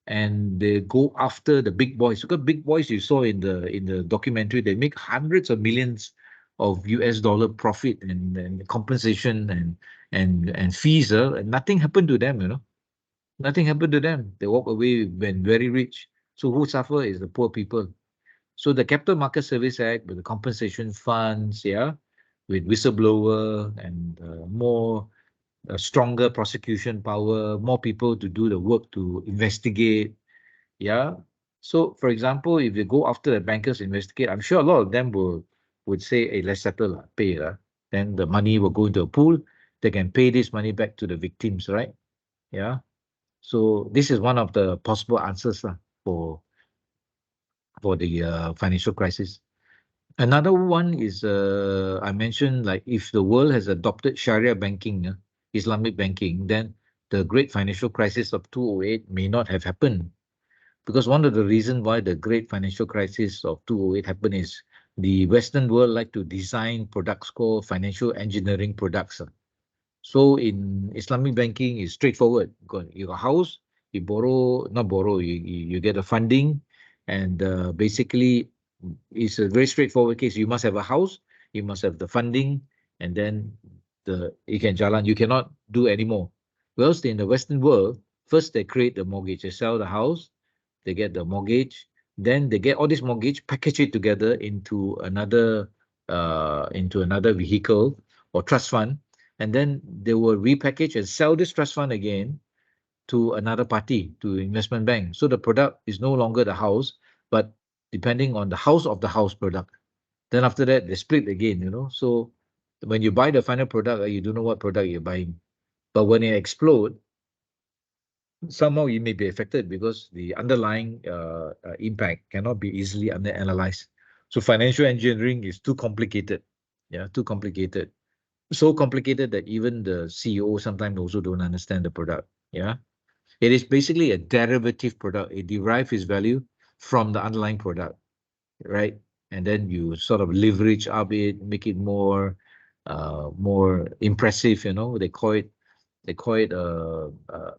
and they go after the big boys, because big boys you saw in the documentary, they make hundreds of millions of US dollar profit and compensation and fees, and nothing happened to them, Nothing happened to them. They walk away when very rich. So who suffer is the poor people. So the Capital Market Service Act with the compensation funds, with whistleblower and more stronger prosecution power, more people to do the work to investigate, So for example, if you go after the bankers investigate, I'm sure a lot of them would say, hey, let's settle, pay. Then the money will go into a pool. They can pay this money back to the victims, right? Yeah. So this is one of the possible answers for the financial crisis. Another one is I mentioned, like, if the world has adopted Sharia banking, Islamic banking, then the great financial crisis of 2008 may not have happened. Because one of the reasons why the great financial crisis of 2008 happened is the Western world like to design products called financial engineering products. So in Islamic banking, it's straightforward. You got a house, you borrow, not borrow, you get a funding, and basically it's a very straightforward case. You must have a house, you must have the funding, and then you can jalan. You cannot do anymore. Whilst in the Western world, first they create the mortgage, they sell the house, they get the mortgage, then they get all this mortgage, package it together into another vehicle or trust fund, and then they will repackage and sell this trust fund again to another party, to investment bank. So the product is no longer the house, but depending on the house product. Then after that, they split again, you know. So when you buy the final product, you don't know what product you're buying. But when it explode, somehow you may be affected because the underlying impact cannot be easily analyzed. So financial engineering is too complicated. Yeah, too complicated. So complicated that even the CEO sometimes also don't understand the product. Yeah. It is basically a derivative product. It derives its value from the underlying product, right? And then you sort of leverage up it, make it more impressive. You know, they call it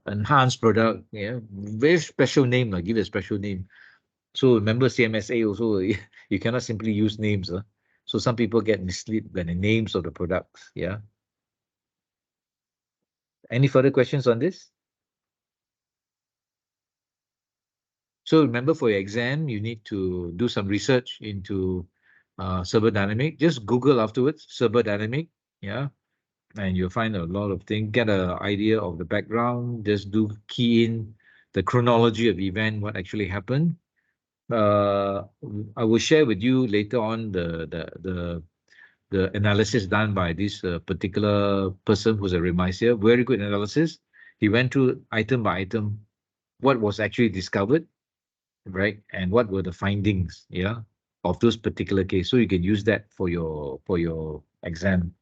enhanced product. Yeah, very special name. Like give it a special name. So remember CMSA also, you cannot simply use names. So some people get misled by the names of the products. Yeah. Any further questions on this? So remember, for your exam, you need to do some research into server dynamic. Just Google afterwards, server dynamic, yeah, and you'll find a lot of things. Get an idea of the background. Just do key in the chronology of event, what actually happened. I will share with you later on the analysis done by this particular person who's a remisier. Very good analysis. He went through item by item what was actually discovered, right? And what were the findings, yeah, of those particular case. So you can use that for your exam.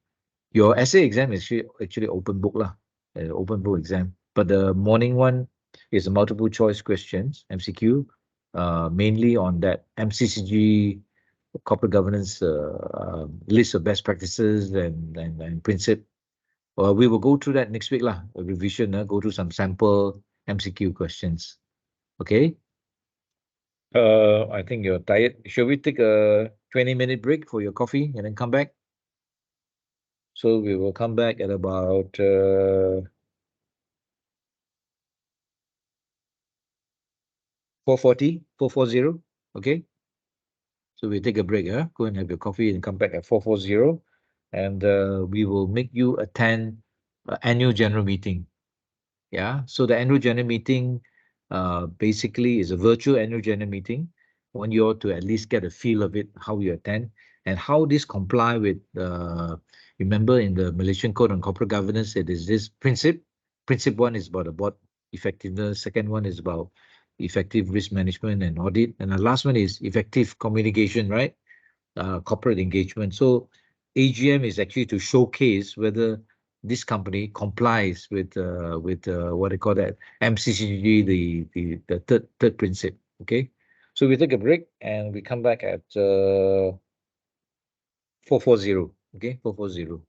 Your essay exam is actually open book lah, open book exam. But the morning one is a multiple choice questions, MCQ, mainly on that MCCG corporate governance list of best practices and principle. We will go through that next week lah, a revision, go through some sample MCQ questions. Okay. I think you're tired. Shall we take a 20-minute break for your coffee and then come back? So we will come back at about 4:40, 4:40. Okay. So we take a break. Go and have your coffee and come back at 4:40, and we will make you attend annual general meeting. Yeah. So the annual general meeting basically is a virtual annual general meeting. I want you all to at least get a feel of it, how you attend, and how this comply with, remember in the Malaysian Code on Corporate Governance, it is this principle. Principle one is about the board effectiveness. Second one is about effective risk management and audit. And the last one is effective communication, right? Corporate engagement. So AGM is actually to showcase whether this company complies with what they call that MCCG, the third principle. Okay, so we take a break and we come back at 4:40. Okay, 4:40.